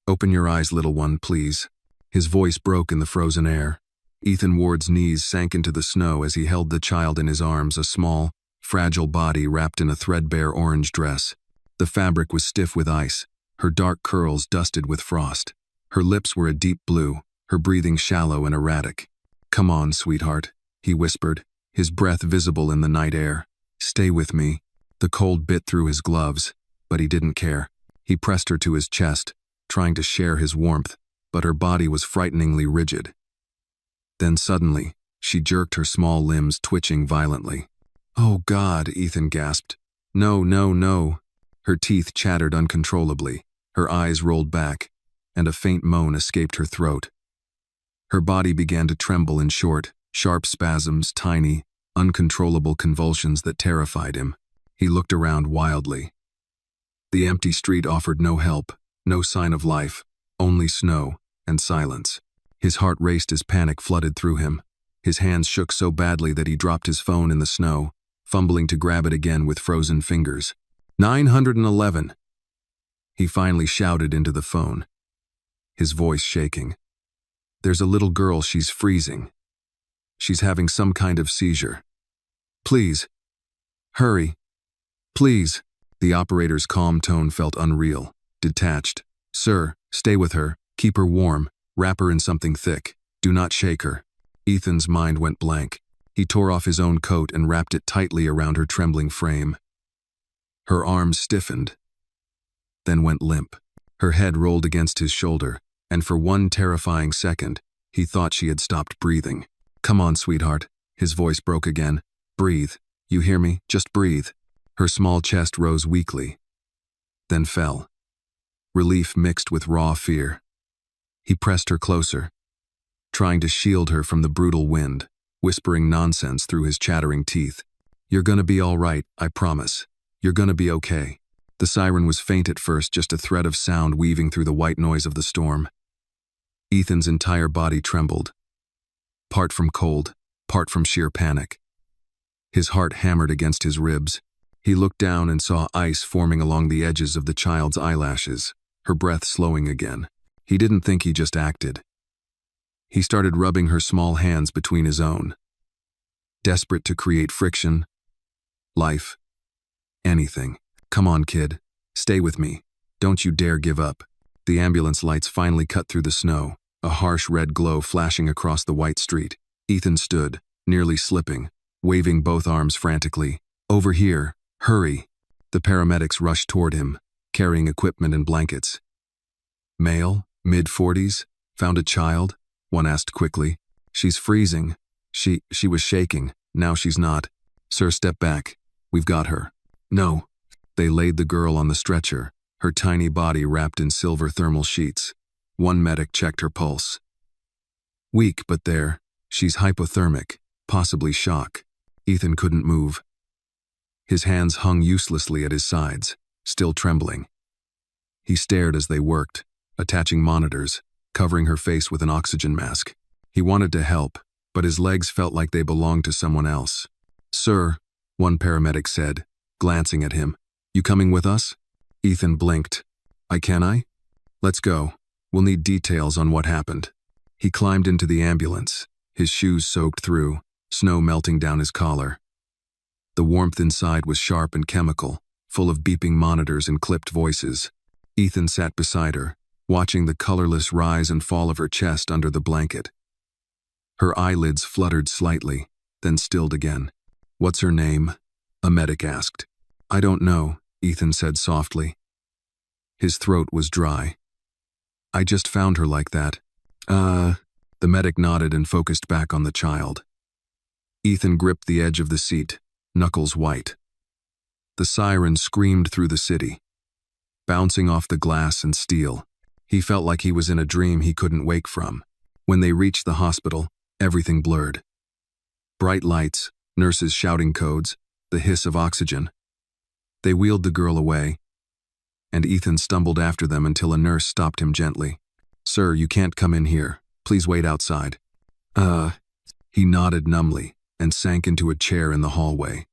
Open your eyes, little one, please. His voice broke in the frozen air. Ethan Ward's knees sank into the snow as he held the child in his arms, a small, fragile body wrapped in a threadbare orange dress. The fabric was stiff with ice, her dark curls dusted with frost. Her lips were a deep blue, her breathing shallow and erratic. "Come on, sweetheart," he whispered, his breath visible in the night air. "Stay with me." The cold bit through his gloves, but he didn't care. He pressed her to his chest, trying to share his warmth, but her body was frighteningly rigid. Then suddenly, she jerked, her small limbs twitching violently. "Oh God," Ethan gasped. "No, no, no." Her teeth chattered uncontrollably, her eyes rolled back, and a faint moan escaped her throat. Her body began to tremble in short, sharp spasms, tiny, uncontrollable convulsions that terrified him. He looked around wildly. The empty street offered no help, no sign of life, only snow and silence. His heart raced as panic flooded through him. His hands shook so badly that he dropped his phone in the snow, fumbling to grab it again with frozen fingers. 911. He finally shouted into the phone, his voice shaking. "There's a little girl, she's freezing. She's having some kind of seizure. Please. Hurry. Please." The operator's calm tone felt unreal, detached. "Sir, stay with her, keep her warm, wrap her in something thick. Do not shake her." Ethan's mind went blank. He tore off his own coat and wrapped it tightly around her trembling frame. Her arms stiffened, then went limp. Her head rolled against his shoulder, and for one terrifying second, he thought she had stopped breathing. "Come on, sweetheart." His voice broke again. "Breathe. You hear me? Just breathe." Her small chest rose weakly, then fell. Relief mixed with raw fear. He pressed her closer, trying to shield her from the brutal wind, whispering nonsense through his chattering teeth. "You're gonna be all right, I promise. You're gonna be okay." The siren was faint at first, just a thread of sound weaving through the white noise of the storm. Ethan's entire body trembled, part from cold, part from sheer panic. His heart hammered against his ribs. He looked down and saw ice forming along the edges of the child's eyelashes, her breath slowing again. He didn't think, he just acted. He started rubbing her small hands between his own, desperate to create friction, life, anything. "Come on, kid. Stay with me. Don't you dare give up." The ambulance lights finally cut through the snow, a harsh red glow flashing across the white street. Ethan stood, nearly slipping, waving both arms frantically. "Over here. Hurry." The paramedics rushed toward him, carrying equipment and blankets. "Male, mid-40s, found a child?" one asked quickly. "She's freezing. She was shaking. Now she's not. Sir, step back. We've got her." "No." They laid the girl on the stretcher, her tiny body wrapped in silver thermal sheets. One medic checked her pulse. "Weak, but there. She's hypothermic, possibly shock." Ethan couldn't move. His hands hung uselessly at his sides, still trembling. He stared as they worked, attaching monitors, covering her face with an oxygen mask. He wanted to help, but his legs felt like they belonged to someone else. "Sir," one paramedic said, glancing at him. "You coming with us?" Ethan blinked. Can I? Let's go. We'll need details on what happened." He climbed into the ambulance, his shoes soaked through, snow melting down his collar. The warmth inside was sharp and chemical, full of beeping monitors and clipped voices. Ethan sat beside her, watching the colorless rise and fall of her chest under the blanket. Her eyelids fluttered slightly, then stilled again. "What's her name?" a medic asked. "I don't know," Ethan said softly. His throat was dry. "I just found her like that." The medic nodded and focused back on the child. Ethan gripped the edge of the seat, knuckles white. The siren screamed through the city, bouncing off the glass and steel. He felt like he was in a dream he couldn't wake from. When they reached the hospital, everything blurred. Bright lights, nurses shouting codes, the hiss of oxygen. They wheeled the girl away, and Ethan stumbled after them until a nurse stopped him gently. "Sir, you can't come in here. Please wait outside." He nodded numbly and sank into a chair in the hallway.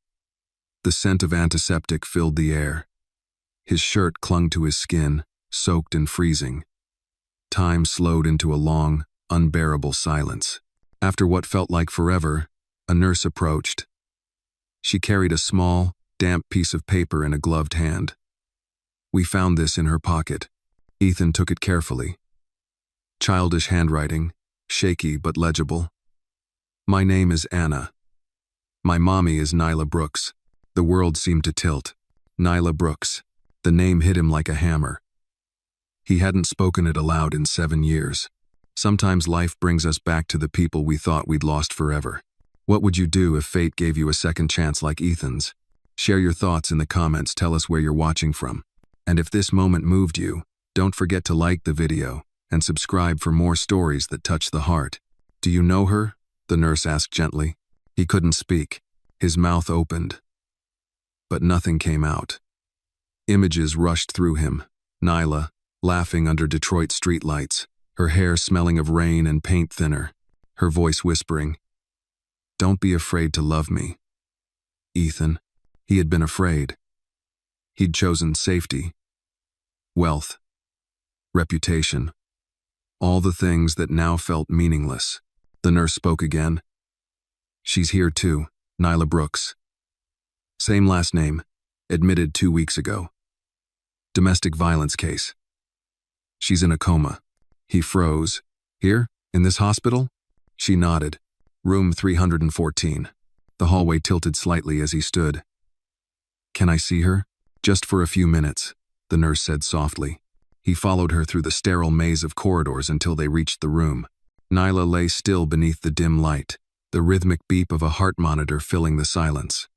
The scent of antiseptic filled the air. His shirt clung to his skin, soaked and freezing. Time slowed into a long, unbearable silence. After what felt like forever, a nurse approached. She carried a small, damp piece of paper in a gloved hand. "We found this in her pocket." Ethan took it carefully. Childish handwriting, shaky but legible. "My name is Anna. My mommy is Nyla Brooks." The world seemed to tilt. Nyla Brooks. The name hit him like a hammer. He hadn't spoken it aloud in 7 years. Sometimes life brings us back to the people we thought we'd lost forever. What would you do if fate gave you a second chance like Ethan's? Share your thoughts in the comments, tell us where you're watching from. And if this moment moved you, don't forget to like the video and subscribe for more stories that touch the heart. "Do you know her?" the nurse asked gently. He couldn't speak. His mouth opened, but nothing came out. Images rushed through him. Nyla, laughing under Detroit streetlights, her hair smelling of rain and paint thinner, her voice whispering, "Don't be afraid to love me." Ethan. He had been afraid. He'd chosen safety, wealth, reputation, all the things that now felt meaningless. The nurse spoke again. "She's here too, Nyla Brooks. Same last name, admitted 2 weeks ago. Domestic violence case. She's in a coma." He froze. "Here? In this hospital?" She nodded. "Room 314. The hallway tilted slightly as he stood. "Can I see her?" "Just for a few minutes," the nurse said softly. He followed her through the sterile maze of corridors until they reached the room. Nyla lay still beneath the dim light, the rhythmic beep of a heart monitor filling the silence.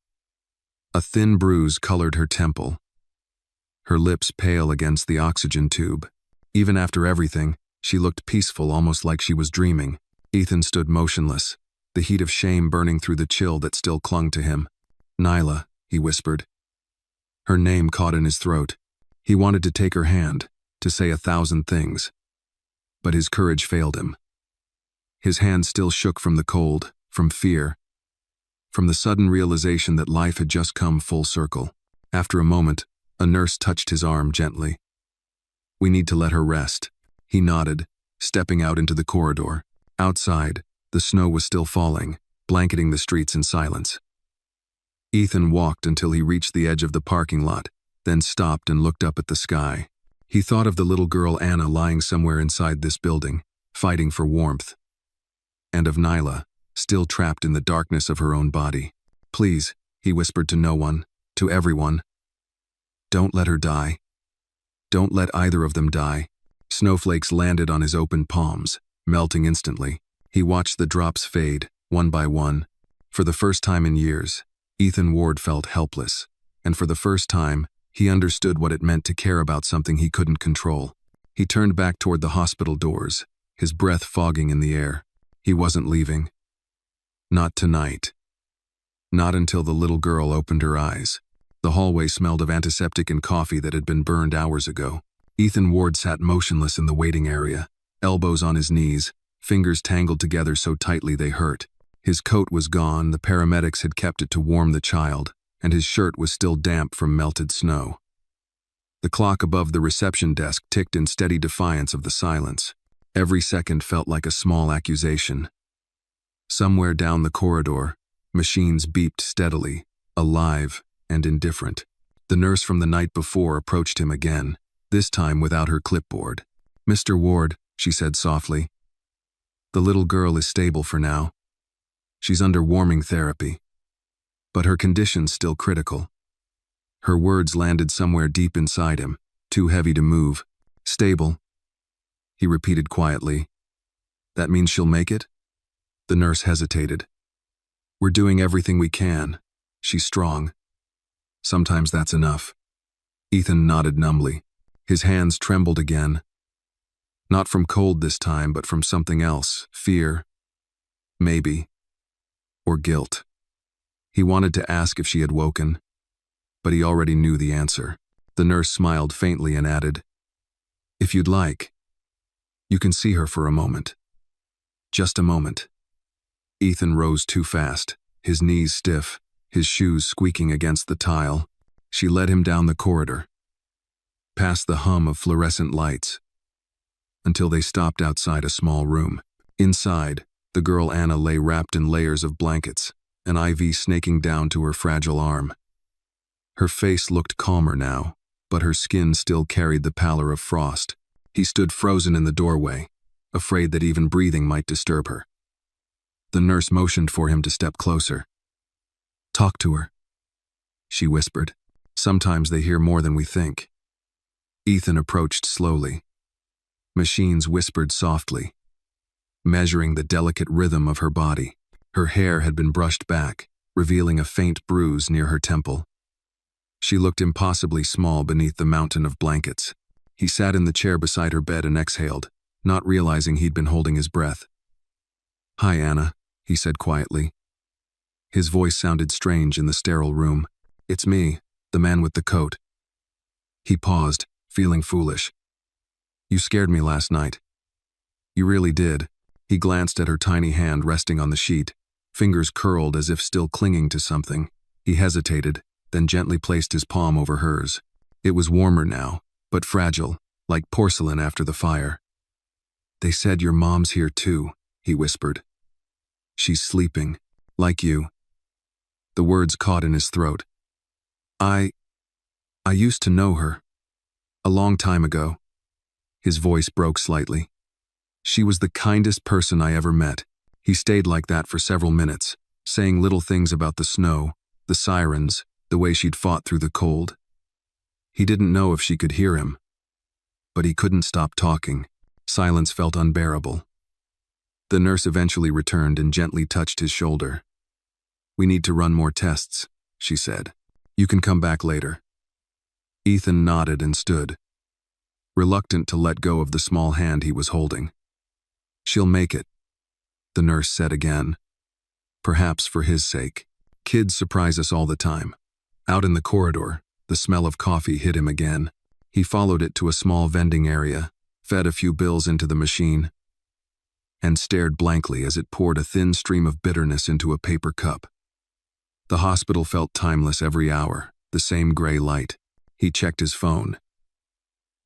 A thin bruise colored her temple, her lips pale against the oxygen tube. Even after everything, she looked peaceful, almost like she was dreaming. Ethan stood motionless, the heat of shame burning through the chill that still clung to him. "Nyla," he whispered. Her name caught in his throat. He wanted to take her hand, to say 1,000 things. But his courage failed him. His hand still shook from the cold, from fear, from the sudden realization that life had just come full circle. After a moment, a nurse touched his arm gently. "We need to let her rest." He nodded, stepping out into the corridor. Outside, the snow was still falling, blanketing the streets in silence. Ethan walked until he reached the edge of the parking lot, then stopped and looked up at the sky. He thought of the little girl Anna lying somewhere inside this building, fighting for warmth. And of Nyla, still trapped in the darkness of her own body. "Please," he whispered to no one, to everyone. "Don't let her die. Don't let either of them die." Snowflakes landed on his open palms, melting instantly. He watched the drops fade, one by one. For the first time in years, Ethan Ward felt helpless, and for the first time, he understood what it meant to care about something he couldn't control. He turned back toward the hospital doors, his breath fogging in the air. He wasn't leaving. Not tonight. Not until the little girl opened her eyes. The hallway smelled of antiseptic and coffee that had been burned hours ago. Ethan Ward sat motionless in the waiting area, elbows on his knees, fingers tangled together so tightly they hurt. His coat was gone, the paramedics had kept it to warm the child, and his shirt was still damp from melted snow. The clock above the reception desk ticked in steady defiance of the silence. Every second felt like a small accusation. Somewhere down the corridor, machines beeped steadily, alive and indifferent. The nurse from the night before approached him again, this time without her clipboard. "Mr. Ward," she said softly. "The little girl is stable for now. She's under warming therapy. But her condition's still critical." Her words landed somewhere deep inside him, too heavy to move. "Stable," he repeated quietly. "That means she'll make it?" The nurse hesitated. "We're doing everything we can. She's strong. Sometimes that's enough." Ethan nodded numbly. His hands trembled again. Not from cold this time, but from something else. Fear. Maybe. Or guilt. He wanted to ask if she had woken, but he already knew the answer. The nurse smiled faintly and added, "If you'd like, you can see her for a moment. Just a moment." Ethan rose too fast, his knees stiff, his shoes squeaking against the tile. She led him down the corridor, past the hum of fluorescent lights, until they stopped outside a small room. Inside, the girl Anna lay wrapped in layers of blankets, an IV snaking down to her fragile arm. Her face looked calmer now, but her skin still carried the pallor of frost. He stood frozen in the doorway, afraid that even breathing might disturb her. The nurse motioned for him to step closer. "Talk to her," she whispered. "Sometimes they hear more than we think." Ethan approached slowly. Machines whispered softly, measuring the delicate rhythm of her body. Her hair had been brushed back, revealing a faint bruise near her temple. She looked impossibly small beneath the mountain of blankets. He sat in the chair beside her bed and exhaled, not realizing he'd been holding his breath. "Hi, Anna," he said quietly. His voice sounded strange in the sterile room. "It's me, the man with the coat." He paused, feeling foolish. "You scared me last night." "You really did." He glanced at her tiny hand resting on the sheet, fingers curled as if still clinging to something. He hesitated, then gently placed his palm over hers. It was warmer now, but fragile, like porcelain after the fire. "They said your mom's here too," he whispered. "She's sleeping, like you." The words caught in his throat. I used to know her. A long time ago." His voice broke slightly. "She was the kindest person I ever met." He stayed like that for several minutes, saying little things about the snow, the sirens, the way she'd fought through the cold. He didn't know if she could hear him, but he couldn't stop talking. Silence felt unbearable. The nurse eventually returned and gently touched his shoulder. "We need to run more tests," she said. "You can come back later." Ethan nodded and stood, reluctant to let go of the small hand he was holding. "She'll make it," the nurse said again. "Perhaps for his sake. Kids surprise us all the time." Out in the corridor, the smell of coffee hit him again. He followed it to a small vending area, fed a few bills into the machine, and stared blankly as it poured a thin stream of bitterness into a paper cup. The hospital felt timeless every hour, the same gray light. He checked his phone.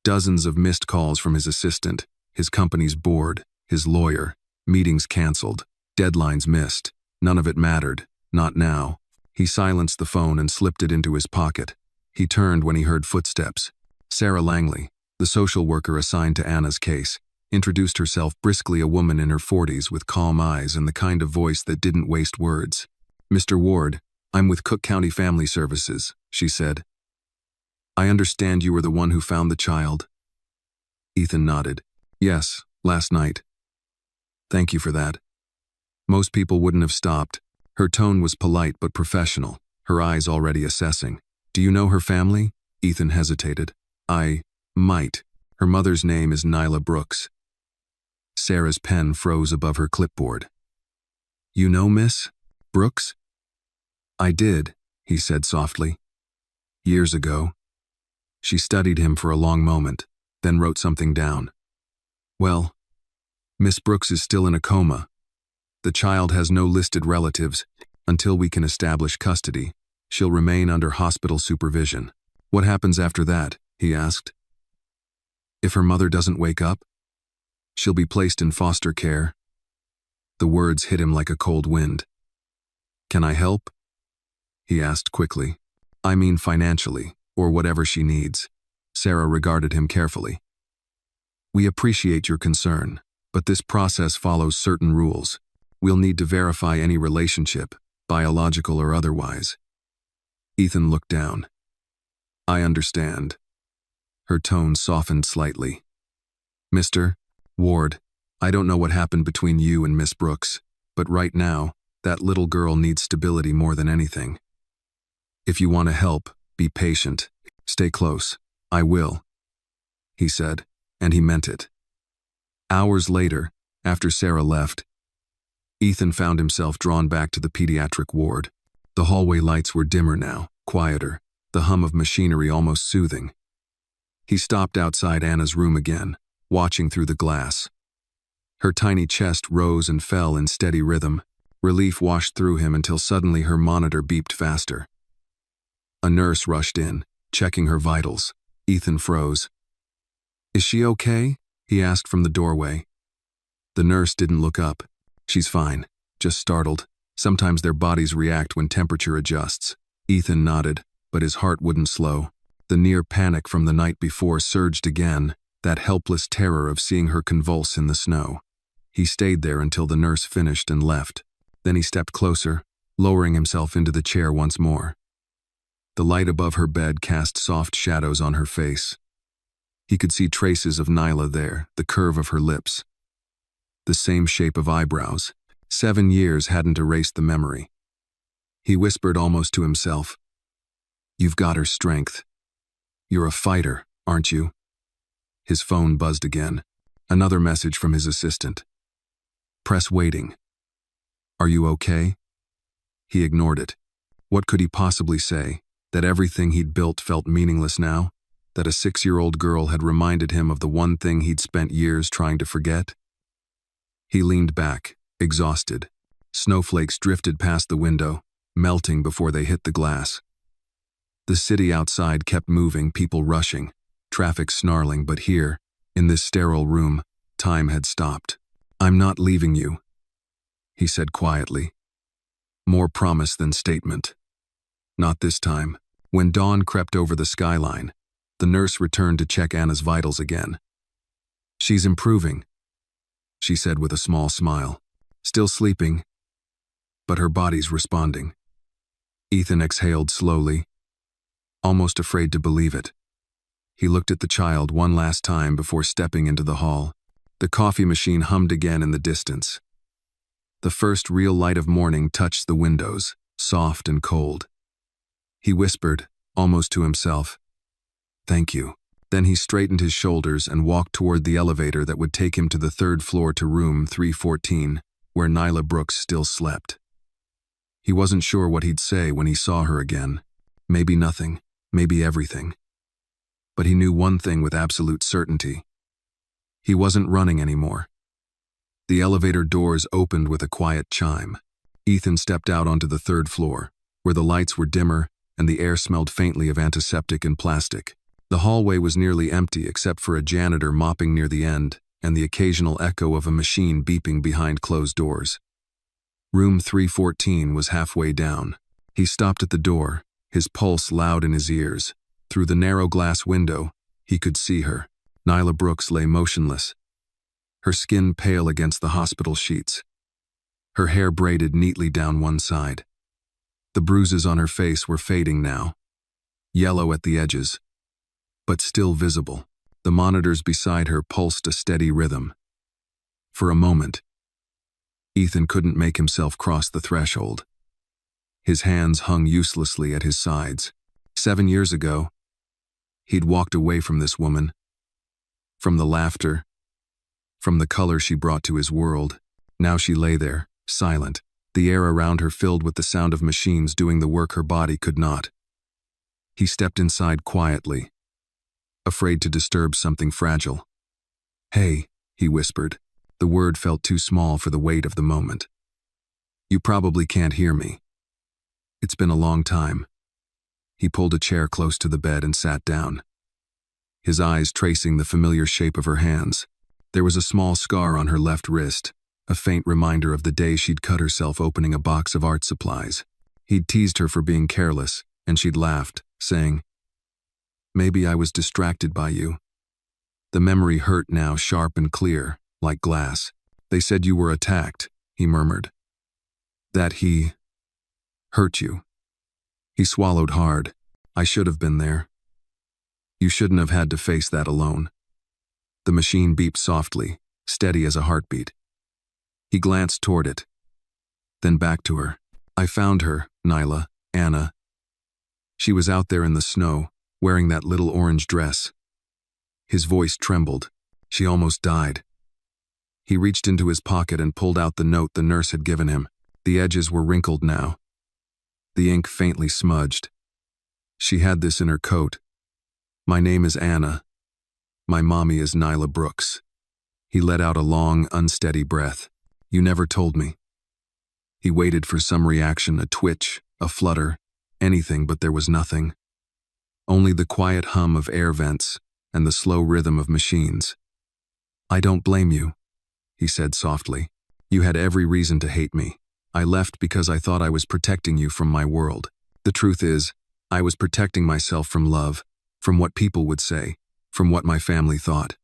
Dozens of missed calls from his assistant, his company's board, his lawyer, meetings canceled, deadlines missed. None of it mattered, not now. He silenced the phone and slipped it into his pocket. He turned when he heard footsteps. Sarah Langley, the social worker assigned to Anna's case, introduced herself briskly, a woman in her 40s with calm eyes and the kind of voice that didn't waste words. "Mr. Ward, I'm with Cook County Family Services," she said. "I understand you were the one who found the child." Ethan nodded. "Yes, last night." "Thank you for that." Most people wouldn't have stopped. Her tone was polite but professional, her eyes already assessing. "Do you know her family?" Ethan hesitated. "I might. Her mother's name is Nyla Brooks." Sarah's pen froze above her clipboard. "You know Miss Brooks?" "I did," he said softly. "Years ago." She studied him for a long moment, then wrote something down. "Well, Miss Brooks is still in a coma. The child has no listed relatives. Until we can establish custody, she'll remain under hospital supervision." "What happens after that?" he asked. "If her mother doesn't wake up, she'll be placed in foster care." The words hit him like a cold wind. "Can I help?" he asked quickly. "I mean financially, or whatever she needs." Sarah regarded him carefully. "We appreciate your concern, but this process follows certain rules. We'll need to verify any relationship, biological or otherwise." Ethan looked down. "I understand." Her tone softened slightly. "Mr. Ward, I don't know what happened between you and Miss Brooks, but right now, that little girl needs stability more than anything. If you want to help, be patient. Stay close." "I will," he said, and he meant it. Hours later, after Sarah left, Ethan found himself drawn back to the pediatric ward. The hallway lights were dimmer now, quieter, the hum of machinery almost soothing. He stopped outside Anna's room again, watching through the glass. Her tiny chest rose and fell in steady rhythm. Relief washed through him until suddenly her monitor beeped faster. A nurse rushed in, checking her vitals. Ethan froze. "Is she okay?" he asked from the doorway. The nurse didn't look up. She's fine, just startled. Sometimes their bodies react when temperature adjusts. Ethan nodded, but his heart wouldn't slow. The near panic from the night before surged again, that helpless terror of seeing her convulse in the snow. He stayed there until the nurse finished and left. Then he stepped closer, lowering himself into the chair once more. The light above her bed cast soft shadows on her face. He could see traces of Nyla there, the curve of her lips. The same shape of eyebrows. 7 years hadn't erased the memory. He whispered almost to himself, "You've got her strength. You're a fighter, aren't you?" His phone buzzed again. Another message from his assistant. "Press waiting. Are you okay?" He ignored it. What could he possibly say? That everything he'd built felt meaningless now? That a 6-year-old girl had reminded him of the one thing he'd spent years trying to forget? He leaned back, exhausted. Snowflakes drifted past the window, melting before they hit the glass. The city outside kept moving, people rushing, traffic snarling, but here, in this sterile room, time had stopped. "I'm not leaving you," he said quietly. More promise than statement. Not this time. When dawn crept over the skyline, the nurse returned to check Anna's vitals again. "She's improving," she said with a small smile. "Still sleeping, but her body's responding." Ethan exhaled slowly, almost afraid to believe it. He looked at the child one last time before stepping into the hall. The coffee machine hummed again in the distance. The first real light of morning touched the windows, soft and cold. He whispered, almost to himself, "Thank you." Then he straightened his shoulders and walked toward the elevator that would take him to the 3rd floor to room 314, where Nyla Brooks still slept. He wasn't sure what he'd say when he saw her again. Maybe nothing, maybe everything. But he knew one thing with absolute certainty. He wasn't running anymore. The elevator doors opened with a quiet chime. Ethan stepped out onto the 3rd floor, where the lights were dimmer and the air smelled faintly of antiseptic and plastic. The hallway was nearly empty except for a janitor mopping near the end and the occasional echo of a machine beeping behind closed doors. Room 314 was halfway down. He stopped at the door, his pulse loud in his ears. Through the narrow glass window, he could see her. Nyla Brooks lay motionless, her skin pale against the hospital sheets, her hair braided neatly down one side. The bruises on her face were fading now, yellow at the edges, but still visible. The monitors beside her pulsed a steady rhythm. For a moment, Ethan couldn't make himself cross the threshold. His hands hung uselessly at his sides. 7 years ago, he'd walked away from this woman, from the laughter, from the color she brought to his world. Now she lay there, silent, the air around her filled with the sound of machines doing the work her body could not. He stepped inside quietly, afraid to disturb something fragile. "Hey," he whispered. The word felt too small for the weight of the moment. "You probably can't hear me. It's been a long time." He pulled a chair close to the bed and sat down, his eyes tracing the familiar shape of her hands. There was a small scar on her left wrist, a faint reminder of the day she'd cut herself opening a box of art supplies. He'd teased her for being careless, and she'd laughed, saying, "Maybe I was distracted by you." The memory hurt now, sharp and clear, like glass. "They said you were attacked," he murmured. "That he hurt you." He swallowed hard. "I should have been there. You shouldn't have had to face that alone." The machine beeped softly, steady as a heartbeat. He glanced toward it, then back to her. "I found her, Nyla, Anna. She was out there in the snow, wearing that little orange dress." His voice trembled. "She almost died." He reached into his pocket and pulled out the note the nurse had given him. The edges were wrinkled now, the ink faintly smudged. She had this in her coat. "My name is Anna. My mommy is Nyla Brooks." He let out a long, unsteady breath. "You never told me." He waited for some reaction, a twitch, a flutter, anything, but there was nothing. Only the quiet hum of air vents and the slow rhythm of machines. I don't blame you, he said softly. You had every reason to hate me. I left because I thought I was protecting you from my world. The truth is, I was protecting myself from love, from what people would say, from what my family thought.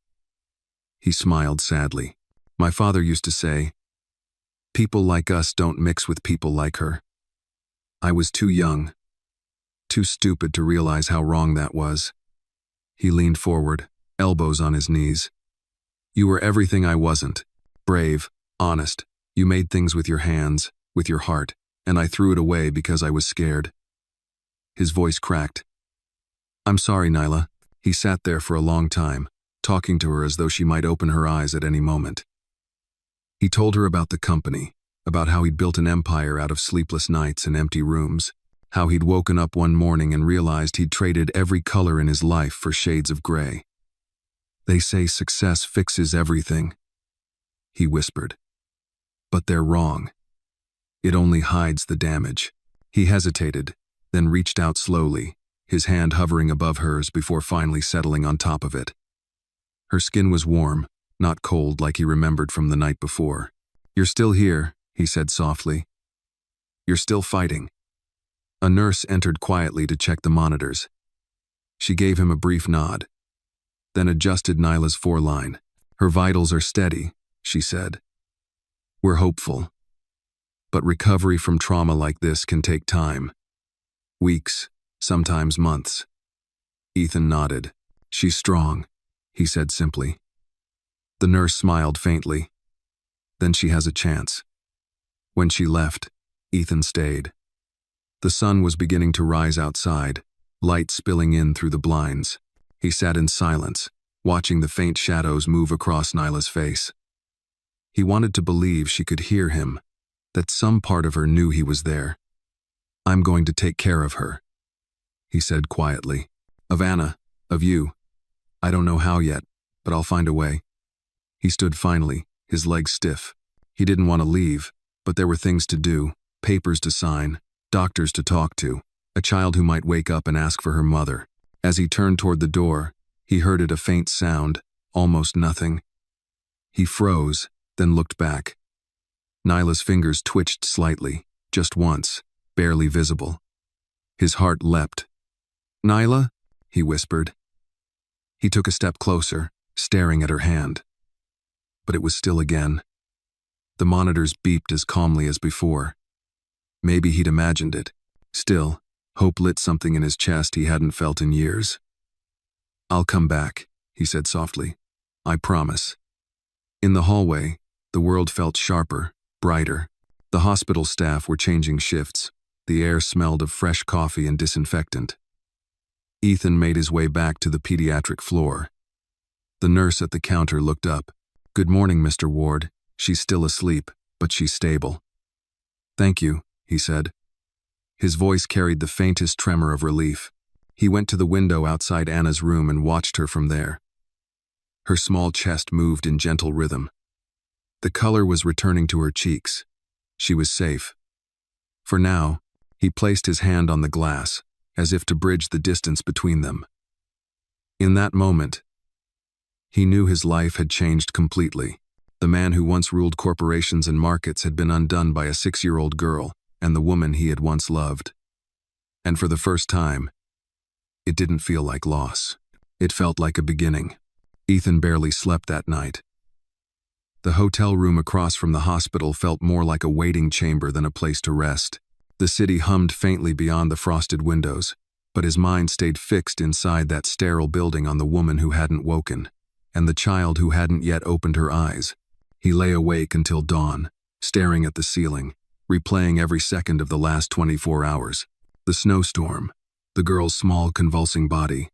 He smiled sadly. My father used to say, people like us don't mix with people like her. I was too young, too stupid to realize how wrong that was. He leaned forward, elbows on his knees. You were everything I wasn't. Brave, honest. You made things with your hands, with your heart, and I threw it away because I was scared. His voice cracked. I'm sorry, Nyla. He sat there for a long time, talking to her as though she might open her eyes at any moment. He told her about the company, about how he'd built an empire out of sleepless nights and empty rooms, how he'd woken up one morning and realized he'd traded every color in his life for shades of gray. They say success fixes everything, he whispered. But they're wrong. It only hides the damage. He hesitated, then reached out slowly, his hand hovering above hers before finally settling on top of it. Her skin was warm, not cold like he remembered from the night before. You're still here, he said softly. You're still fighting. A nurse entered quietly to check the monitors. She gave him a brief nod, then adjusted Nyla's foreline. Her vitals are steady, she said. We're hopeful. But recovery from trauma like this can take time. Weeks, sometimes months. Ethan nodded. She's strong, he said simply. The nurse smiled faintly. Then she has a chance. When she left, Ethan stayed. The sun was beginning to rise outside, light spilling in through the blinds. He sat in silence, watching the faint shadows move across Nyla's face. He wanted to believe she could hear him, that some part of her knew he was there. I'm going to take care of her, he said quietly. Of Anna, of you. I don't know how yet, but I'll find a way. He stood finally, his legs stiff. He didn't want to leave, but there were things to do, papers to sign, doctors to talk to, a child who might wake up and ask for her mother. As he turned toward the door, he heard it a faint sound, almost nothing. He froze, then looked back. Nyla's fingers twitched slightly, just once, barely visible. His heart leapt. Nyla? He whispered. He took a step closer, staring at her hand. But it was still again. The monitors beeped as calmly as before. Maybe he'd imagined it. Still, hope lit something in his chest he hadn't felt in years. I'll come back, he said softly. I promise. In the hallway, the world felt sharper, brighter. The hospital staff were changing shifts. The air smelled of fresh coffee and disinfectant. Ethan made his way back to the pediatric floor. The nurse at the counter looked up. Good morning, Mr. Ward. She's still asleep, but she's stable. Thank you, he said. His voice carried the faintest tremor of relief. He went to the window outside Anna's room and watched her from there. Her small chest moved in gentle rhythm. The color was returning to her cheeks. She was safe. For now, he placed his hand on the glass, as if to bridge the distance between them. In that moment, he knew his life had changed completely. The man who once ruled corporations and markets had been undone by a 6-year-old girl and the woman he had once loved. And for the first time, it didn't feel like loss. It felt like a beginning. Ethan barely slept that night. The hotel room across from the hospital felt more like a waiting chamber than a place to rest. The city hummed faintly beyond the frosted windows, but his mind stayed fixed inside that sterile building on the woman who hadn't woken, and the child who hadn't yet opened her eyes. He lay awake until dawn, staring at the ceiling, replaying every second of the last 24 hours. The snowstorm, the girl's small convulsing body,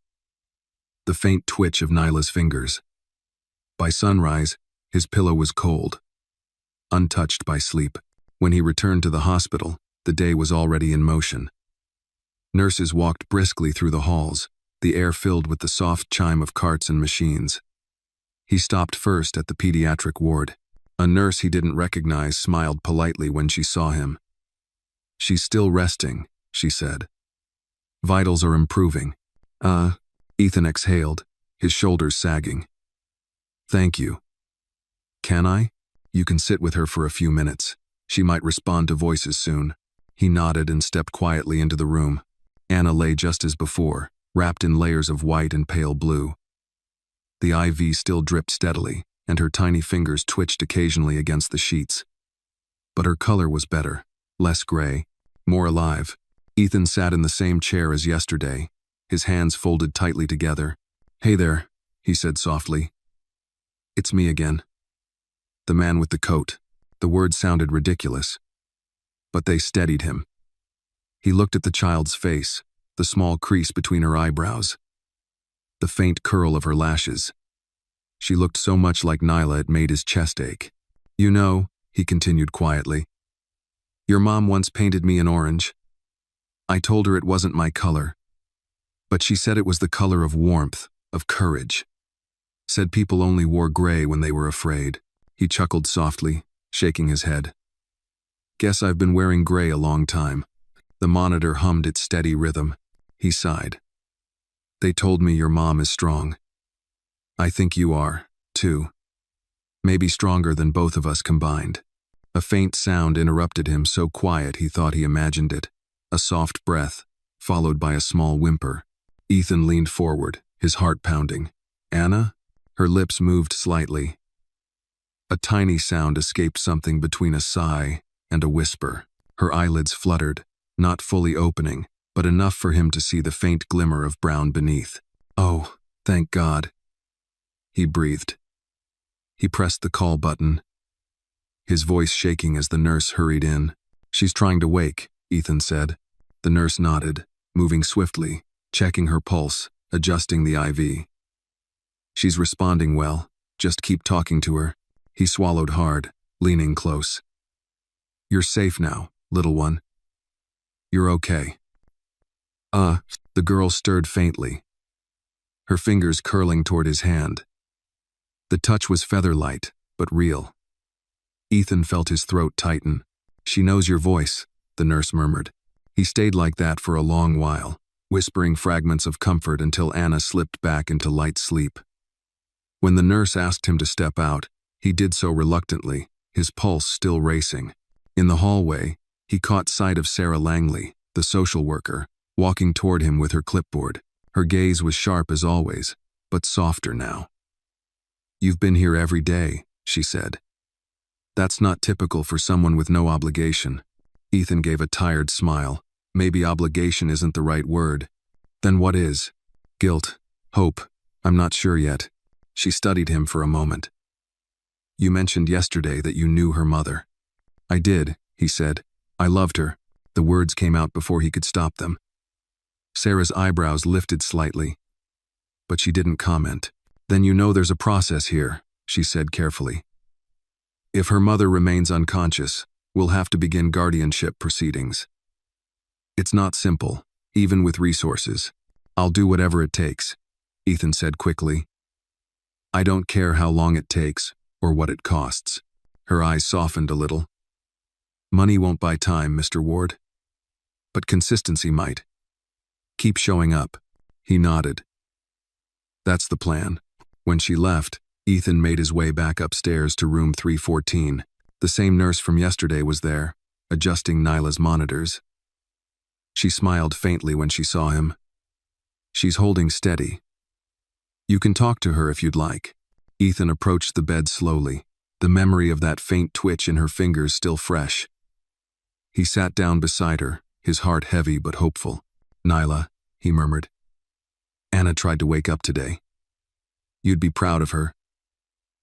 the faint twitch of Nyla's fingers. By sunrise, his pillow was cold, untouched by sleep. When he returned to the hospital, the day was already in motion. Nurses walked briskly through the halls, the air filled with the soft chime of carts and machines. He stopped first at the pediatric ward. A nurse he didn't recognize smiled politely when she saw him. She's still resting, she said. Vitals are improving. Ethan exhaled, his shoulders sagging. Thank you, Can I? You can sit with her for a few minutes. She might respond to voices soon. He nodded and stepped quietly into the room. Anna lay just as before, wrapped in layers of white and pale blue. The IV still dripped steadily, and her tiny fingers twitched occasionally against the sheets. But her color was better, less gray, more alive. Ethan sat in the same chair as yesterday, his hands folded tightly together. "Hey there," he said softly. "It's me again." The man with the coat. The words sounded ridiculous, but they steadied him. He looked at the child's face, the small crease between her eyebrows, the faint curl of her lashes. She looked so much like Nyla it made his chest ache. "You know," he continued quietly, "your mom once painted me in orange. I told her it wasn't my color, but she said it was the color of warmth, of courage. Said people only wore gray when they were afraid." He chuckled softly, shaking his head. "Guess I've been wearing gray a long time." The monitor hummed its steady rhythm. He sighed. "They told me your mom is strong. I think you are, too. Maybe stronger than both of us combined." A faint sound interrupted him, so quiet he thought he imagined it. A soft breath, followed by a small whimper. Ethan leaned forward, his heart pounding. "Anna?" Her lips moved slightly. A tiny sound escaped, something between a sigh and a whisper. Her eyelids fluttered, not fully opening, but enough for him to see the faint glimmer of brown beneath. "Oh, thank God," he breathed. He pressed the call button, his voice shaking as the nurse hurried in. "She's trying to wake," Ethan said. The nurse nodded, moving swiftly, checking her pulse, adjusting the IV. "She's responding well. Just keep talking to her." He swallowed hard, leaning close. "You're safe now, little one. You're okay." The girl stirred faintly, her fingers curling toward his hand. The touch was feather-light, but real. Ethan felt his throat tighten. "She knows your voice," the nurse murmured. He stayed like that for a long while, whispering fragments of comfort until Anna slipped back into light sleep. When the nurse asked him to step out, he did so reluctantly, his pulse still racing. In the hallway, he caught sight of Sarah Langley, the social worker, walking toward him with her clipboard. Her gaze was sharp as always, but softer now. "You've been here every day," she said. "That's not typical for someone with no obligation." Ethan gave a tired smile. Maybe obligation isn't the right word. Then what is? Guilt? Hope? I'm not sure yet. She studied him for a moment. "You mentioned yesterday that you knew her mother." "I did," he said. "I loved her." The words came out before he could stop them. Sarah's eyebrows lifted slightly, but she didn't comment. "Then you know there's a process here," she said carefully. "If her mother remains unconscious, we'll have to begin guardianship proceedings. It's not simple, even with resources. I'll do whatever it takes," Ethan said quickly. "I don't care how long it takes or what it costs." Her eyes softened a little. "Money won't buy time, Mr. Ward. But consistency might. Keep showing up." He nodded. "That's the plan." When she left, Ethan made his way back upstairs to room 314. The same nurse from yesterday was there, adjusting Nyla's monitors. She smiled faintly when she saw him. "She's holding steady. You can talk to her if you'd like." Ethan approached the bed slowly, the memory of that faint twitch in her fingers still fresh. He sat down beside her, his heart heavy but hopeful. "Nyla," he murmured. "Anna tried to wake up today. You'd be proud of her.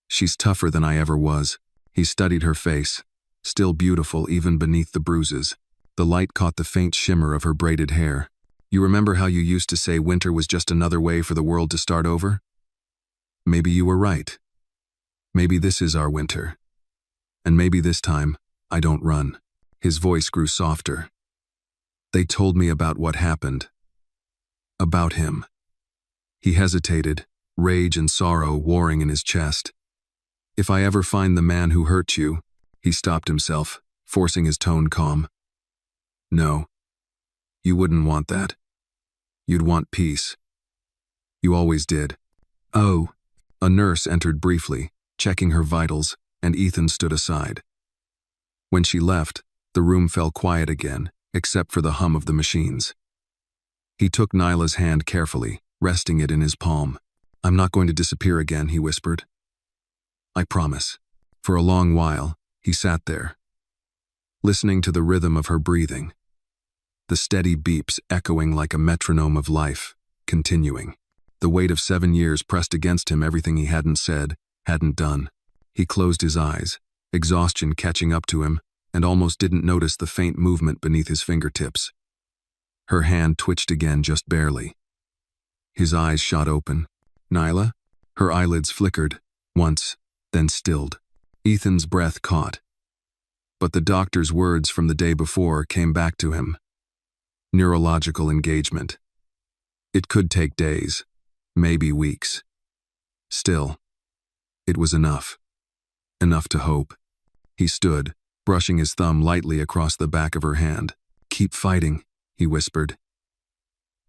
She's tougher than I ever was." He studied her face, still beautiful even beneath the bruises. The light caught the faint shimmer of her braided hair. "You remember how you used to say winter was just another way for the world to start over? Maybe you were right. Maybe this is our winter. And maybe this time, I don't run." His voice grew softer. "They told me about what happened. About him." He hesitated, rage and sorrow warring in his chest. "If I ever find the man who hurt you," he stopped himself, forcing his tone calm. "No. You wouldn't want that. You'd want peace. You always did." "Oh." A nurse entered briefly, checking her vitals, and Ethan stood aside. When she left, the room fell quiet again, except for the hum of the machines. He took Nyla's hand carefully, resting it in his palm. "I'm not going to disappear again," he whispered. "I promise." For a long while, he sat there, listening to the rhythm of her breathing, the steady beeps echoing like a metronome of life, continuing. The weight of 7 years pressed against him everything he hadn't said, hadn't done. He closed his eyes, exhaustion catching up to him, and almost didn't notice the faint movement beneath his fingertips. Her hand twitched again just barely. His eyes shot open. "Nyla?" Her eyelids flickered, once, then stilled. Ethan's breath caught. But the doctor's words from the day before came back to him. Neurological engagement. It could take days, maybe weeks. Still, it was enough. Enough to hope. He stood, brushing his thumb lightly across the back of her hand. "Keep fighting," he whispered.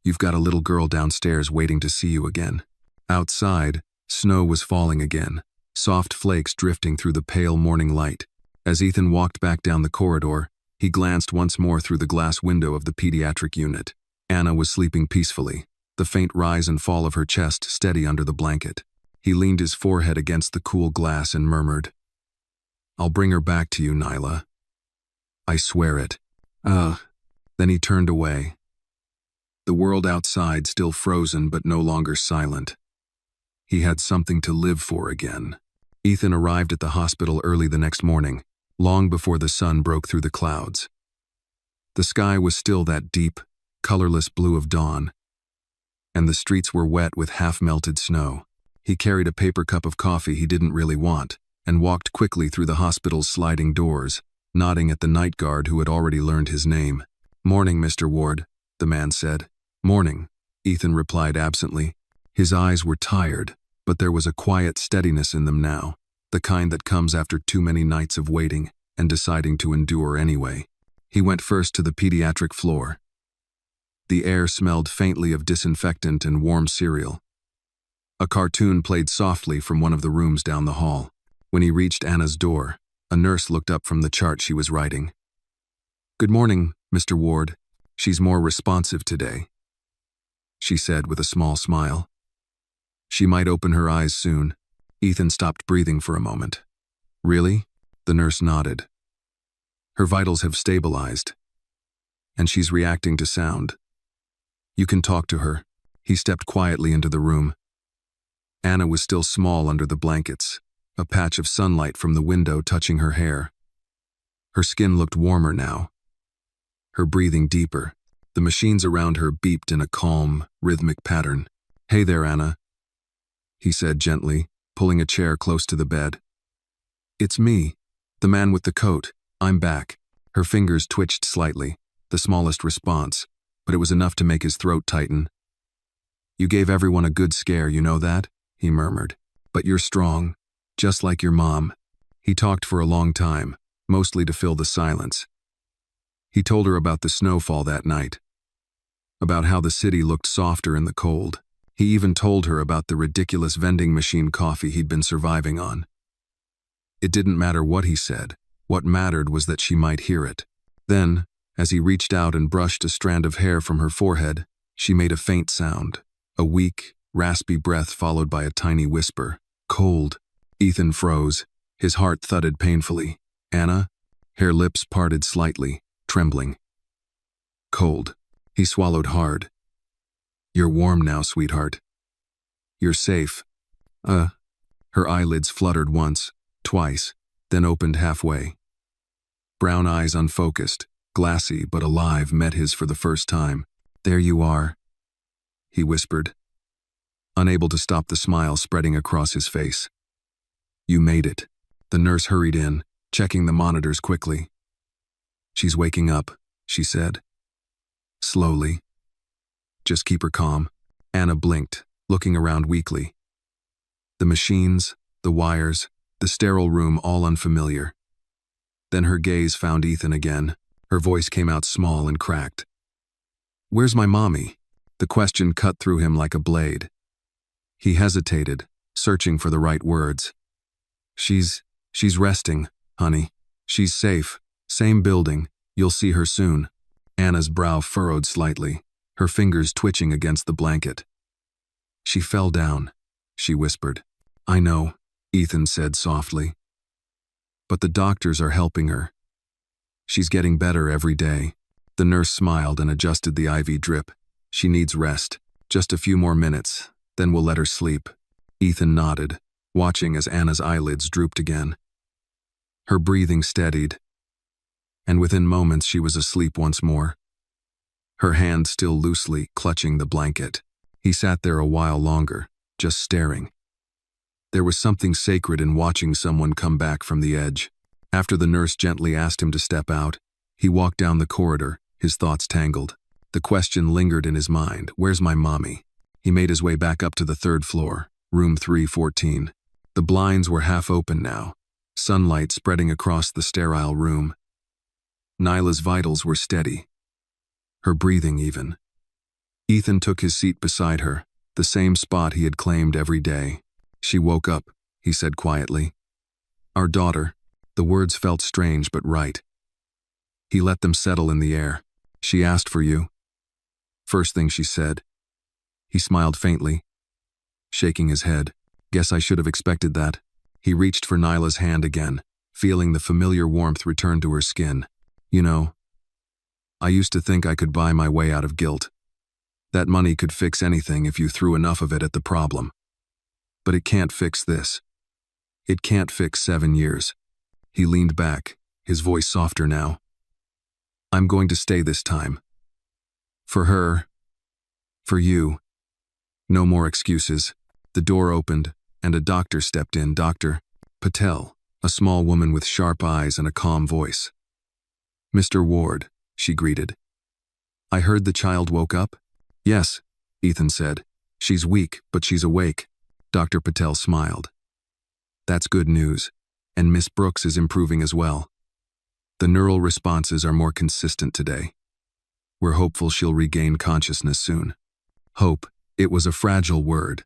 "You've got a little girl downstairs waiting to see you again." Outside, snow was falling again, soft flakes drifting through the pale morning light. As Ethan walked back down the corridor, he glanced once more through the glass window of the pediatric unit. Anna was sleeping peacefully, the faint rise and fall of her chest steady under the blanket. He leaned his forehead against the cool glass and murmured, "I'll bring her back to you, Nyla. I swear it." Then he turned away. The world outside still frozen but no longer silent. He had something to live for again. Ethan arrived at the hospital early the next morning, long before the sun broke through the clouds. The sky was still that deep, colorless blue of dawn, and the streets were wet with half-melted snow. He carried a paper cup of coffee he didn't really want, and walked quickly through the hospital's sliding doors, nodding at the night guard who had already learned his name. "Morning, Mr. Ward," the man said. "Morning," Ethan replied absently. His eyes were tired, but there was a quiet steadiness in them now, the kind that comes after too many nights of waiting and deciding to endure anyway. He went first to the pediatric floor. The air smelled faintly of disinfectant and warm cereal. A cartoon played softly from one of the rooms down the hall. When he reached Anna's door, a nurse looked up from the chart she was writing. "Good morning, Mr. Ward. She's more responsive today," she said with a small smile. "She might open her eyes soon." Ethan stopped breathing for a moment. "Really?" The nurse nodded. "Her vitals have stabilized, and she's reacting to sound. You can talk to her." He stepped quietly into the room. Anna was still small under the blankets, a patch of sunlight from the window touching her hair. Her skin looked warmer now, her breathing deeper. The machines around her beeped in a calm, rhythmic pattern. "Hey there, Anna," he said gently, pulling a chair close to the bed. "It's me, the man with the coat. I'm back." Her fingers twitched slightly, the smallest response, but it was enough to make his throat tighten. "You gave everyone a good scare, you know that?" he murmured. "But you're strong, just like your mom." He talked for a long time, mostly to fill the silence. He told her about the snowfall that night, about how the city looked softer in the cold. He even told her about the ridiculous vending machine coffee he'd been surviving on. It didn't matter what he said. What mattered was that she might hear it. Then, as he reached out and brushed a strand of hair from her forehead, she made a faint sound, a weak, raspy breath followed by a tiny whisper. "Cold." Ethan froze. His heart thudded painfully. "Anna?" Her lips parted slightly, trembling. "Cold." He swallowed hard. "You're warm now, sweetheart. You're safe." Her eyelids fluttered once, twice, then opened halfway. Brown eyes unfocused, glassy but alive, met his for the first time. "There you are," he whispered, unable to stop the smile spreading across his face. "You made it." The nurse hurried in, checking the monitors quickly. "She's waking up," she said. "Slowly. Just keep her calm." Anna blinked, looking around weakly. The machines, the wires, the sterile room all unfamiliar. Then her gaze found Ethan again. Her voice came out small and cracked. "Where's my mommy?" The question cut through him like a blade. He hesitated, searching for the right words. She's She's resting, honey. She's safe. Same building. You'll see her soon. Anna's brow furrowed slightly, her fingers twitching against the blanket. She fell down, she whispered. I know, Ethan said softly. But the doctors are helping her. She's getting better every day. The nurse smiled and adjusted the IV drip. She needs rest. Just a few more minutes, then we'll let her sleep. Ethan nodded, watching as Anna's eyelids drooped again. Her breathing steadied, and within moments she was asleep once more. Her hand still loosely clutching the blanket. He sat there a while longer, just staring. There was something sacred in watching someone come back from the edge. After the nurse gently asked him to step out, he walked down the corridor, his thoughts tangled. The question lingered in his mind, where's my mommy? He made his way back up to the 3rd floor, room 314. The blinds were half open now, sunlight spreading across the sterile room. Nyla's vitals were steady, her breathing even. Ethan took his seat beside her, the same spot he had claimed every day. She woke up, he said quietly. Our daughter. The words felt strange but right. He let them settle in the air. She asked for you. First thing she said. He smiled faintly, shaking his head. Guess I should have expected that. He reached for Nyla's hand again, feeling the familiar warmth return to her skin. You know, I used to think I could buy my way out of guilt. That money could fix anything if you threw enough of it at the problem. But it can't fix this. It can't fix 7 years. He leaned back, his voice softer now. I'm going to stay this time. For her. For you. No more excuses. The door opened, and a doctor stepped in. Dr. Patel, a small woman with sharp eyes and a calm voice. Mr. Ward, she greeted. I heard the child woke up? Yes, Ethan said. She's weak, but she's awake. Dr. Patel smiled. That's good news. And Miss Brooks is improving as well. The neural responses are more consistent today. We're hopeful she'll regain consciousness soon. Hope, it was a fragile word.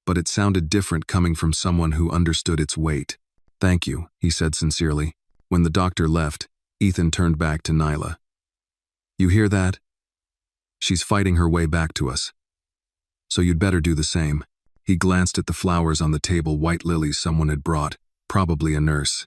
But it sounded different coming from someone who understood its weight. Thank you, he said sincerely. When the doctor left, Ethan turned back to Nyla. You hear that? She's fighting her way back to us. So you'd better do the same. He glanced at the flowers on the table, white lilies someone had brought. Probably a nurse.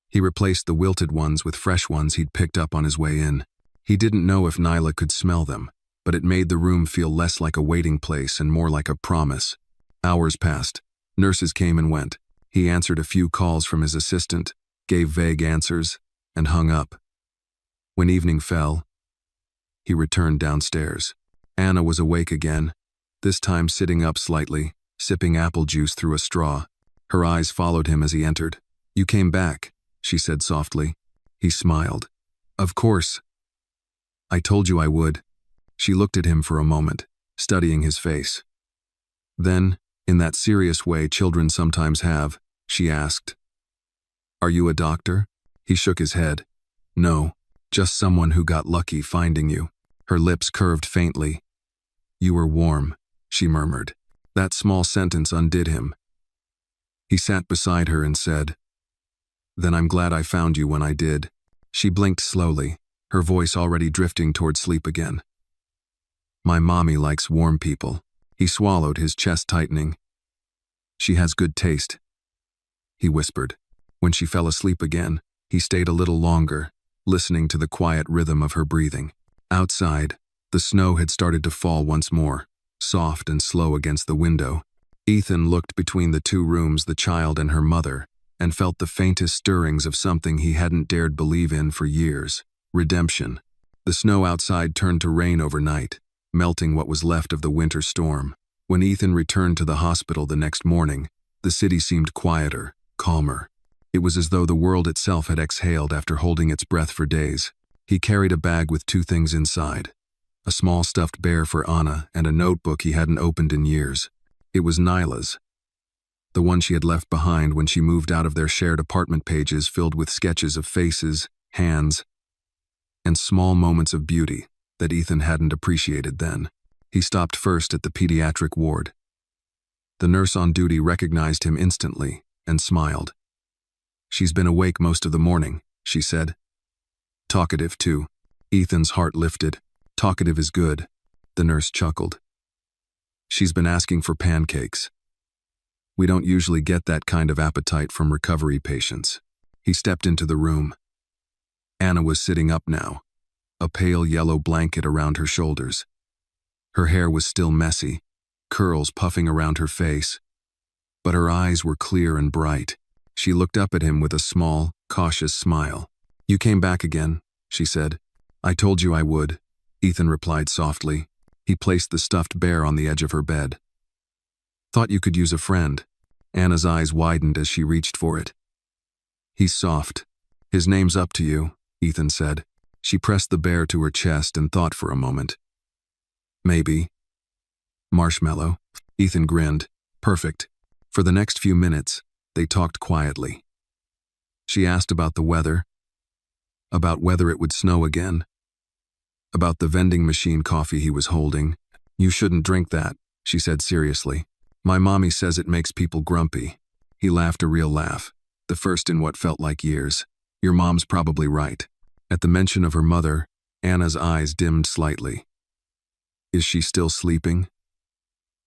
He replaced the wilted ones with fresh ones he'd picked up on his way in. He didn't know if Nyla could smell them, but it made the room feel less like a waiting place and more like a promise. Hours passed. Nurses came and went. He answered a few calls from his assistant, gave vague answers, and hung up. When evening fell, he returned downstairs. Anna was awake again, this time sitting up slightly, sipping apple juice through a straw. Her eyes followed him as he entered. You came back, she said softly. He smiled. Of course. I told you I would. She looked at him for a moment, studying his face. Then, in that serious way children sometimes have, she asked, Are you a doctor? He shook his head. No, just someone who got lucky finding you. Her lips curved faintly. You were warm, she murmured. That small sentence undid him. He sat beside her and said, Then I'm glad I found you when I did. She blinked slowly, her voice already drifting toward sleep again. My mommy likes warm people. He swallowed, his chest tightening. She has good taste, he whispered. When she fell asleep again, he stayed a little longer, listening to the quiet rhythm of her breathing. Outside, the snow had started to fall once more, soft and slow against the window. Ethan looked between the two rooms, the child and her mother, and felt the faintest stirrings of something he hadn't dared believe in for years. Redemption. The snow outside turned to rain overnight, melting what was left of the winter storm. When Ethan returned to the hospital the next morning, the city seemed quieter, calmer. It was as though the world itself had exhaled after holding its breath for days. He carried a bag with 2 things inside. A small stuffed bear for Anna and a notebook he hadn't opened in years. It was Nyla's. The one she had left behind when she moved out of their shared apartment, pages filled with sketches of faces, hands, and small moments of beauty that Ethan hadn't appreciated then. He stopped first at the pediatric ward. The nurse on duty recognized him instantly and smiled. She's been awake most of the morning, she said. Talkative, too. Ethan's heart lifted. Talkative is good, the nurse chuckled. She's been asking for pancakes. We don't usually get that kind of appetite from recovery patients. He stepped into the room. Anna was sitting up now, a pale yellow blanket around her shoulders. Her hair was still messy, curls puffing around her face, but her eyes were clear and bright. She looked up at him with a small, cautious smile. You came back again, she said. I told you I would, Ethan replied softly. He placed the stuffed bear on the edge of her bed. Thought you could use a friend. Anna's eyes widened as she reached for it. He's soft. His name's up to you, Ethan said. She pressed the bear to her chest and thought for a moment. Maybe. Marshmallow. Ethan grinned. Perfect. For the next few minutes, they talked quietly. She asked about the weather, about whether it would snow again, about the vending machine coffee he was holding. You shouldn't drink that, she said seriously. My mommy says it makes people grumpy. He laughed a real laugh, the first in what felt like years. Your mom's probably right. At the mention of her mother, Anna's eyes dimmed slightly. Is she still sleeping?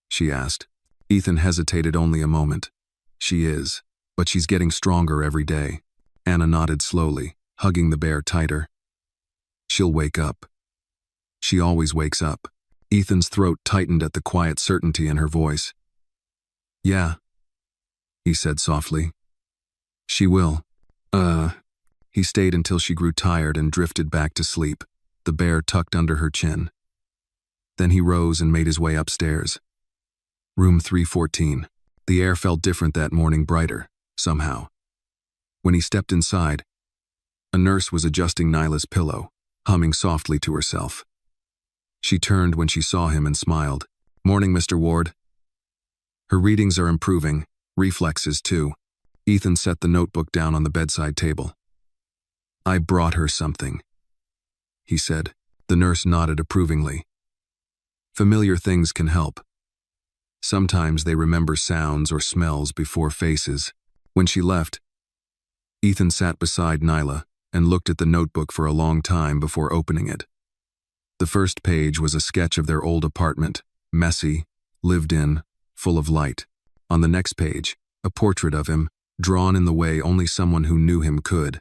She asked. Ethan hesitated only a moment. She is, but she's getting stronger every day. Anna nodded slowly, hugging the bear tighter. She'll wake up. She always wakes up. Ethan's throat tightened at the quiet certainty in her voice. Yeah, he said softly. She will. He stayed until she grew tired and drifted back to sleep, the bear tucked under her chin. Then he rose and made his way upstairs. Room 314. The air felt different that morning, brighter, somehow. When he stepped inside, a nurse was adjusting Nyla's pillow, humming softly to herself. She turned when she saw him and smiled. Morning, Mr. Ward. Her readings are improving, reflexes too. Ethan set the notebook down on the bedside table. I brought her something, he said. The nurse nodded approvingly. Familiar things can help. Sometimes they remember sounds or smells before faces. When she left, Ethan sat beside Nyla and looked at the notebook for a long time before opening it. The first page was a sketch of their old apartment, messy, lived in, full of light. On the next page, a portrait of him, drawn in the way only someone who knew him could.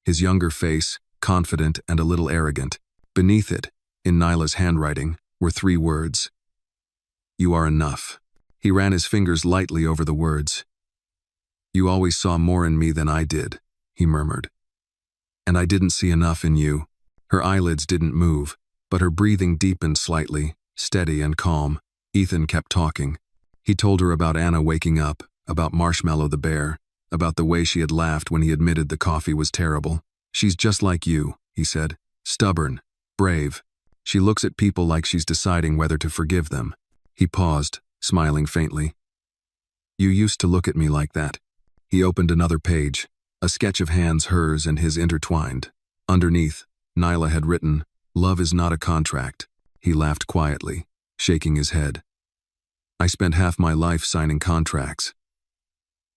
His younger face, confident and a little arrogant. Beneath it, in Nyla's handwriting, were 3 words. You are enough. He ran his fingers lightly over the words. You always saw more in me than I did, he murmured. And I didn't see enough in you. Her eyelids didn't move, but her breathing deepened slightly, steady and calm. Ethan kept talking. He told her about Anna waking up, about Marshmallow the bear, about the way she had laughed when he admitted the coffee was terrible. She's just like you, he said. Stubborn, brave. She looks at people like she's deciding whether to forgive them. He paused, smiling faintly. You used to look at me like that. He opened another page, a sketch of hands hers and his intertwined. Underneath, Nyla had written, Love is not a contract. He laughed quietly, shaking his head. I spent half my life signing contracts.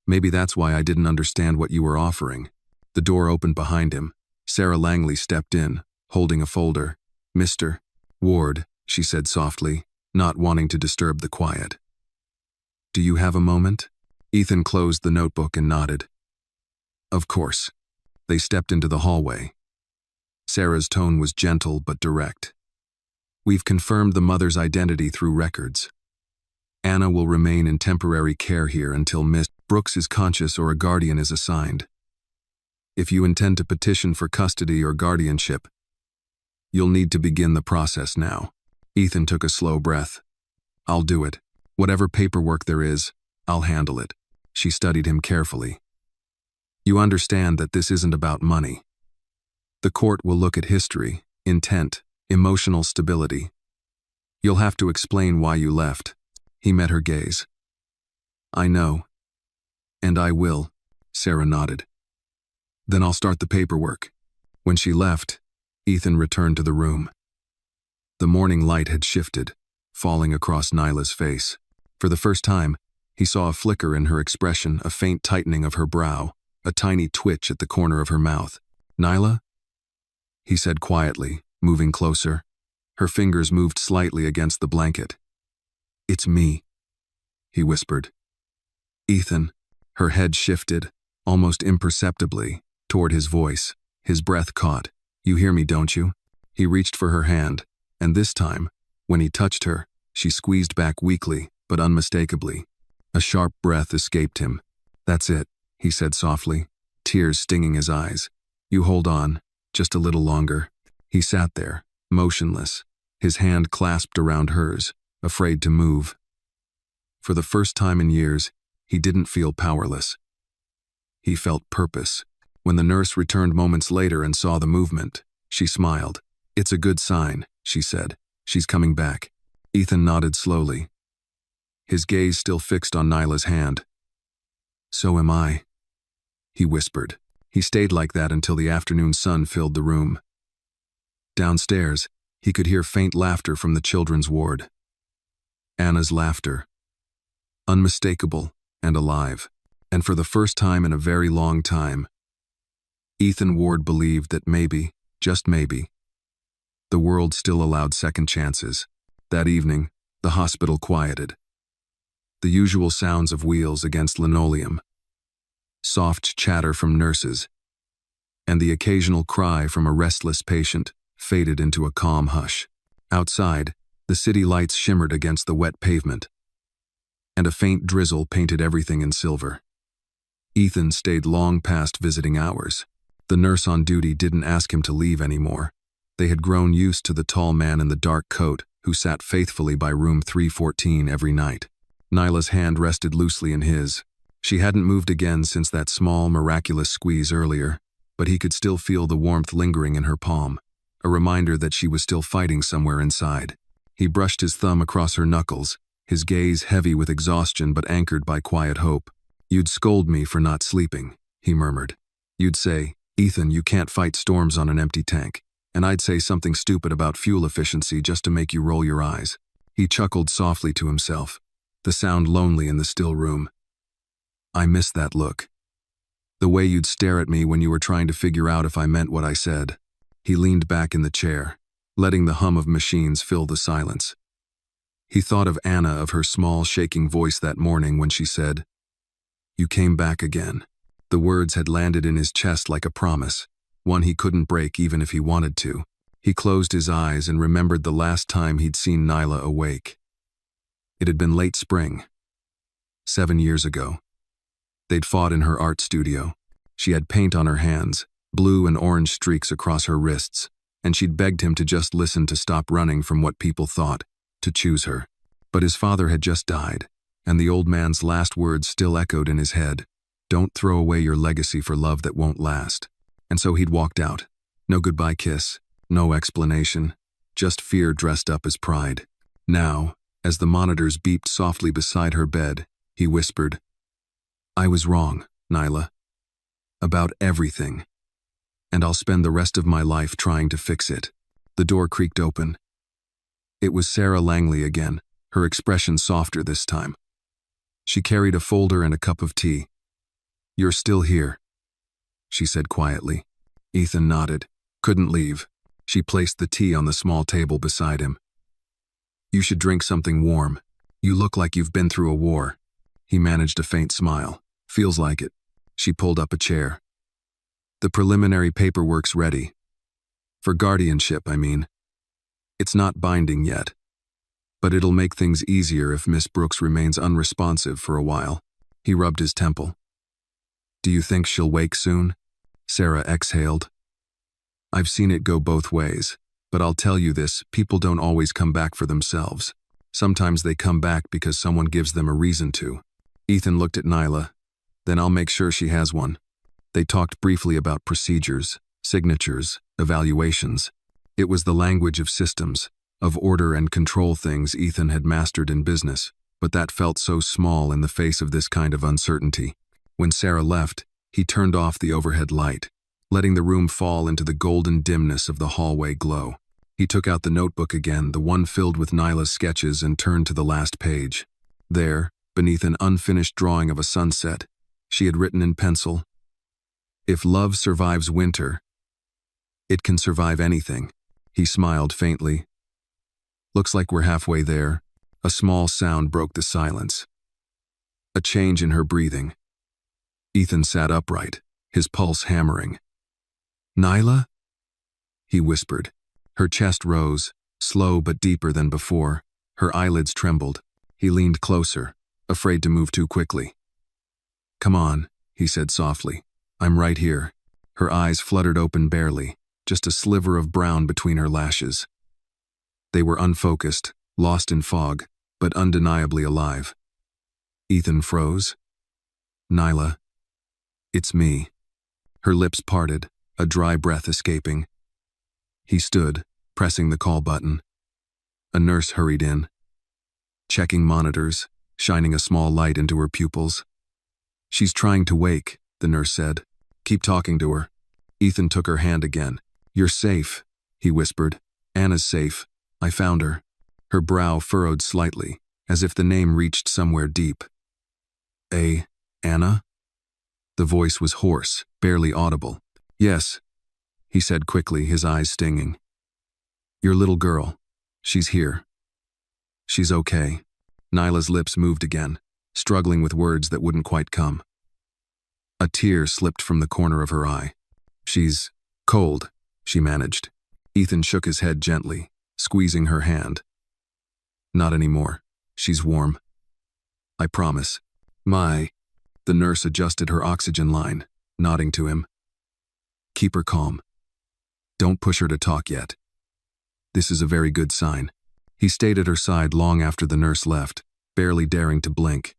Maybe that's why I didn't understand what you were offering. The door opened behind him. Sarah Langley stepped in, holding a folder. Mr. Ward, she said softly, not wanting to disturb the quiet. Do you have a moment? Ethan closed the notebook and nodded. Of course. They stepped into the hallway. Sarah's tone was gentle but direct. We've confirmed the mother's identity through records. Anna will remain in temporary care here until Miss Brooks is conscious or a guardian is assigned. If you intend to petition for custody or guardianship, you'll need to begin the process now. Ethan took a slow breath. I'll do it. Whatever paperwork there is, I'll handle it. She studied him carefully. You understand that this isn't about money. The court will look at history, intent, emotional stability. You'll have to explain why you left. He met her gaze. I know. And I will, Sarah nodded. Then I'll start the paperwork. When she left, Ethan returned to the room. The morning light had shifted, falling across Nyla's face. For the first time, he saw a flicker in her expression, a faint tightening of her brow, a tiny twitch at the corner of her mouth. "Nyla?" he said quietly, moving closer. Her fingers moved slightly against the blanket. "It's me," he whispered. "Ethan." Her head shifted, almost imperceptibly, toward his voice. His breath caught. "You hear me, don't you?" He reached for her hand, and this time, when he touched her, she squeezed back weakly, but unmistakably. A sharp breath escaped him. "That's it," he said softly, tears stinging his eyes. "You hold on, just a little longer." He sat there, motionless, his hand clasped around hers, afraid to move. For the first time in years, he didn't feel powerless. He felt purpose. When the nurse returned moments later and saw the movement, she smiled. "It's a good sign," she said. "She's coming back." Ethan nodded slowly, his gaze still fixed on Nyla's hand. "So am I," he whispered. He stayed like that until the afternoon sun filled the room. Downstairs, he could hear faint laughter from the children's ward. Anna's laughter. Unmistakable and alive. And for the first time in a very long time, Ethan Ward believed that maybe, just maybe, the world still allowed second chances. That evening, the hospital quieted. The usual sounds of wheels against linoleum, soft chatter from nurses, and the occasional cry from a restless patient faded into a calm hush. Outside, the city lights shimmered against the wet pavement, and a faint drizzle painted everything in silver. Ethan stayed long past visiting hours. The nurse on duty didn't ask him to leave anymore. They had grown used to the tall man in the dark coat who sat faithfully by room 314 every night. Nyla's hand rested loosely in his. She hadn't moved again since that small, miraculous squeeze earlier, but he could still feel the warmth lingering in her palm, a reminder that she was still fighting somewhere inside. He brushed his thumb across her knuckles, his gaze heavy with exhaustion but anchored by quiet hope. "You'd scold me for not sleeping," he murmured. "You'd say, 'Ethan, you can't fight storms on an empty tank.' And I'd say something stupid about fuel efficiency just to make you roll your eyes." He chuckled softly to himself, the sound lonely in the still room. "I miss that look. The way you'd stare at me when you were trying to figure out if I meant what I said." He leaned back in the chair, letting the hum of machines fill the silence. He thought of Anna, of her small, shaking voice that morning when she said, "You came back again." The words had landed in his chest like a promise, one he couldn't break even if he wanted to. He closed his eyes and remembered the last time he'd seen Nyla awake. It had been late spring, 7 years ago. They'd fought in her art studio. She had paint on her hands, blue and orange streaks across her wrists, and she'd begged him to just listen, to stop running from what people thought, to choose her. But his father had just died, and the old man's last words still echoed in his head. "Don't throw away your legacy for love that won't last." And so he'd walked out. No goodbye kiss, no explanation, just fear dressed up as pride. Now, as the monitors beeped softly beside her bed, he whispered, "I was wrong, Nyla. About everything. And I'll spend the rest of my life trying to fix it." The door creaked open. It was Sarah Langley again, her expression softer this time. She carried a folder and a cup of tea. "You're still here," she said quietly. Ethan nodded. Couldn't leave. She placed the tea on the small table beside him. "You should drink something warm. You look like you've been through a war." He managed a faint smile. "Feels like it." She pulled up a chair. "The preliminary paperwork's ready. For guardianship, I mean. It's not binding yet, but it'll make things easier if Miss Brooks remains unresponsive for a while." He rubbed his temple. "Do you think she'll wake soon?" Sarah exhaled. "I've seen it go both ways, but I'll tell you this, people don't always come back for themselves. Sometimes they come back because someone gives them a reason to." Ethan looked at Nyla. "Then I'll make sure she has one." They talked briefly about procedures, signatures, evaluations. It was the language of systems, of order and control, things Ethan had mastered in business, but that felt so small in the face of this kind of uncertainty. When Sarah left, he turned off the overhead light, letting the room fall into the golden dimness of the hallway glow. He took out the notebook again, the one filled with Nyla's sketches, and turned to the last page. There, beneath an unfinished drawing of a sunset, she had written in pencil, If love survives winter, it can survive anything. He smiled faintly. Looks like we're halfway there. A small sound broke the silence. A change in her breathing. Ethan sat upright, his pulse hammering. Nyla? He whispered. Her chest rose, slow but deeper than before. Her eyelids trembled. He leaned closer, afraid to move too quickly. Come on, he said softly. I'm right here. Her eyes fluttered open barely, just a sliver of brown between her lashes. They were unfocused, lost in fog, but undeniably alive. Ethan froze. Nyla. It's me. Her lips parted, a dry breath escaping. He stood, pressing the call button. A nurse hurried in, checking monitors, shining a small light into her pupils. She's trying to wake, the nurse said. Keep talking to her. Ethan took her hand again. You're safe, he whispered. Anna's safe. I found her. Her brow furrowed slightly, as if the name reached somewhere deep. Anna? The voice was hoarse, barely audible. Yes, he said quickly, his eyes stinging. Your little girl. She's here. She's okay. Nyla's lips moved again, struggling with words that wouldn't quite come. A tear slipped from the corner of her eye. She's cold, she managed. Ethan shook his head gently, squeezing her hand. Not anymore. She's warm. I promise. The nurse adjusted her oxygen line, nodding to him. Keep her calm. Don't push her to talk yet. This is a very good sign. He stayed at her side long after the nurse left, barely daring to blink.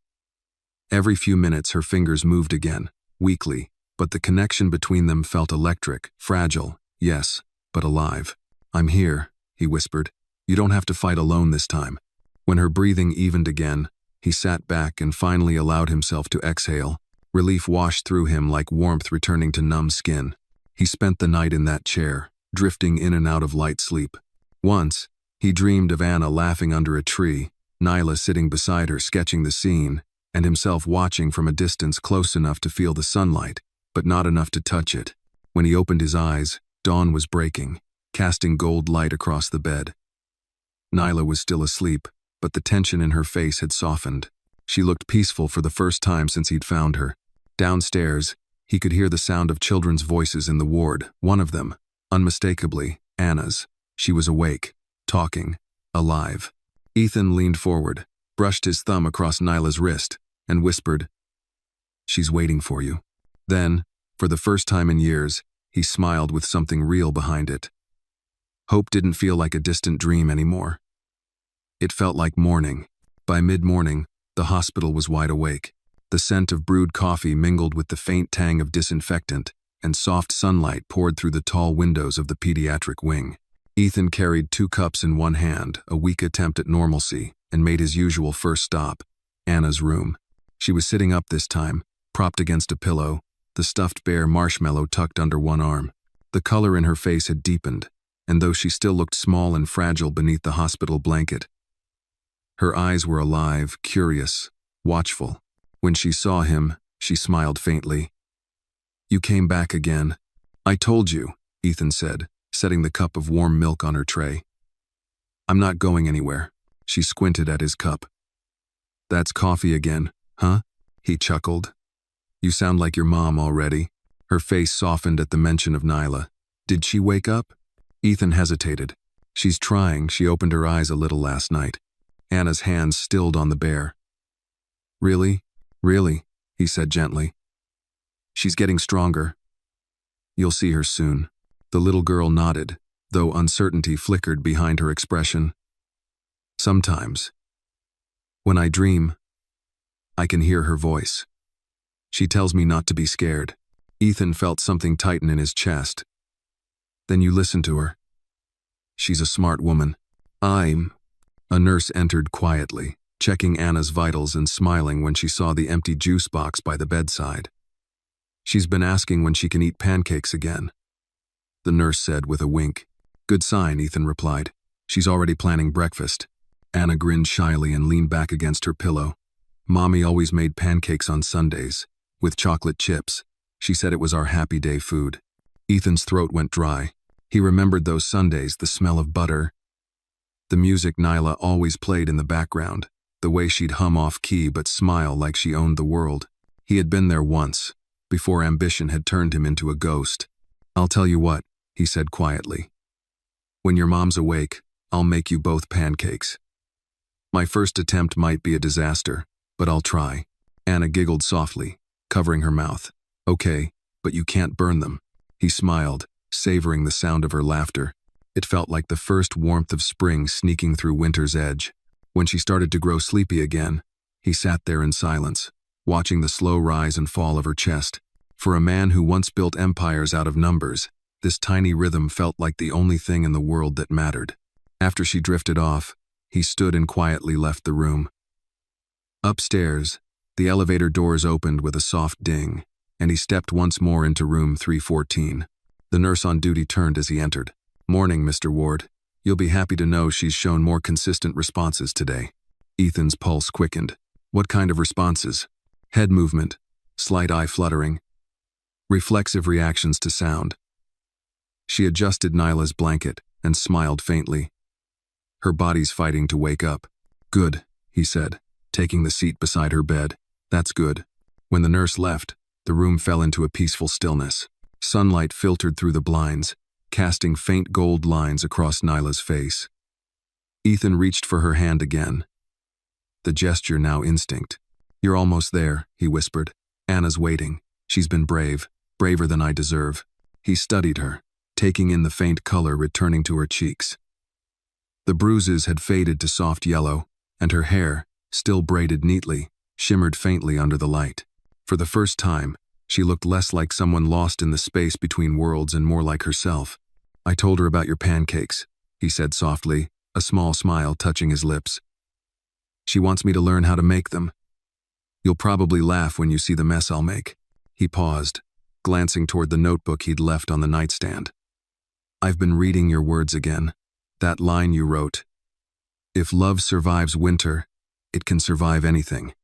Every few minutes her fingers moved again, weakly, but the connection between them felt electric, fragile, yes, but alive. I'm here, he whispered. You don't have to fight alone this time. When her breathing evened again, he sat back and finally allowed himself to exhale. Relief washed through him like warmth returning to numb skin. He spent the night in that chair, drifting in and out of light sleep. Once, he dreamed of Anna laughing under a tree, Nyla sitting beside her sketching the scene, and himself watching from a distance close enough to feel the sunlight, but not enough to touch it. When he opened his eyes, dawn was breaking, casting gold light across the bed. Nyla was still asleep, but the tension in her face had softened. She looked peaceful for the first time since he'd found her. Downstairs, he could hear the sound of children's voices in the ward, one of them, unmistakably, Anna's. She was awake, talking, alive. Ethan leaned forward, brushed his thumb across Nyla's wrist, and whispered, She's waiting for you. Then, for the first time in years, he smiled with something real behind it. Hope didn't feel like a distant dream anymore. It felt like morning. By mid-morning, the hospital was wide awake. The scent of brewed coffee mingled with the faint tang of disinfectant, and soft sunlight poured through the tall windows of the pediatric wing. Ethan carried 2 cups in one hand, a weak attempt at normalcy, and made his usual first stop, Anna's room. She was sitting up this time, propped against a pillow, the stuffed bear marshmallow tucked under one arm. The color in her face had deepened, and though she still looked small and fragile beneath the hospital blanket, her eyes were alive, curious, watchful. When she saw him, she smiled faintly. You came back again. I told you, Ethan said, setting the cup of warm milk on her tray. I'm not going anywhere. She squinted at his cup. That's coffee again, huh? He chuckled. You sound like your mom already. Her face softened at the mention of Nyla. Did she wake up? Ethan hesitated. She's trying. She opened her eyes a little last night. Anna's hands stilled on the bear. Really? Really? He said gently. She's getting stronger. You'll see her soon. The little girl nodded, though uncertainty flickered behind her expression. Sometimes, when I dream, I can hear her voice. She tells me not to be scared. Ethan felt something tighten in his chest. Then you listen to her. She's a smart woman. A nurse entered quietly, checking Anna's vitals and smiling when she saw the empty juice box by the bedside. She's been asking when she can eat pancakes again, the nurse said with a wink. Good sign, Ethan replied. She's already planning breakfast. Anna grinned shyly and leaned back against her pillow. Mommy always made pancakes on Sundays, with chocolate chips. She said it was our happy day food. Ethan's throat went dry. He remembered those Sundays, the smell of butter, the music Nyla always played in the background, the way she'd hum off-key but smile like she owned the world. He had been there once, before ambition had turned him into a ghost. "I'll tell you what," he said quietly. "When your mom's awake, I'll make you both pancakes. My first attempt might be a disaster, but I'll try." Anna giggled softly, covering her mouth. "Okay, but you can't burn them." He smiled, savoring the sound of her laughter. It felt like the first warmth of spring sneaking through winter's edge. When she started to grow sleepy again, he sat there in silence, watching the slow rise and fall of her chest. For a man who once built empires out of numbers, this tiny rhythm felt like the only thing in the world that mattered. After she drifted off, he stood and quietly left the room. Upstairs, the elevator doors opened with a soft ding, and he stepped once more into room 314. The nurse on duty turned as he entered. "Morning, Mr. Ward. You'll be happy to know she's shown more consistent responses today." Ethan's pulse quickened. "What kind of responses?" "Head movement, slight eye fluttering, reflexive reactions to sound." She adjusted Nyla's blanket and smiled faintly. Her body's fighting to wake up. "Good," he said, taking the seat beside her bed. "That's good." When the nurse left, the room fell into a peaceful stillness. Sunlight filtered through the blinds, casting faint gold lines across Nyla's face. Ethan reached for her hand again, the gesture now instinct. "You're almost there," he whispered. "Anna's waiting. She's been brave, braver than I deserve." He studied her, taking in the faint color returning to her cheeks. The bruises had faded to soft yellow, and her hair, still braided neatly, shimmered faintly under the light. For the first time, she looked less like someone lost in the space between worlds and more like herself. "I told her about your pancakes," he said softly, a small smile touching his lips. "She wants me to learn how to make them. You'll probably laugh when you see the mess I'll make." He paused, glancing toward the notebook he'd left on the nightstand. "I've been reading your words again. That line you wrote. If love survives winter, it can survive anything.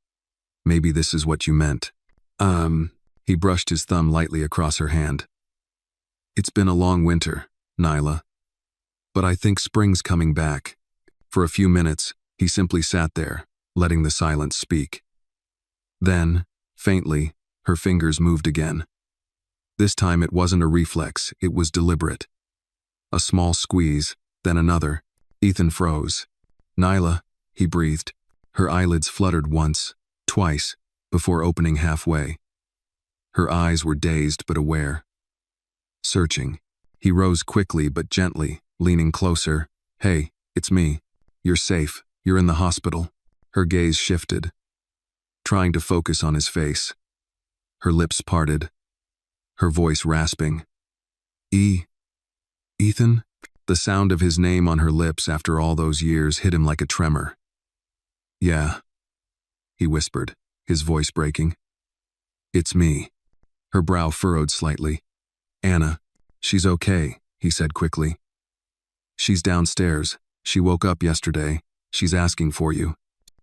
Maybe this is what you meant." He brushed his thumb lightly across her hand. "It's been a long winter, Nyla. But I think spring's coming back." For a few minutes, he simply sat there, letting the silence speak. Then, faintly, her fingers moved again. This time it wasn't a reflex, it was deliberate. A small squeeze, then another. Ethan froze. "Nyla," he breathed. Her eyelids fluttered once, twice, before opening halfway. Her eyes were dazed but aware. Searching. He rose quickly but gently, leaning closer. "Hey, it's me. You're safe. You're in the hospital." Her gaze shifted, trying to focus on his face. Her lips parted, her voice rasping. Ethan?" The sound of his name on her lips after all those years hit him like a tremor. "Yeah," he whispered, his voice breaking. "It's me." Her brow furrowed slightly. "Anna, she's okay," he said quickly. "She's downstairs. She woke up yesterday. She's asking for you."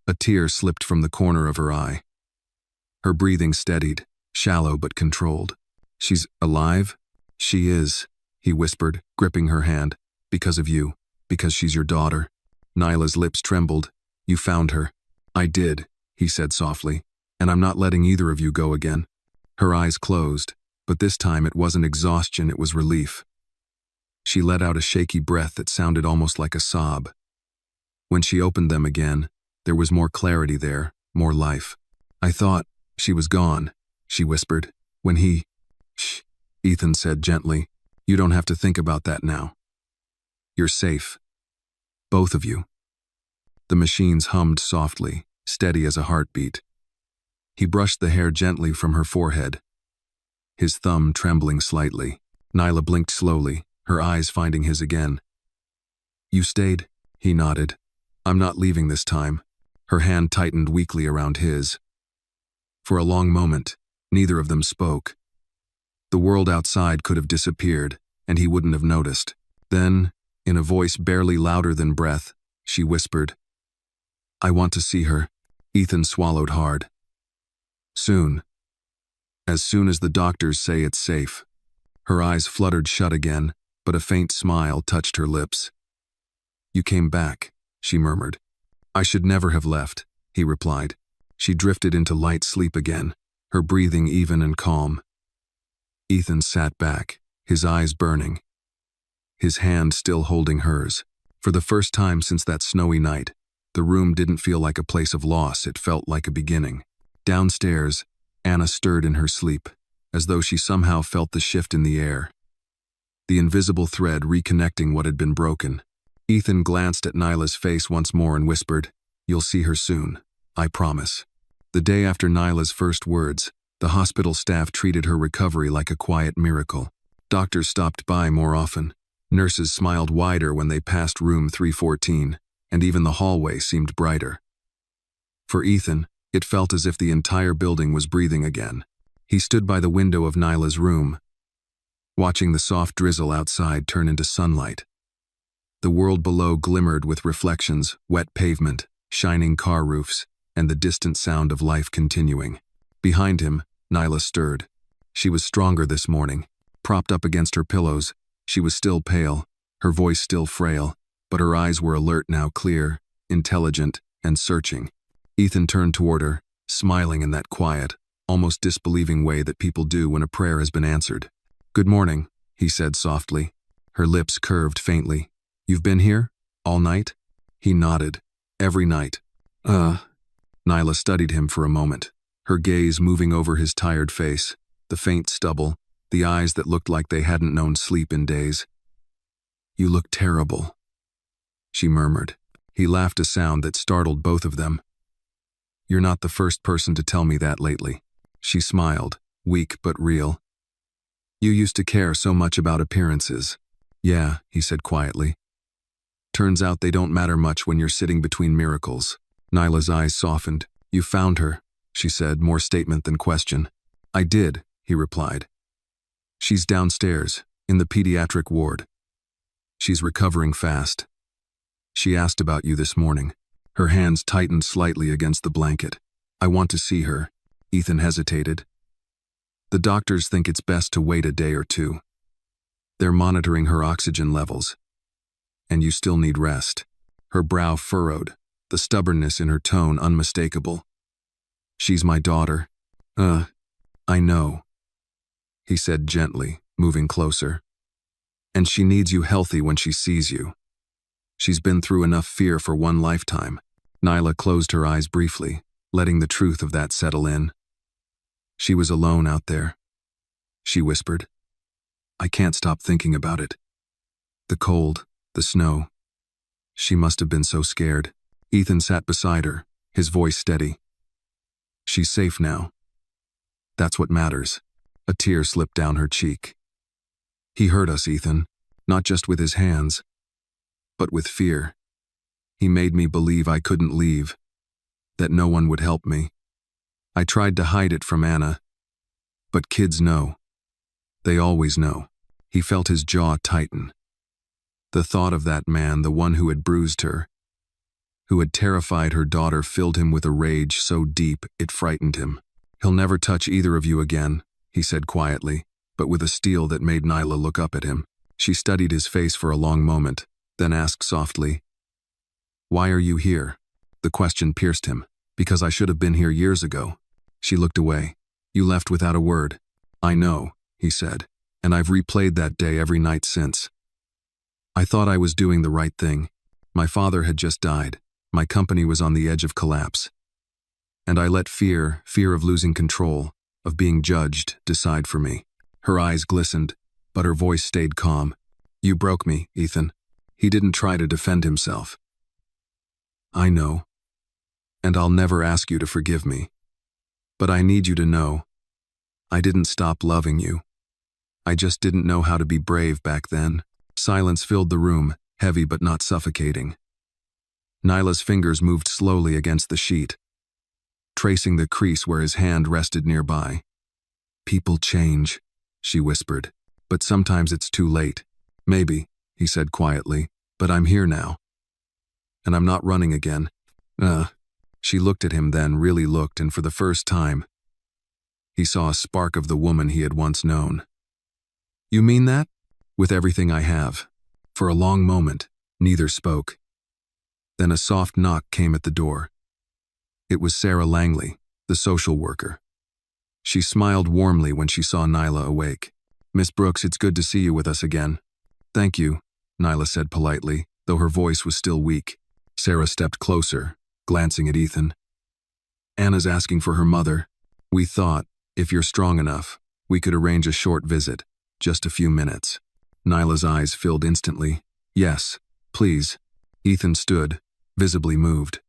A tear slipped from the corner of her eye. Her breathing steadied, shallow but controlled. "She's alive?" "She is," he whispered, gripping her hand. "Because of you. Because she's your daughter." Nyla's lips trembled. "You found her." "I did," he said softly. "And I'm not letting either of you go again." Her eyes closed, but this time it wasn't exhaustion, it was relief. She let out a shaky breath that sounded almost like a sob. When she opened them again, there was more clarity there, more life. "I thought she was gone," she whispered. "When he..." "Shh," Ethan said gently. "You don't have to think about that now. You're safe. Both of you." The machines hummed softly, steady as a heartbeat. He brushed the hair gently from her forehead, his thumb trembling slightly. Nyla blinked slowly, her eyes finding his again. "You stayed?" He nodded. "I'm not leaving this time." Her hand tightened weakly around his. For a long moment, neither of them spoke. The world outside could have disappeared, and he wouldn't have noticed. Then, in a voice barely louder than breath, she whispered, "I want to see her." Ethan swallowed hard. "Soon." As soon as the doctors say it's safe. Her eyes fluttered shut again, but a faint smile touched her lips. You came back, she murmured. I should never have left, he replied. She drifted into light sleep again, her breathing even and calm. Ethan sat back, his eyes burning, his hand still holding hers. For the first time since that snowy night, the room didn't feel like a place of loss, it felt like a beginning. Downstairs, Anna stirred in her sleep, as though she somehow felt the shift in the air. The invisible thread reconnecting what had been broken. Ethan glanced at Nyla's face once more and whispered, You'll see her soon, I promise. The day after Nyla's first words, the hospital staff treated her recovery like a quiet miracle. Doctors stopped by more often. Nurses smiled wider when they passed room 314, and even the hallway seemed brighter. For Ethan, it felt as if the entire building was breathing again. He stood by the window of Nyla's room, watching the soft drizzle outside turn into sunlight. The world below glimmered with reflections, wet pavement, shining car roofs, and the distant sound of life continuing. Behind him, Nyla stirred. She was stronger this morning. Propped up against her pillows, she was still pale, her voice still frail, but her eyes were alert now, clear, intelligent, and searching. Ethan turned toward her, smiling in that quiet, almost disbelieving way that people do when a prayer has been answered. Good morning, he said softly. Her lips curved faintly. You've been here? All night? He nodded. Every night. Nyla studied him for a moment, her gaze moving over his tired face, the faint stubble, the eyes that looked like they hadn't known sleep in days. You look terrible, she murmured. He laughed, a sound that startled both of them. You're not the first person to tell me that lately. She smiled, weak but real. You used to care so much about appearances. Yeah, he said quietly. Turns out they don't matter much when you're sitting between miracles. Nyla's eyes softened. You found her, she said, more statement than question. I did, he replied. She's downstairs, in the pediatric ward. She's recovering fast. She asked about you this morning. Her hands tightened slightly against the blanket. I want to see her. Ethan hesitated. The doctors think it's best to wait a day or two. They're monitoring her oxygen levels. And you still need rest. Her brow furrowed, the stubbornness in her tone unmistakable. She's my daughter. I know, he said gently, moving closer. And she needs you healthy when she sees you. She's been through enough fear for one lifetime. Nyla closed her eyes briefly, letting the truth of that settle in. She was alone out there, she whispered. I can't stop thinking about it. The cold, the snow. She must have been so scared. Ethan sat beside her, his voice steady. She's safe now. That's what matters. A tear slipped down her cheek. He hurt us, Ethan, not just with his hands, but with fear. He made me believe I couldn't leave, that no one would help me. I tried to hide it from Anna, but kids know. They always know. He felt his jaw tighten. The thought of that man, the one who had bruised her, who had terrified her daughter, filled him with a rage so deep it frightened him. He'll never touch either of you again, he said quietly, but with a steel that made Nyla look up at him. She studied his face for a long moment, then asked softly, Why are you here? The question pierced him. Because I should have been here years ago. She looked away. You left without a word. I know, he said, and I've replayed that day every night since. I thought I was doing the right thing. My father had just died. My company was on the edge of collapse. And I let fear of losing control, of being judged, decide for me. Her eyes glistened, but her voice stayed calm. You broke me, Ethan. He didn't try to defend himself. I know. And I'll never ask you to forgive me. But I need you to know, I didn't stop loving you. I just didn't know how to be brave back then. Silence filled the room, heavy but not suffocating. Nyla's fingers moved slowly against the sheet, tracing the crease where his hand rested nearby. People change, she whispered, but sometimes it's too late. Maybe, he said quietly, but I'm here now. And I'm not running again. She looked at him then, really looked, and for the first time, He saw a spark of the woman he had once known. "You mean that?" "With everything I have." For a long moment, neither spoke. Then a soft knock came at the door. It was Sarah Langley, the social worker. She smiled warmly when she saw Nyla awake. "Miss Brooks, it's good to see you with us again." "Thank you," Nyla said politely, though her voice was still weak. Sarah stepped closer, glancing at Ethan. "Anna's asking for her mother. We thought, if you're strong enough, we could arrange a short visit, just a few minutes." Nyla's eyes filled instantly. "Yes, please." Ethan stood, visibly moved.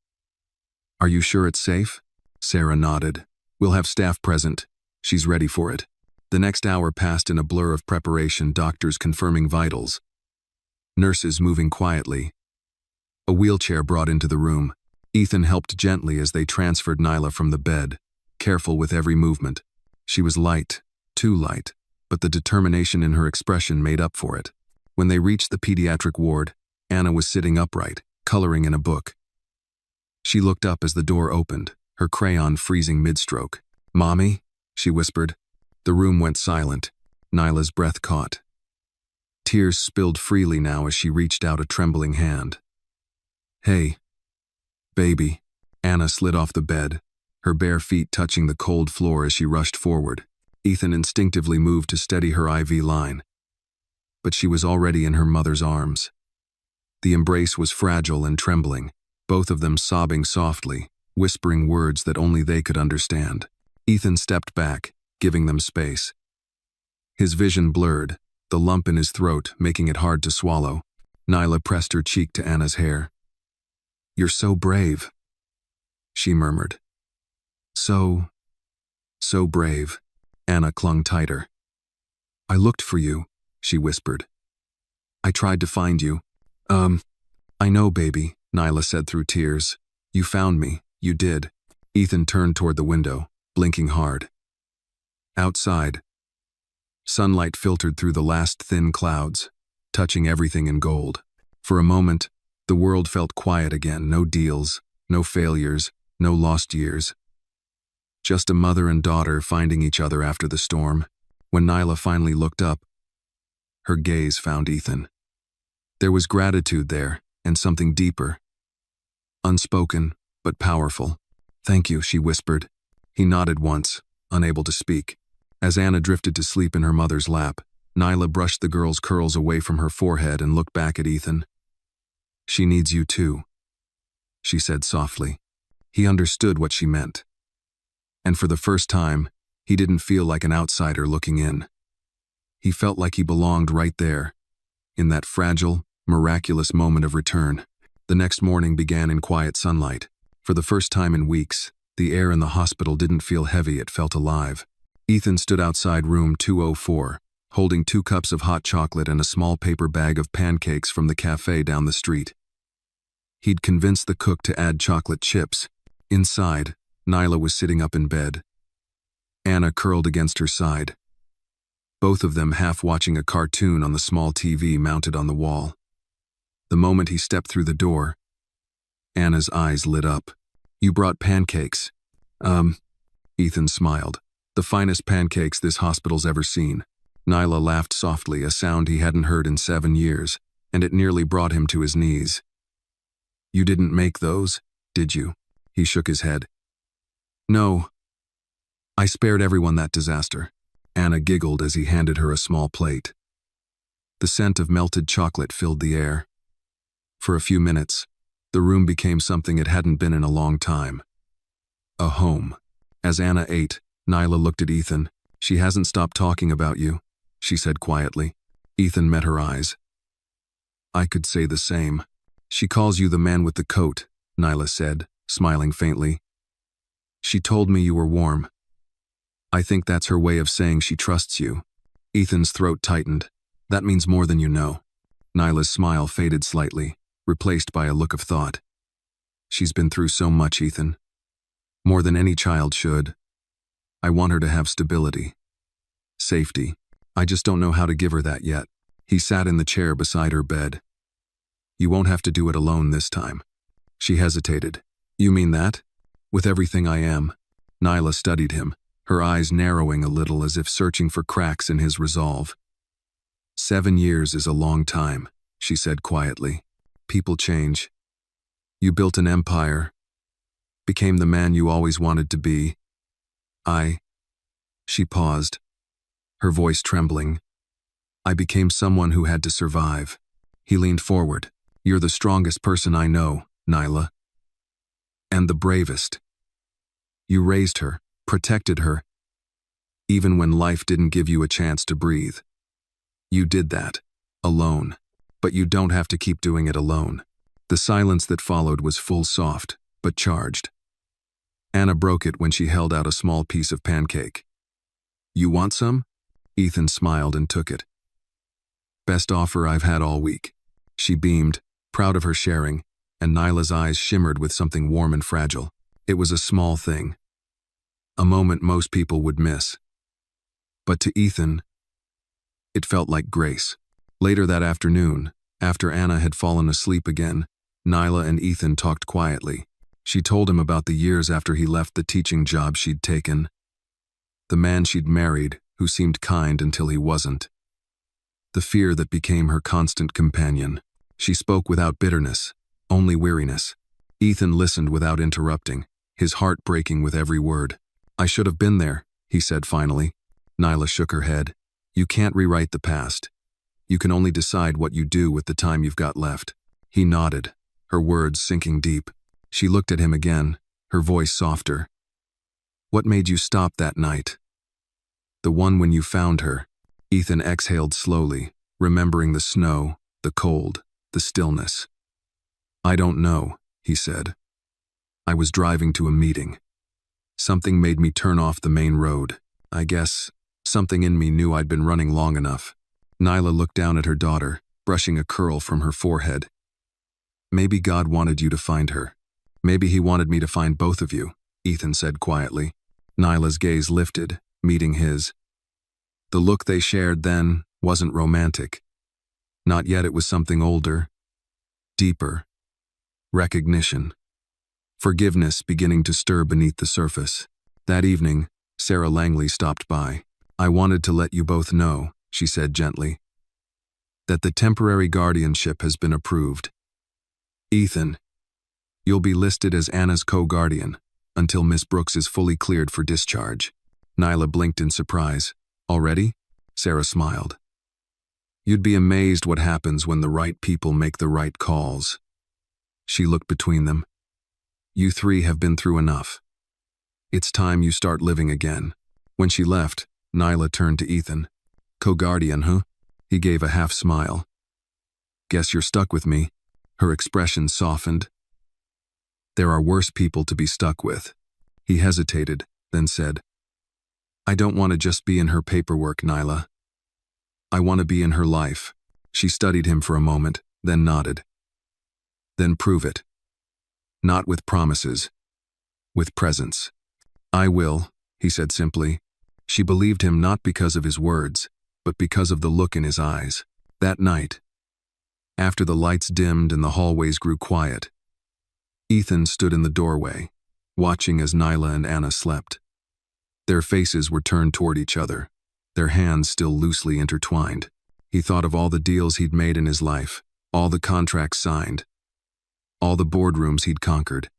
"Are you sure it's safe?" Sarah nodded. "We'll have staff present. She's ready for it." The next hour passed in a blur of preparation, doctors confirming vitals, nurses moving quietly. A wheelchair brought into the room. Ethan helped gently as they transferred Nyla from the bed, careful with every movement. She was light, too light, but the determination in her expression made up for it. When they reached the pediatric ward, Anna was sitting upright, coloring in a book. She looked up as the door opened, her crayon freezing mid-stroke. "Mommy?" she whispered. The room went silent. Nyla's breath caught. Tears spilled freely now as she reached out a trembling hand. "Hey, baby." Anna slid off the bed, her bare feet touching the cold floor as she rushed forward. Ethan instinctively moved to steady her IV line. But she was already in her mother's arms. The embrace was fragile and trembling, both of them sobbing softly, whispering words that only they could understand. Ethan stepped back, giving them space. His vision blurred, the lump in his throat making it hard to swallow. Nyla pressed her cheek to Anna's hair. "You're so brave," she murmured. So brave." Anna clung tighter. "I looked for you," she whispered. "I tried to find you." I know, baby," Nyla said through tears. "You found me, you did." Ethan turned toward the window, blinking hard. Outside, sunlight filtered through the last thin clouds, touching everything in gold. For a moment, the world felt quiet again. No deals, no failures, no lost years. Just a mother and daughter finding each other after the storm. When Nyla finally looked up, her gaze found Ethan. There was gratitude there, and something deeper. Unspoken, but powerful. "Thank you," she whispered. He nodded once, unable to speak. As Anna drifted to sleep in her mother's lap, Nyla brushed the girl's curls away from her forehead and looked back at Ethan. "She needs you too," she said softly. He understood what she meant. And for the first time, he didn't feel like an outsider looking in. He felt like he belonged right there, in that fragile, miraculous moment of return. The next morning began in quiet sunlight. For the first time in weeks, the air in the hospital didn't feel heavy, it felt alive. Ethan stood outside room 204, holding 2 cups of hot chocolate and a small paper bag of pancakes from the cafe down the street. He'd convinced the cook to add chocolate chips. Inside, Nyla was sitting up in bed. Anna curled against her side. Both of them half watching a cartoon on the small TV mounted on the wall. The moment he stepped through the door, Anna's eyes lit up. "You brought pancakes." Ethan smiled. "The finest pancakes this hospital's ever seen." Nyla laughed softly, a sound he hadn't heard in 7 years, and it nearly brought him to his knees. "You didn't make those, did you?" He shook his head. "No. I spared everyone that disaster." Anna giggled as he handed her a small plate. The scent of melted chocolate filled the air. For a few minutes, the room became something it hadn't been in a long time. A home. As Anna ate, Nyla looked at Ethan. "She hasn't stopped talking about you," she said quietly. Ethan met her eyes. "I could say the same." "She calls you the man with the coat," Nyla said, smiling faintly. "She told me you were warm." "I think that's her way of saying she trusts you." Ethan's throat tightened. "That means more than you know." Nyla's smile faded slightly, replaced by a look of thought. "She's been through so much, Ethan. More than any child should. I want her to have stability. Safety. I just don't know how to give her that yet." He sat in the chair beside her bed. "You won't have to do it alone this time." She hesitated. "You mean that?" "With everything I am." Nyla studied him, her eyes narrowing a little as if searching for cracks in his resolve. 7 years is a long time, she said quietly. People change. You built an empire, became the man you always wanted to be. She paused, her voice trembling. I became someone who had to survive. He leaned forward. You're the strongest person I know, Nyla. And the bravest. You raised her, protected her, even when life didn't give you a chance to breathe. You did that, alone. But you don't have to keep doing it alone. The silence that followed was full soft, but charged. Anna broke it when she held out a small piece of pancake. You want some? Ethan smiled and took it. Best offer I've had all week. She beamed, proud of her sharing, and Nyla's eyes shimmered with something warm and fragile. It was a small thing. A moment most people would miss. But to Ethan, it felt like grace. Later that afternoon, after Anna had fallen asleep again, Nyla and Ethan talked quietly. She told him about the years after he left the teaching job she'd taken. The man she'd married, who seemed kind until he wasn't. The fear that became her constant companion. She spoke without bitterness, only weariness. Ethan listened without interrupting, his heart breaking with every word. I should have been there, he said finally. Nyla shook her head. You can't rewrite the past. You can only decide what you do with the time you've got left. He nodded, her words sinking deep. She looked at him again, her voice softer. What made you stop that night? The one when you found her. Ethan exhaled slowly, remembering the snow, the cold, the stillness. I don't know, he said. I was driving to a meeting. Something made me turn off the main road. I guess something in me knew I'd been running long enough. Nyla looked down at her daughter, brushing a curl from her forehead. Maybe God wanted you to find her. Maybe he wanted me to find both of you, Ethan said quietly. Nyla's gaze lifted, meeting his. The look they shared then wasn't romantic. Not yet, it was something older, deeper. Recognition. Forgiveness beginning to stir beneath the surface. That evening, Sarah Langley stopped by. I wanted to let you both know, she said gently, that the temporary guardianship has been approved. Ethan, you'll be listed as Anna's co-guardian until Miss Brooks is fully cleared for discharge. Nyla blinked in surprise. Already? Sarah smiled. You'd be amazed what happens when the right people make the right calls. She looked between them. You three have been through enough. It's time you start living again. When she left, Nyla turned to Ethan. Co-guardian, huh? He gave a half smile. Guess you're stuck with me. Her expression softened. There are worse people to be stuck with. He hesitated, then said, I don't want to just be in her paperwork, Nyla. I want to be in her life. She studied him for a moment, then nodded. Then prove it. Not with promises, with presence. I will, he said simply. She believed him not because of his words, but because of the look in his eyes. That night, after the lights dimmed and the hallways grew quiet, Ethan stood in the doorway, watching as Nyla and Anna slept. Their faces were turned toward each other, their hands still loosely intertwined. He thought of all the deals he'd made in his life, all the contracts signed, all the boardrooms he'd conquered.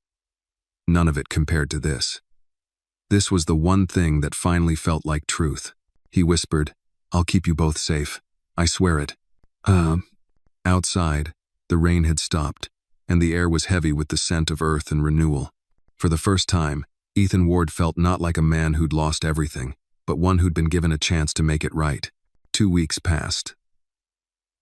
None of it compared to this. This was the one thing that finally felt like truth. He whispered, I'll keep you both safe. I swear it. Outside, the rain had stopped, and the air was heavy with the scent of earth and renewal. For the first time, Ethan Ward felt not like a man who'd lost everything, but one who'd been given a chance to make it right. 2 weeks passed.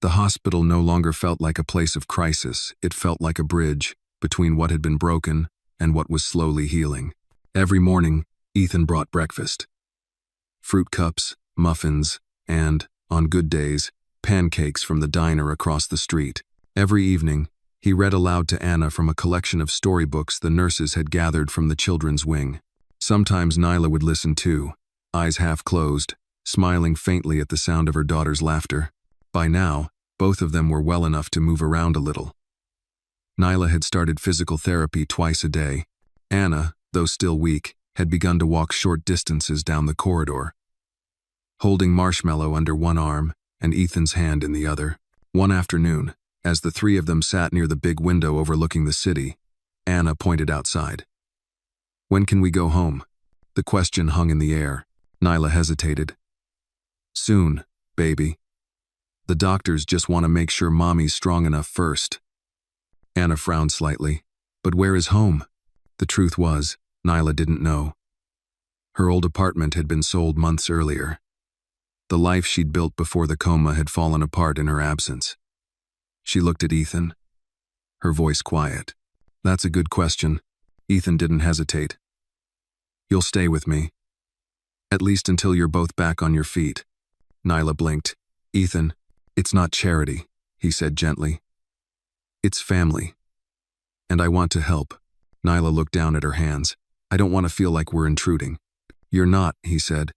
The hospital no longer felt like a place of crisis. It felt like a bridge between what had been broken and what was slowly healing. Every morning, Ethan brought breakfast. Fruit cups, muffins, and, on good days, pancakes from the diner across the street. Every evening, he read aloud to Anna from a collection of storybooks the nurses had gathered from the children's wing. Sometimes Nyla would listen too, eyes half closed, smiling faintly at the sound of her daughter's laughter. By now, both of them were well enough to move around a little. Nyla had started physical therapy twice a day. Anna, though still weak, had begun to walk short distances down the corridor, holding Marshmallow under one arm and Ethan's hand in the other. One afternoon, as the three of them sat near the big window overlooking the city, Anna pointed outside. "When can we go home?" The question hung in the air. Nyla hesitated. "Soon, baby. The doctors just want to make sure Mommy's strong enough first." Anna frowned slightly. But where is home? The truth was, Nyla didn't know. Her old apartment had been sold months earlier. The life she'd built before the coma had fallen apart in her absence. She looked at Ethan, her voice quiet. "That's a good question." Ethan didn't hesitate. "You'll stay with me. At least until you're both back on your feet." Nyla blinked. "Ethan, it's not charity," he said gently. "It's family. And I want to help." Nyla looked down at her hands. "I don't want to feel like we're intruding." "You're not," he said.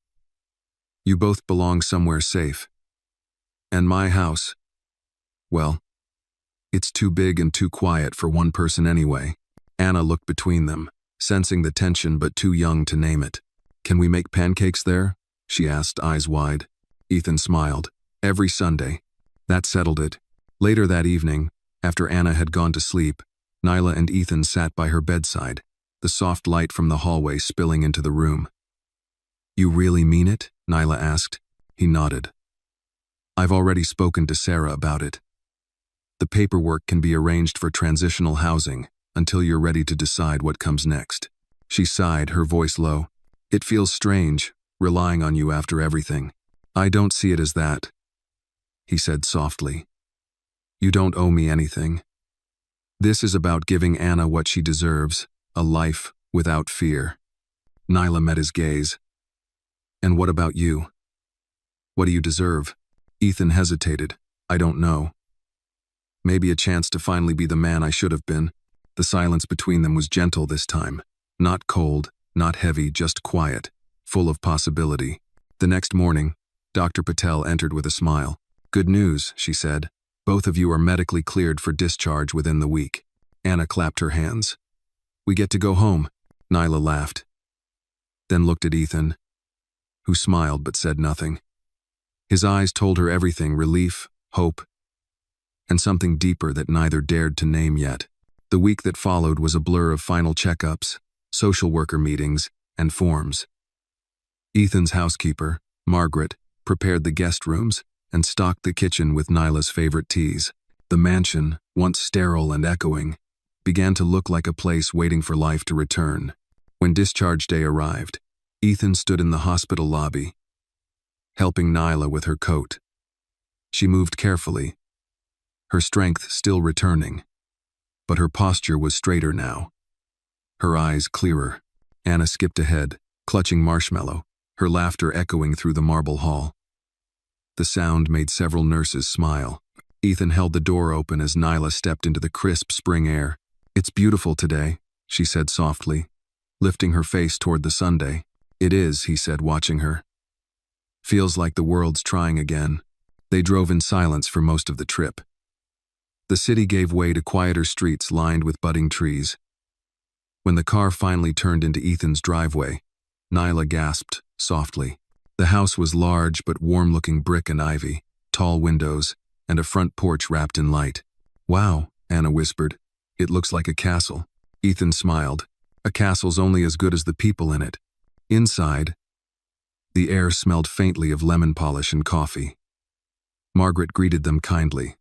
"You both belong somewhere safe. And my house, well, it's too big and too quiet for one person anyway." Anna looked between them, sensing the tension but too young to name it. "Can we make pancakes there?" she asked, eyes wide. Ethan smiled. "Every Sunday." That settled it. Later that evening, after Anna had gone to sleep, Nyla and Ethan sat by her bedside, the soft light from the hallway spilling into the room. "You really mean it?" Nyla asked. He nodded. "I've already spoken to Sarah about it. The paperwork can be arranged for transitional housing until you're ready to decide what comes next." She sighed, her voice low. "It feels strange, relying on you after everything." "I don't see it as that," he said softly. "You don't owe me anything. This is about giving Anna what she deserves, a life without fear." Nyla met his gaze. "And what about you? What do you deserve?" Ethan hesitated. "I don't know. Maybe a chance to finally be the man I should have been." The silence between them was gentle this time. Not cold, not heavy, just quiet, full of possibility. The next morning, Dr. Patel entered with a smile. "Good news," she said. "Both of you are medically cleared for discharge within the week." Anna clapped her hands. "We get to go home." Nyla laughed, then looked at Ethan, who smiled but said nothing. His eyes told her everything: relief, hope, and something deeper that neither dared to name yet. The week that followed was a blur of final checkups, social worker meetings, and forms. Ethan's housekeeper, Margaret, prepared the guest rooms and stocked the kitchen with Nyla's favorite teas. The mansion, once sterile and echoing, began to look like a place waiting for life to return. When discharge day arrived, Ethan stood in the hospital lobby, helping Nyla with her coat. She moved carefully, her strength still returning, but her posture was straighter now, her eyes clearer. Anna skipped ahead, clutching Marshmallow, her laughter echoing through the marble hall. The sound made several nurses smile. Ethan held the door open as Nyla stepped into the crisp spring air. "It's beautiful today," she said softly, lifting her face toward the Sunday. "It is," he said, watching her. "Feels like the world's trying again." They drove in silence for most of the trip. The city gave way to quieter streets lined with budding trees. When the car finally turned into Ethan's driveway, Nyla gasped softly. The house was large but warm-looking brick and ivy, tall windows, and a front porch wrapped in light. "Wow," Anna whispered. "It looks like a castle." Ethan smiled. "A castle's only as good as the people in it." Inside, the air smelled faintly of lemon polish and coffee. Margaret greeted them kindly,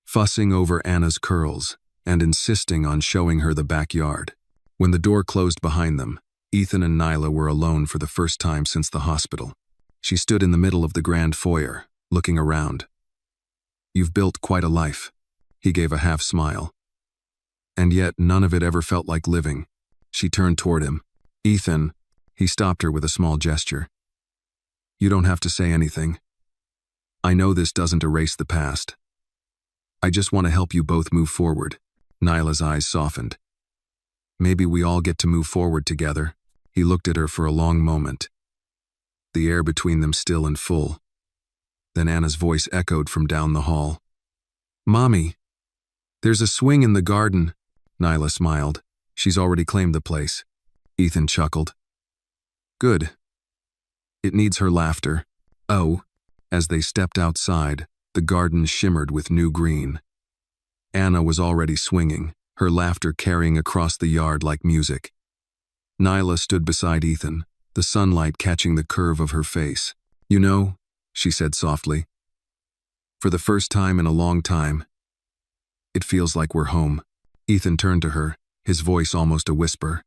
fussing over Anna's curls and insisting on showing her the backyard. When the door closed behind them, Ethan and Nyla were alone for the first time since the hospital. She stood in the middle of the grand foyer, looking around. "You've built quite a life." He gave a half smile. "And yet none of it ever felt like living." She turned toward him. "Ethan," he stopped her with a small gesture. "You don't have to say anything. I know this doesn't erase the past. I just want to help you both move forward." Nyla's eyes softened. "Maybe we all get to move forward together." He looked at her for a long moment, the air between them still and full. Then Anna's voice echoed from down the hall. "Mommy, there's a swing in the garden." Nyla smiled. "She's already claimed the place." Ethan chuckled. Good. It needs her laughter. Oh. As they stepped outside, the garden shimmered with new green. Anna was already swinging, her laughter carrying across the yard like music. Nyla stood beside Ethan, the sunlight catching the curve of her face. You know, she said softly. For the first time in a long time, it feels like we're home. Ethan turned to her, his voice almost a whisper.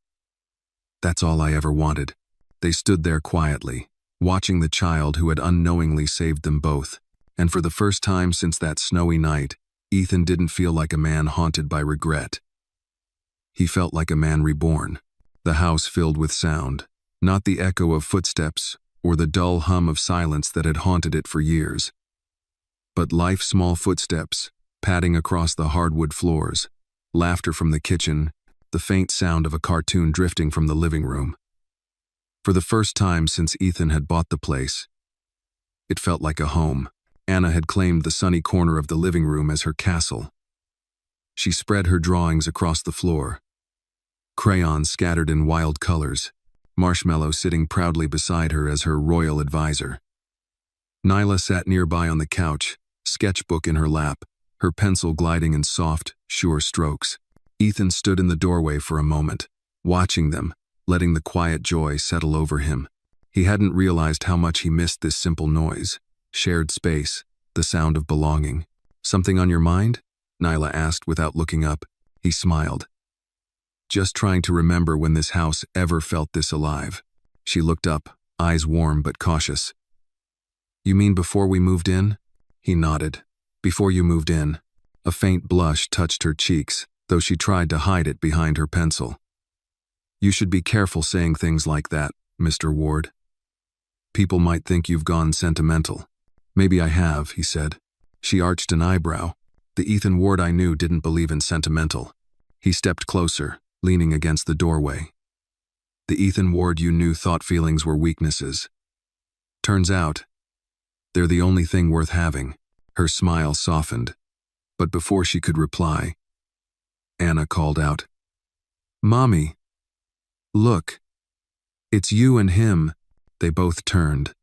That's all I ever wanted. They stood there quietly, watching the child who had unknowingly saved them both. And for the first time since that snowy night, Ethan didn't feel like a man haunted by regret. He felt like a man reborn, the house filled with sound, not the echo of footsteps or the dull hum of silence that had haunted it for years, but life's small footsteps, padding across the hardwood floors, laughter from the kitchen, the faint sound of a cartoon drifting from the living room. For the first time since Ethan had bought the place, it felt like a home. Anna had claimed the sunny corner of the living room as her castle. She spread her drawings across the floor, crayons scattered in wild colors, Marshmallow sitting proudly beside her as her royal advisor. Nyla sat nearby on the couch, sketchbook in her lap, her pencil gliding in soft, sure strokes. Ethan stood in the doorway for a moment, watching them, letting the quiet joy settle over him. He hadn't realized how much he missed this simple noise. Shared space, the sound of belonging. Something on your mind? Nyla asked without looking up. He smiled. Just trying to remember when this house ever felt this alive. She looked up, eyes warm but cautious. You mean before we moved in? He nodded. Before you moved in. A faint blush touched her cheeks, though she tried to hide it behind her pencil. You should be careful saying things like that, Mr. Ward. People might think you've gone sentimental. Maybe I have, he said. She arched an eyebrow. The Ethan Ward I knew didn't believe in sentimental. He stepped closer, leaning against the doorway. The Ethan Ward you knew thought feelings were weaknesses. Turns out, they're the only thing worth having. Her smile softened. But before she could reply, Anna called out, Mommy! Look! It's you and him. They both turned.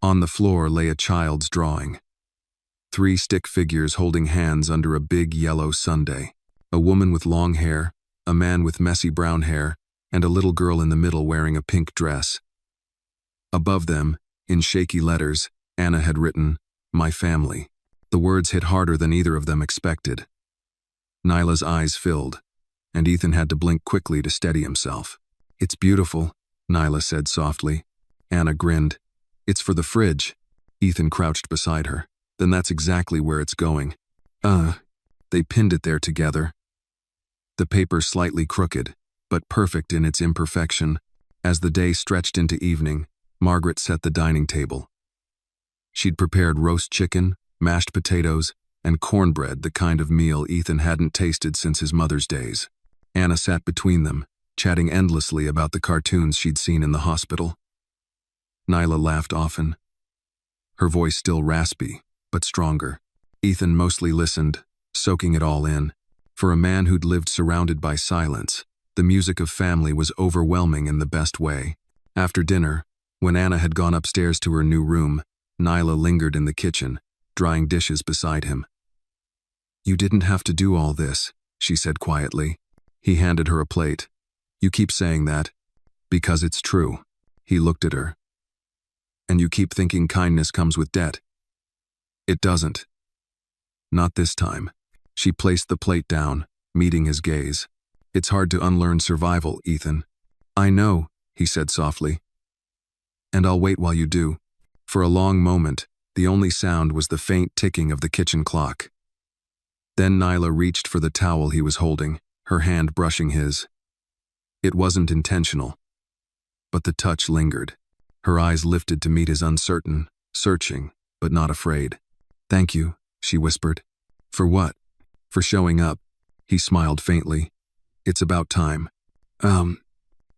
On the floor lay a child's drawing. 3 stick figures holding hands under a big yellow sundae. A woman with long hair, a man with messy brown hair, and a little girl in the middle wearing a pink dress. Above them, in shaky letters, Anna had written, My family. The words hit harder than either of them expected. Nyla's eyes filled, and Ethan had to blink quickly to steady himself. It's beautiful, Nyla said softly. Anna grinned. It's for the fridge. Ethan crouched beside her. Then that's exactly where it's going. They pinned it there together. The paper slightly crooked, but perfect in its imperfection. As the day stretched into evening, Margaret set the dining table. She'd prepared roast chicken, mashed potatoes, and cornbread, the kind of meal Ethan hadn't tasted since his mother's days. Anna sat between them, chatting endlessly about the cartoons she'd seen in the hospital. Nyla laughed often, her voice still raspy, but stronger. Ethan mostly listened, soaking it all in. For a man who'd lived surrounded by silence, the music of family was overwhelming in the best way. After dinner, when Anna had gone upstairs to her new room, Nyla lingered in the kitchen, drying dishes beside him. You didn't have to do all this, she said quietly. He handed her a plate. You keep saying that, because it's true. He looked at her. And you keep thinking kindness comes with debt. It doesn't. Not this time. She placed the plate down, meeting his gaze. It's hard to unlearn survival, Ethan. I know, he said softly. And I'll wait while you do. For a long moment, the only sound was the faint ticking of the kitchen clock. Then Nyla reached for the towel he was holding, her hand brushing his. It wasn't intentional, but the touch lingered. Her eyes lifted to meet his uncertain, searching, but not afraid. Thank you, she whispered. For what? For showing up. He smiled faintly. It's about time.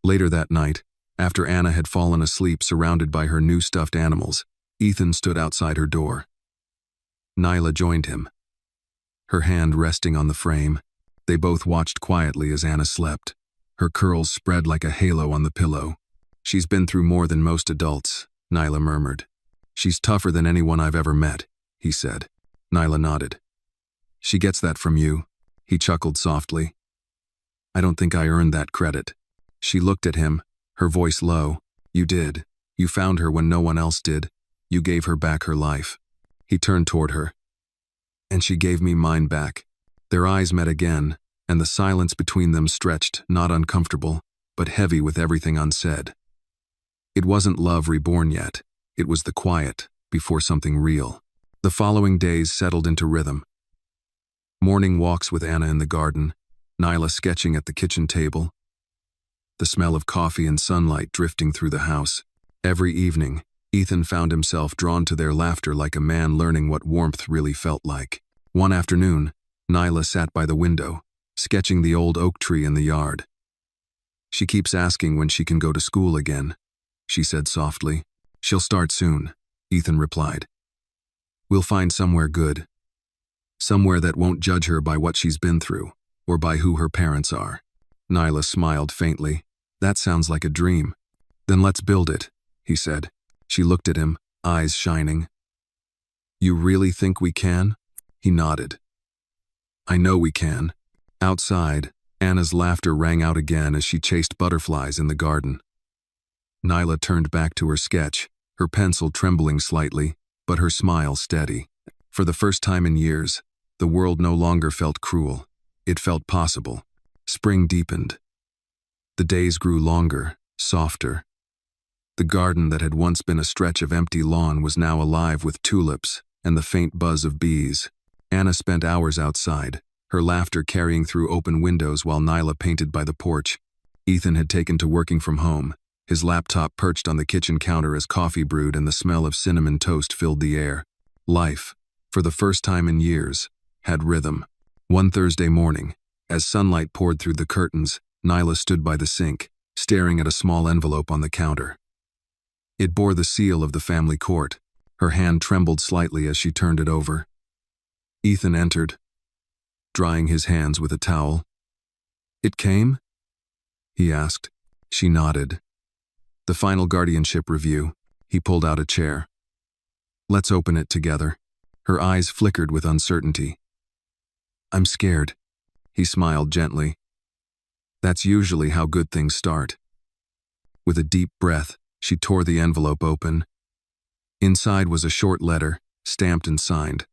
Later that night, after Anna had fallen asleep surrounded by her new stuffed animals, Ethan stood outside her door. Nyla joined him, her hand resting on the frame. They both watched quietly as Anna slept, her curls spread like a halo on the pillow. She's been through more than most adults, Nyla murmured. She's tougher than anyone I've ever met, he said. Nyla nodded. She gets that from you, he chuckled softly. I don't think I earned that credit. She looked at him, her voice low. You did. You found her when no one else did. You gave her back her life. He turned toward her. And she gave me mine back. Their eyes met again, and the silence between them stretched, not uncomfortable, but heavy with everything unsaid. It wasn't love reborn yet. It was the quiet, before something real. The following days settled into rhythm. Morning walks with Anna in the garden, Nyla sketching at the kitchen table, the smell of coffee and sunlight drifting through the house. Every evening, Ethan found himself drawn to their laughter like a man learning what warmth really felt like. One afternoon, Nyla sat by the window, sketching the old oak tree in the yard. She keeps asking when she can go to school again, she said softly. She'll start soon, Ethan replied. We'll find somewhere good. Somewhere that won't judge her by what she's been through, or by who her parents are. Nyla smiled faintly. That sounds like a dream. Then let's build it, he said. She looked at him, eyes shining. You really think we can? He nodded. I know we can. Outside, Anna's laughter rang out again as she chased butterflies in the garden. Nyla turned back to her sketch, her pencil trembling slightly, but her smile steady. For the first time in years, the world no longer felt cruel. It felt possible. Spring deepened. The days grew longer, softer. The garden that had once been a stretch of empty lawn was now alive with tulips and the faint buzz of bees. Anna spent hours outside, her laughter carrying through open windows while Nyla painted by the porch. Ethan had taken to working from home, his laptop perched on the kitchen counter as coffee brewed and the smell of cinnamon toast filled the air. Life, for the first time in years, had rhythm. One Thursday morning, as sunlight poured through the curtains, Nyla stood by the sink, staring at a small envelope on the counter. It bore the seal of the family court. Her hand trembled slightly as she turned it over. Ethan entered, drying his hands with a towel. It came? He asked. She nodded. The final guardianship review. He pulled out a chair. Let's open it together. Her eyes flickered with uncertainty. I'm scared. He smiled gently. That's usually how good things start. With a deep breath, she tore the envelope open. Inside was a short letter, stamped and signed.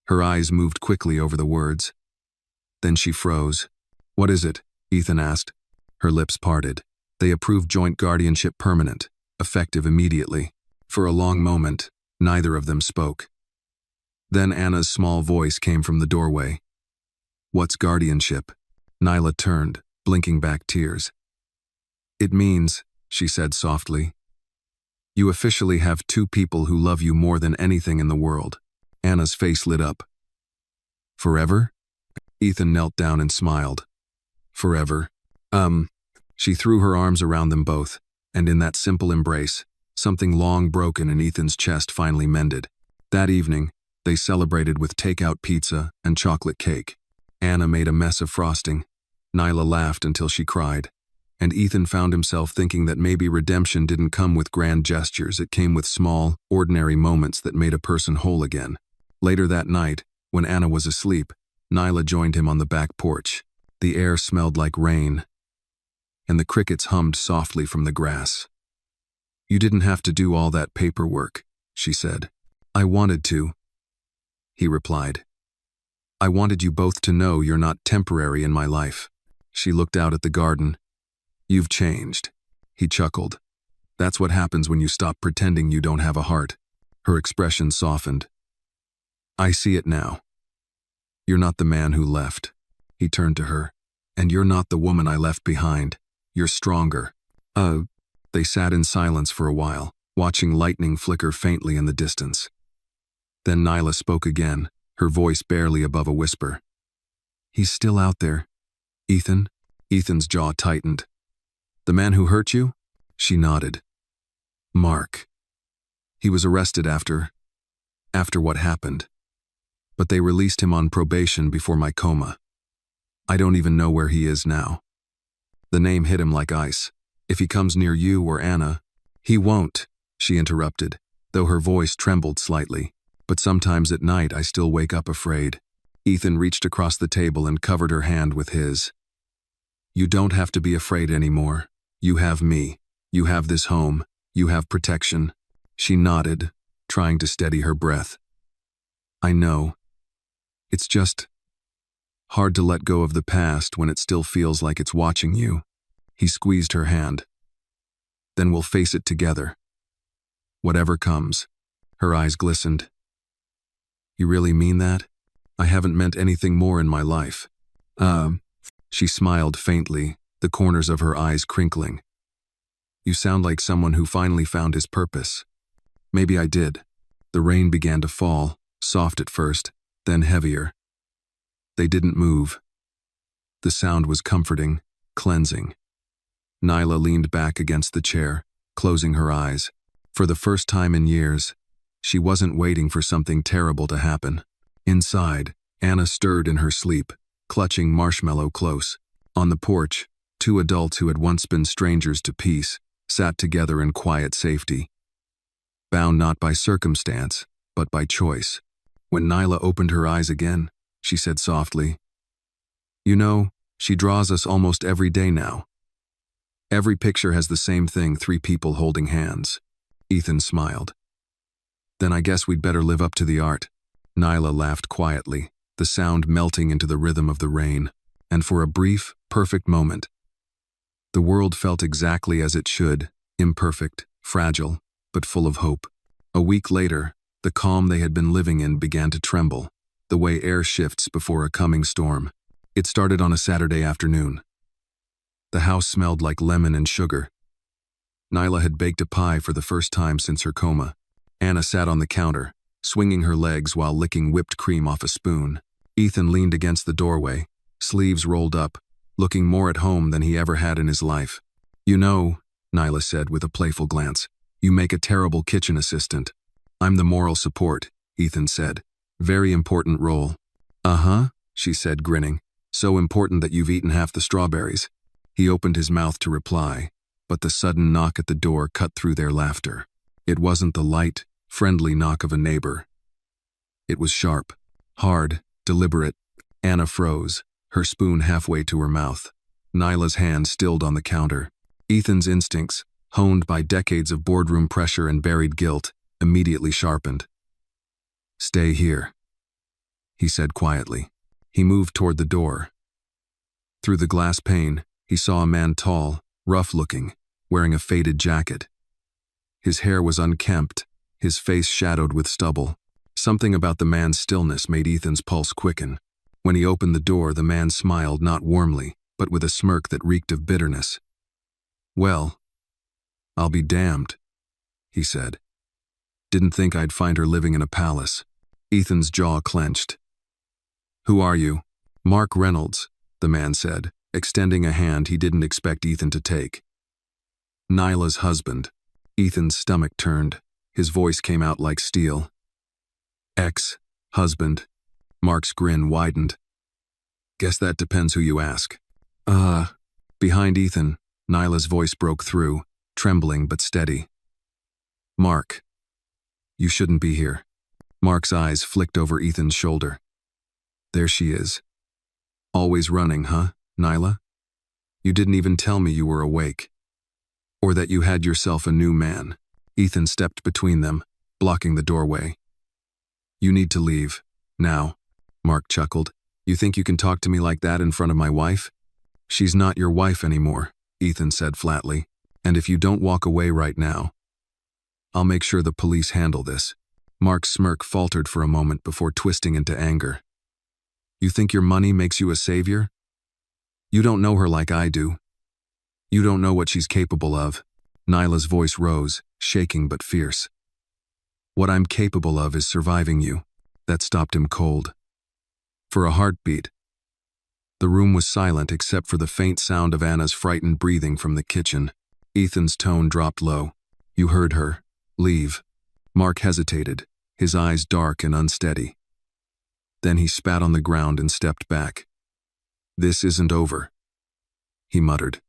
Her eyes moved quickly over the words. Then she froze. What is it? Ethan asked. Her lips parted. They approved joint guardianship permanent, effective immediately. For a long moment, neither of them spoke. Then Anna's small voice came from the doorway. What's guardianship? Nyla turned, blinking back tears. It means, she said softly, you officially have two people who love you more than anything in the world. Anna's face lit up. Forever? Ethan knelt down and smiled. Forever. She threw her arms around them both, and in that simple embrace, something long broken in Ethan's chest finally mended. That evening, they celebrated with takeout pizza and chocolate cake. Anna made a mess of frosting. Nyla laughed until she cried, and Ethan found himself thinking that maybe redemption didn't come with grand gestures, it came with small, ordinary moments that made a person whole again. Later that night, when Anna was asleep, Nyla joined him on the back porch. The air smelled like rain, and the crickets hummed softly from the grass. You didn't have to do all that paperwork, she said. I wanted to, he replied. I wanted you both to know you're not temporary in my life. She looked out at the garden. You've changed, he chuckled. That's what happens when you stop pretending you don't have a heart. Her expression softened. I see it now. You're not the man who left. He turned to her. And you're not the woman I left behind. You're stronger. They sat in silence for a while, watching lightning flicker faintly in the distance. Then Nyla spoke again, her voice barely above a whisper. He's still out there. Ethan? Ethan's jaw tightened. The man who hurt you? She nodded. Mark. He was arrested after what happened. But they released him on probation before my coma. I don't even know where he is now. The name hit him like ice. If he comes near you or Anna, he won't, she interrupted, though her voice trembled slightly. But sometimes at night I still wake up afraid. Ethan reached across the table and covered her hand with his. You don't have to be afraid anymore. You have me. You have this home. You have protection. She nodded, trying to steady her breath. I know. It's just hard to let go of the past when it still feels like it's watching you. He squeezed her hand. Then we'll face it together. Whatever comes. Her eyes glistened. You really mean that? I haven't meant anything more in my life. She smiled faintly, the corners of her eyes crinkling. You sound like someone who finally found his purpose. Maybe I did. The rain began to fall, soft at first, then heavier. They didn't move. The sound was comforting, cleansing. Nyla leaned back against the chair, closing her eyes. For the first time in years, she wasn't waiting for something terrible to happen. Inside, Anna stirred in her sleep, clutching Marshmallow close. On the porch, two adults who had once been strangers to peace sat together in quiet safety. Bound not by circumstance, but by choice. When Nyla opened her eyes again, she said softly, You know, she draws us almost every day now. Every picture has the same thing, 3 people holding hands. Ethan smiled. Then I guess we'd better live up to the art. Nyla laughed quietly, the sound melting into the rhythm of the rain, and for a brief, perfect moment, the world felt exactly as it should, imperfect, fragile, but full of hope. A week later, the calm they had been living in began to tremble, the way air shifts before a coming storm. It started on a Saturday afternoon. The house smelled like lemon and sugar. Nyla had baked a pie for the first time since her coma. Anna sat on the counter, swinging her legs while licking whipped cream off a spoon. Ethan leaned against the doorway, sleeves rolled up, looking more at home than he ever had in his life. You know, Nyla said with a playful glance, you make a terrible kitchen assistant. I'm the moral support, Ethan said. Very important role. Uh-huh, she said, grinning. So important that you've eaten half the strawberries. He opened his mouth to reply, but the sudden knock at the door cut through their laughter. It wasn't the light, friendly knock of a neighbor. It was sharp, hard, deliberate. Anna froze, her spoon halfway to her mouth. Nyla's hand stilled on the counter. Ethan's instincts, honed by decades of boardroom pressure and buried guilt, immediately sharpened. Stay here, he said quietly. He moved toward the door. Through the glass pane, he saw a man tall, rough-looking, wearing a faded jacket. His hair was unkempt, his face shadowed with stubble. Something about the man's stillness made Ethan's pulse quicken. When he opened the door, the man smiled not warmly, but with a smirk that reeked of bitterness. Well, I'll be damned, he said. Didn't think I'd find her living in a palace. Ethan's jaw clenched. Who are you? Mark Reynolds, the man said, extending a hand he didn't expect Ethan to take. Nyla's husband. Ethan's stomach turned. His voice came out like steel. Ex-husband. Mark's grin widened. Guess that depends who you ask. Behind Ethan, Nyla's voice broke through, trembling but steady. Mark. You shouldn't be here. Mark's eyes flicked over Ethan's shoulder. There she is. Always running, huh, Nyla? You didn't even tell me you were awake. Or that you had yourself a new man. Ethan stepped between them, blocking the doorway. You need to leave. Now, Mark chuckled. You think you can talk to me like that in front of my wife? She's not your wife anymore, Ethan said flatly. And if you don't walk away right now, I'll make sure the police handle this. Mark's smirk faltered for a moment before twisting into anger. You think your money makes you a savior? You don't know her like I do. You don't know what she's capable of. Nyla's voice rose, shaking but fierce. What I'm capable of is surviving you. That stopped him cold. For a heartbeat. The room was silent except for the faint sound of Anna's frightened breathing from the kitchen. Ethan's tone dropped low. You heard her. Leave. Mark hesitated, his eyes dark and unsteady. Then he spat on the ground and stepped back. This isn't over, he muttered.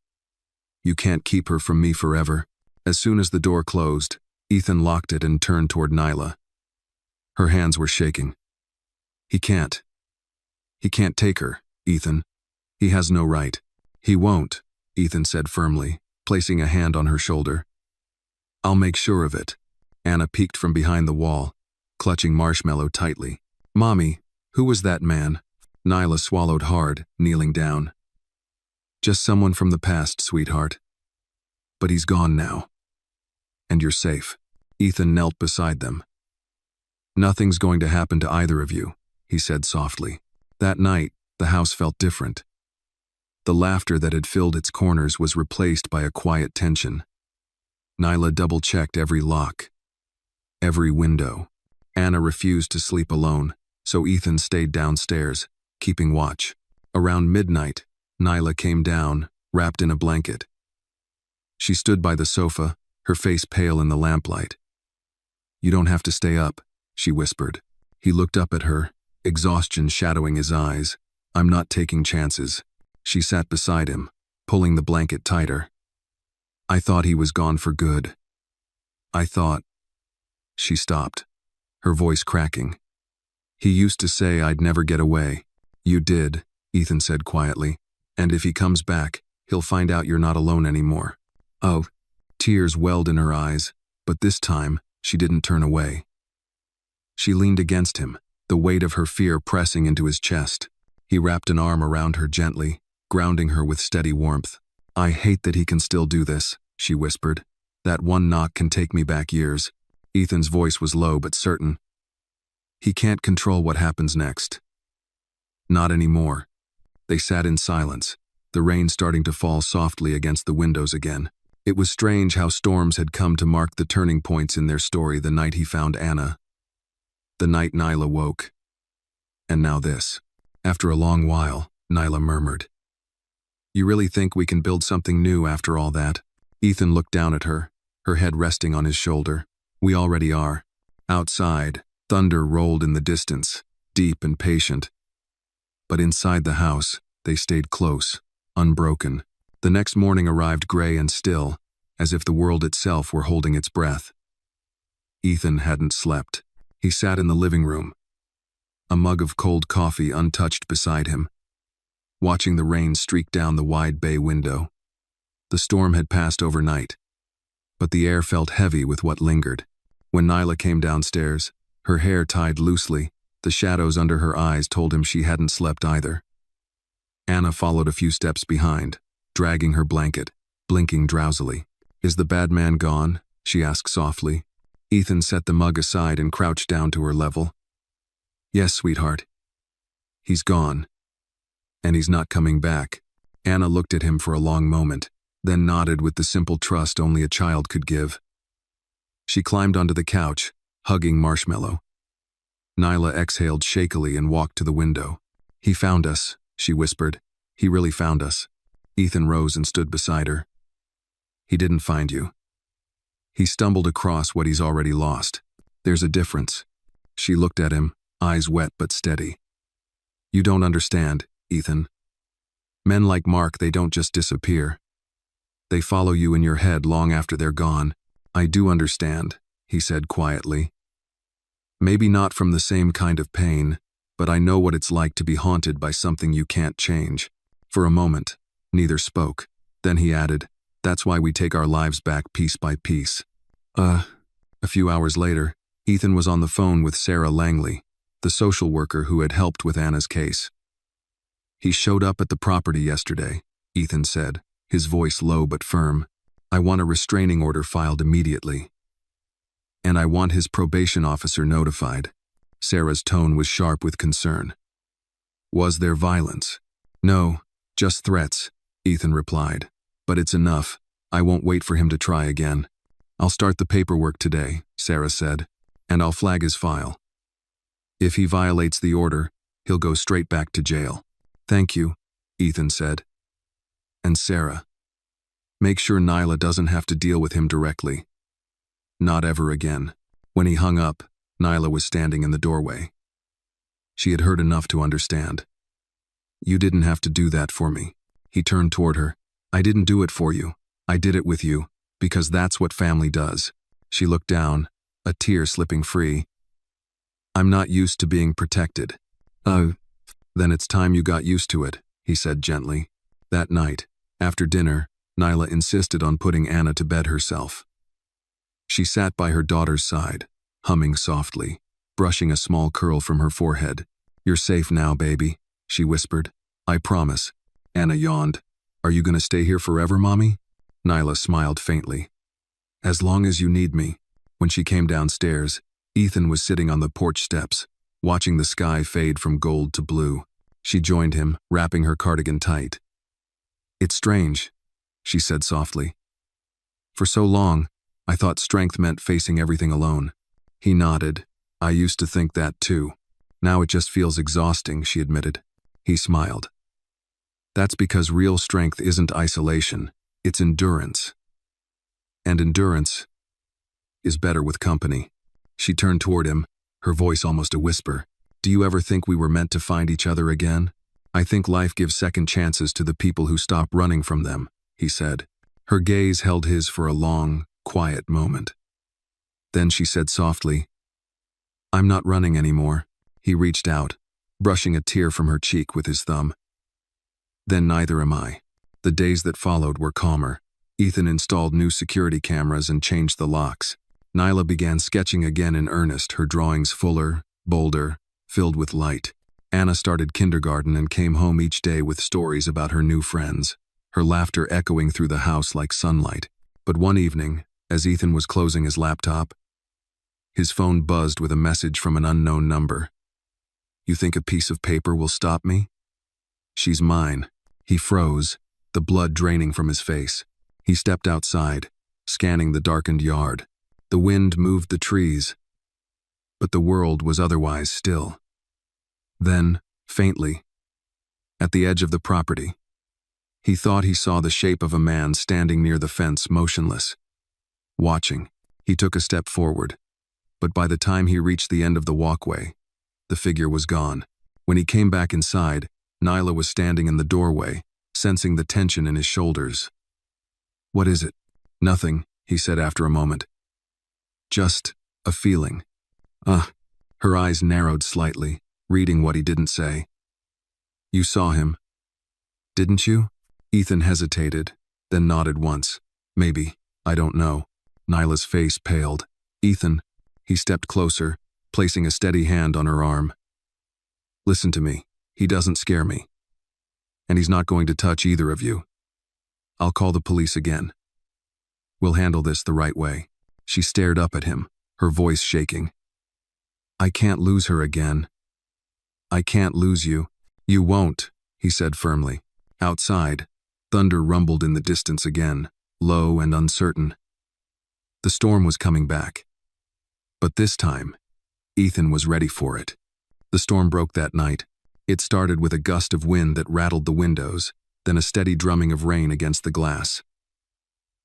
You can't keep her from me forever. As soon as the door closed, Ethan locked it and turned toward Nyla. Her hands were shaking. He can't. He can't take her, Ethan. He has no right. He won't, Ethan said firmly, placing a hand on her shoulder. I'll make sure of it. Anna peeked from behind the wall, clutching Marshmallow tightly. Mommy, who was that man? Nyla swallowed hard, kneeling down. Just someone from the past, sweetheart. But he's gone now. And you're safe. Ethan knelt beside them. Nothing's going to happen to either of you, he said softly. That night, the house felt different. The laughter that had filled its corners was replaced by a quiet tension. Nyla double-checked every lock, every window. Anna refused to sleep alone, so Ethan stayed downstairs, keeping watch. Around midnight, Nyla came down, wrapped in a blanket. She stood by the sofa, her face pale in the lamplight. You don't have to stay up, she whispered. He looked up at her, exhaustion shadowing his eyes. I'm not taking chances. She sat beside him, pulling the blanket tighter. I thought he was gone for good. I thought. She stopped, her voice cracking. He used to say I'd never get away. You did, Ethan said quietly. And if he comes back, he'll find out you're not alone anymore. Oh, tears welled in her eyes, but this time, she didn't turn away. She leaned against him, the weight of her fear pressing into his chest. He wrapped an arm around her gently, grounding her with steady warmth. I hate that he can still do this, she whispered. That one knock can take me back years. Ethan's voice was low but certain. He can't control what happens next. Not anymore. They sat in silence, the rain starting to fall softly against the windows again. It was strange how storms had come to mark the turning points in their story the night he found Anna. The night Nyla woke. And now this. After a long while, Nyla murmured. You really think we can build something new after all that? Ethan looked down at her, her head resting on his shoulder. We already are. Outside, thunder rolled in the distance, deep and patient. But inside the house, they stayed close, unbroken. The next morning arrived gray and still, as if the world itself were holding its breath. Ethan hadn't slept. He sat in the living room, a mug of cold coffee untouched beside him, watching the rain streak down the wide bay window. The storm had passed overnight, but the air felt heavy with what lingered. When Nyla came downstairs, her hair tied loosely, the shadows under her eyes told him she hadn't slept either. Anna followed a few steps behind, dragging her blanket, blinking drowsily. Is the bad man gone? She asked softly. Ethan set the mug aside and crouched down to her level. Yes, sweetheart. He's gone. And he's not coming back. Anna looked at him for a long moment, then nodded with the simple trust only a child could give. She climbed onto the couch, hugging Marshmallow. Nyla exhaled shakily and walked to the window. He found us, she whispered. He really found us. Ethan rose and stood beside her. He didn't find you. He stumbled across what he's already lost. There's a difference. She looked at him, eyes wet but steady. You don't understand, Ethan. Men like Mark, they don't just disappear. They follow you in your head long after they're gone. I do understand, he said quietly. Maybe not from the same kind of pain, but I know what it's like to be haunted by something you can't change. For a moment, neither spoke. Then he added, that's why we take our lives back piece by piece. A few hours later, Ethan was on the phone with Sarah Langley, the social worker who had helped with Anna's case. He showed up at the property yesterday, Ethan said, his voice low but firm. I want a restraining order filed immediately. And I want his probation officer notified. Sarah's tone was sharp with concern. Was there violence? No, just threats, Ethan replied. But it's enough. I won't wait for him to try again. I'll start the paperwork today, Sarah said, and I'll flag his file. If he violates the order, he'll go straight back to jail. Thank you, Ethan said. And Sarah, make sure Nyla doesn't have to deal with him directly. Not ever again. When he hung up, Nyla was standing in the doorway. She had heard enough to understand. You didn't have to do that for me. He turned toward her. I didn't do it for you. I did it with you, because that's what family does. She looked down, a tear slipping free. I'm not used to being protected. Oh, then it's time you got used to it, he said gently. That night, after dinner, Nyla insisted on putting Anna to bed herself. She sat by her daughter's side, humming softly, brushing a small curl from her forehead. You're safe now, baby, she whispered. I promise. Anna yawned. Are you going to stay here forever, Mommy? Nyla smiled faintly. As long as you need me. When she came downstairs, Ethan was sitting on the porch steps, watching the sky fade from gold to blue. She joined him, wrapping her cardigan tight. It's strange, she said softly. For so long, I thought strength meant facing everything alone. He nodded. I used to think that too. Now it just feels exhausting, she admitted. He smiled. That's because real strength isn't isolation, it's endurance. And endurance is better with company. She turned toward him, her voice almost a whisper. Do you ever think we were meant to find each other again? I think life gives second chances to the people who stop running from them, he said. Her gaze held his for a long, quiet moment. Then she said softly, I'm not running anymore. He reached out, brushing a tear from her cheek with his thumb. Then neither am I. The days that followed were calmer. Ethan installed new security cameras and changed the locks. Nyla began sketching again in earnest, her drawings fuller, bolder, filled with light. Anna started kindergarten and came home each day with stories about her new friends, her laughter echoing through the house like sunlight. But one evening, as Ethan was closing his laptop, his phone buzzed with a message from an unknown number. You think a piece of paper will stop me? She's mine. He froze, the blood draining from his face. He stepped outside, scanning the darkened yard. The wind moved the trees, but the world was otherwise still. Then, faintly, at the edge of the property, he thought he saw the shape of a man standing near the fence, motionless. Watching, he took a step forward, but by the time he reached the end of the walkway, the figure was gone. When he came back inside, Nyla was standing in the doorway, sensing the tension in his shoulders. What is it? Nothing, he said after a moment. Just a feeling. Her eyes narrowed slightly, reading what he didn't say. You saw him, didn't you? Ethan hesitated, then nodded once. Maybe, I don't know. Nyla's face paled. Ethan, he stepped closer, placing a steady hand on her arm. Listen to me, he doesn't scare me. And he's not going to touch either of you. I'll call the police again. We'll handle this the right way. She stared up at him, her voice shaking. I can't lose her again. I can't lose you. You won't, he said firmly. Outside, thunder rumbled in the distance again, low and uncertain. The storm was coming back. But this time, Ethan was ready for it. The storm broke that night. It started with a gust of wind that rattled the windows, then a steady drumming of rain against the glass.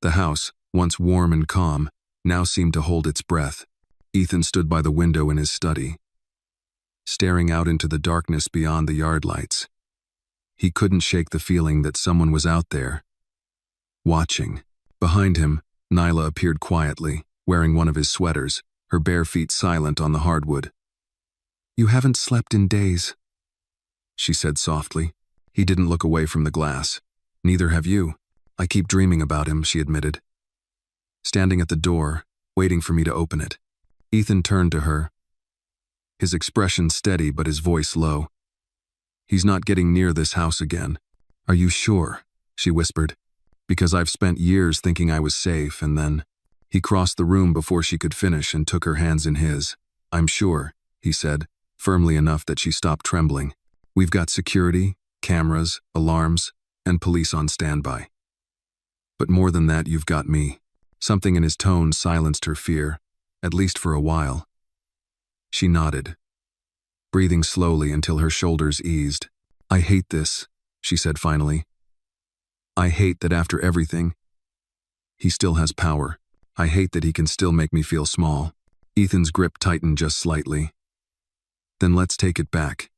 The house, once warm and calm, now seemed to hold its breath. Ethan stood by the window in his study, staring out into the darkness beyond the yard lights. He couldn't shake the feeling that someone was out there, watching. Behind him, Nyla appeared quietly, wearing one of his sweaters, her bare feet silent on the hardwood. You haven't slept in days, she said softly. He didn't look away from the glass. Neither have you. I keep dreaming about him, she admitted. Standing at the door, waiting for me to open it. Ethan turned to her, his expression steady but his voice low. He's not getting near this house again. Are you sure? She whispered. Because I've spent years thinking I was safe, and then... He crossed the room before she could finish and took her hands in his. I'm sure, he said, firmly enough that she stopped trembling. We've got security, cameras, alarms, and police on standby. But more than that, you've got me. Something in his tone silenced her fear, at least for a while. She nodded, breathing slowly until her shoulders eased. I hate this, she said finally. I hate that after everything, he still has power. I hate that he can still make me feel small. Ethan's grip tightened just slightly. Then let's take it back.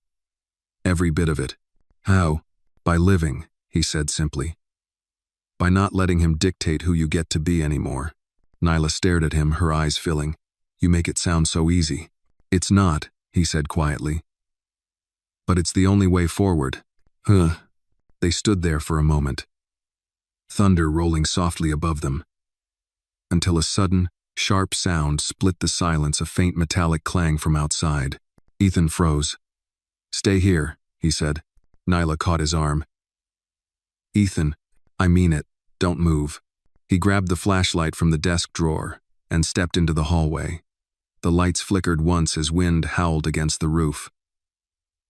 Every bit of it. How? By living, he said simply. By not letting him dictate who you get to be anymore. Nyla stared at him, her eyes filling. You make it sound so easy. It's not, he said quietly. But it's the only way forward. They stood there for a moment. Thunder rolling softly above them. Until a sudden, sharp sound split the silence, a faint metallic clang from outside. Ethan froze. Stay here, he said. Nyla caught his arm. Ethan, I mean it, don't move. He grabbed the flashlight from the desk drawer and stepped into the hallway. The lights flickered once as wind howled against the roof.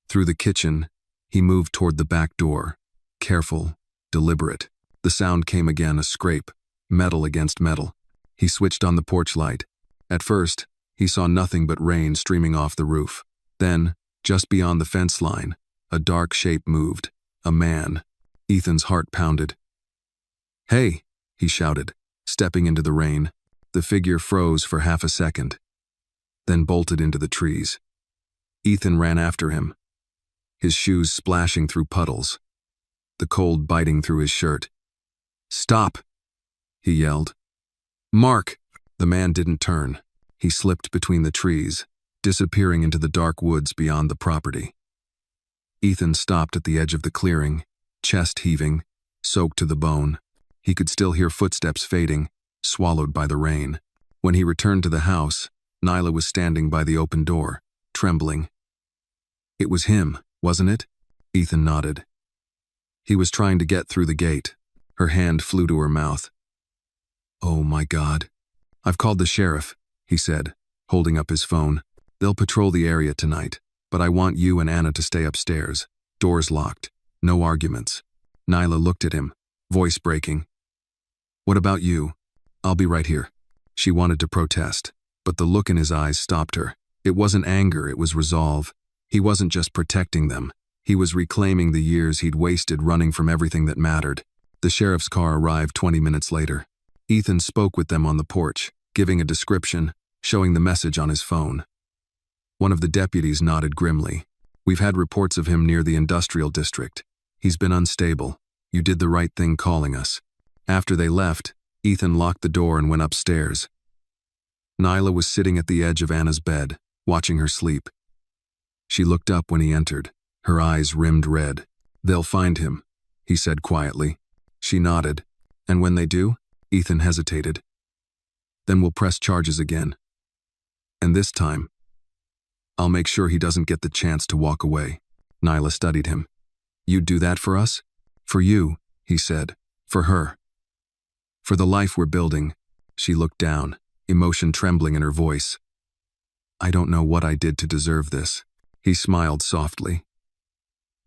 Through the kitchen, he moved toward the back door. Careful, deliberate. The sound came again, a scrape, metal against metal. He switched on the porch light. At first, he saw nothing but rain streaming off the roof. Then, just beyond the fence line, a dark shape moved. A man. Ethan's heart pounded. Hey, he shouted, stepping into the rain. The figure froze for half a second, then bolted into the trees. Ethan ran after him, his shoes splashing through puddles, the cold biting through his shirt. Stop, he yelled. Mark! The man didn't turn. He slipped between the trees, disappearing into the dark woods beyond the property. Ethan stopped at the edge of the clearing, chest heaving, soaked to the bone. He could still hear footsteps fading, swallowed by the rain. When he returned to the house, Nyla was standing by the open door, trembling. It was him, wasn't it? Ethan nodded. He was trying to get through the gate. Her hand flew to her mouth. Oh my God. I've called the sheriff, he said, holding up his phone. They'll patrol the area tonight, but I want you and Anna to stay upstairs. Doors locked. No arguments. Nyla looked at him, voice breaking. What about you? I'll be right here. She wanted to protest, but the look in his eyes stopped her. It wasn't anger, it was resolve. He wasn't just protecting them. He was reclaiming the years he'd wasted running from everything that mattered. The sheriff's car arrived 20 minutes later. Ethan spoke with them on the porch, giving a description, showing the message on his phone. One of the deputies nodded grimly. We've had reports of him near the industrial district. He's been unstable. You did the right thing calling us. After they left, Ethan locked the door and went upstairs. Nyla was sitting at the edge of Anna's bed, watching her sleep. She looked up when he entered, her eyes rimmed red. They'll find him, he said quietly. She nodded. And when they do? Ethan hesitated. Then we'll press charges again. And this time, I'll make sure he doesn't get the chance to walk away. Nyla studied him. You'd do that for us? For you, he said. For her. For the life we're building. She looked down, emotion trembling in her voice. I don't know what I did to deserve this. He smiled softly.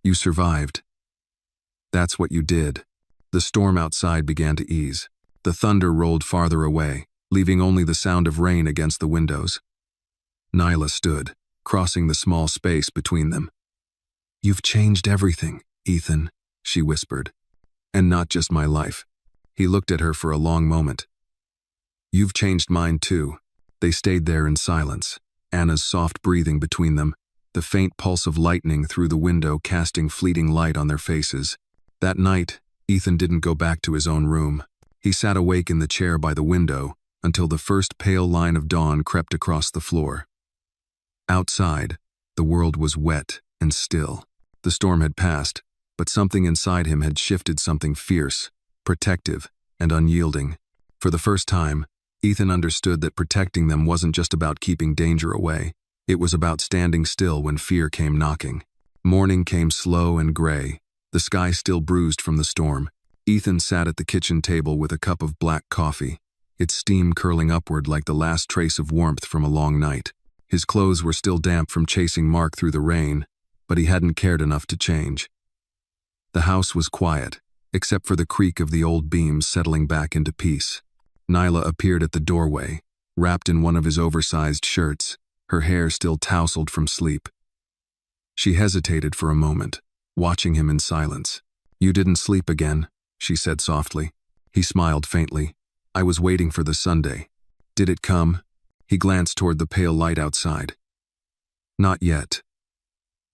You survived. That's what you did. The storm outside began to ease. The thunder rolled farther away, leaving only the sound of rain against the windows. Nyla stood, crossing the small space between them. You've changed everything, Ethan, she whispered. And not just my life. He looked at her for a long moment. You've changed mine too. They stayed there in silence, Anna's soft breathing between them, the faint pulse of lightning through the window casting fleeting light on their faces. That night, Ethan didn't go back to his own room. He sat awake in the chair by the window until the first pale line of dawn crept across the floor. Outside, the world was wet and still. The storm had passed, but something inside him had shifted, something fierce, protective, and unyielding. For the first time, Ethan understood that protecting them wasn't just about keeping danger away. It was about standing still when fear came knocking. Morning came slow and gray, the sky still bruised from the storm. Ethan sat at the kitchen table with a cup of black coffee, its steam curling upward like the last trace of warmth from a long night. His clothes were still damp from chasing Mark through the rain, but he hadn't cared enough to change. The house was quiet, except for the creak of the old beams settling back into peace. Nyla appeared at the doorway, wrapped in one of his oversized shirts, her hair still tousled from sleep. She hesitated for a moment, watching him in silence. You didn't sleep again, she said softly. He smiled faintly. I was waiting for the Sunday. Did it come? He glanced toward the pale light outside. Not yet.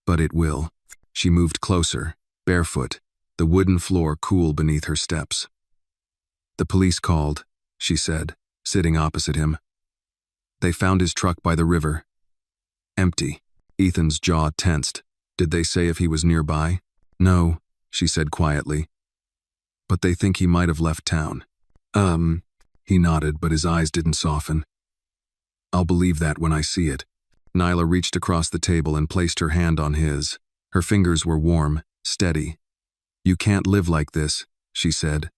But it will. She moved closer, barefoot, the wooden floor cool beneath her steps. The police called, she said, sitting opposite him. They found his truck by the river. Empty. Ethan's jaw tensed. Did they say if he was nearby? No, she said quietly. But they think he might have left town. He nodded, but his eyes didn't soften. I'll believe that when I see it. Nyla reached across the table and placed her hand on his. Her fingers were warm, steady. You can't live like this, she said.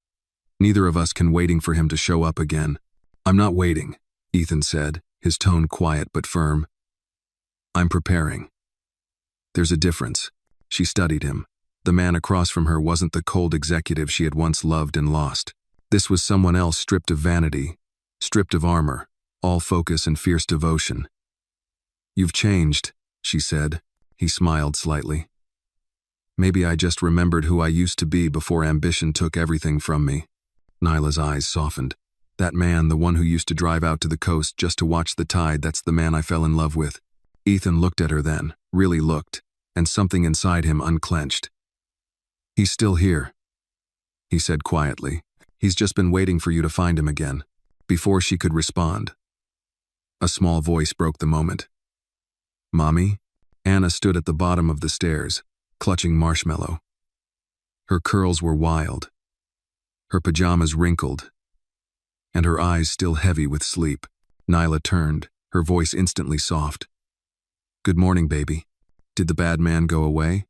Neither of us can waiting for him to show up again. I'm not waiting, Ethan said, his tone quiet but firm. I'm preparing. There's a difference. She studied him. The man across from her wasn't the cold executive she had once loved and lost. This was someone else stripped of vanity, stripped of armor, all focus and fierce devotion. You've changed, she said. He smiled slightly. Maybe I just remembered who I used to be before ambition took everything from me. Nyla's eyes softened. That man, the one who used to drive out to the coast just to watch the tide, that's the man I fell in love with. Ethan looked at her then, really looked, and something inside him unclenched. He's still here, he said quietly. He's just been waiting for you to find him again. Before she could respond, a small voice broke the moment. Mommy? Anna stood at the bottom of the stairs, clutching Marshmallow. Her curls were wild, her pajamas wrinkled, and her eyes still heavy with sleep. Nyla turned, her voice instantly soft. Good morning, baby. Did the bad man go away?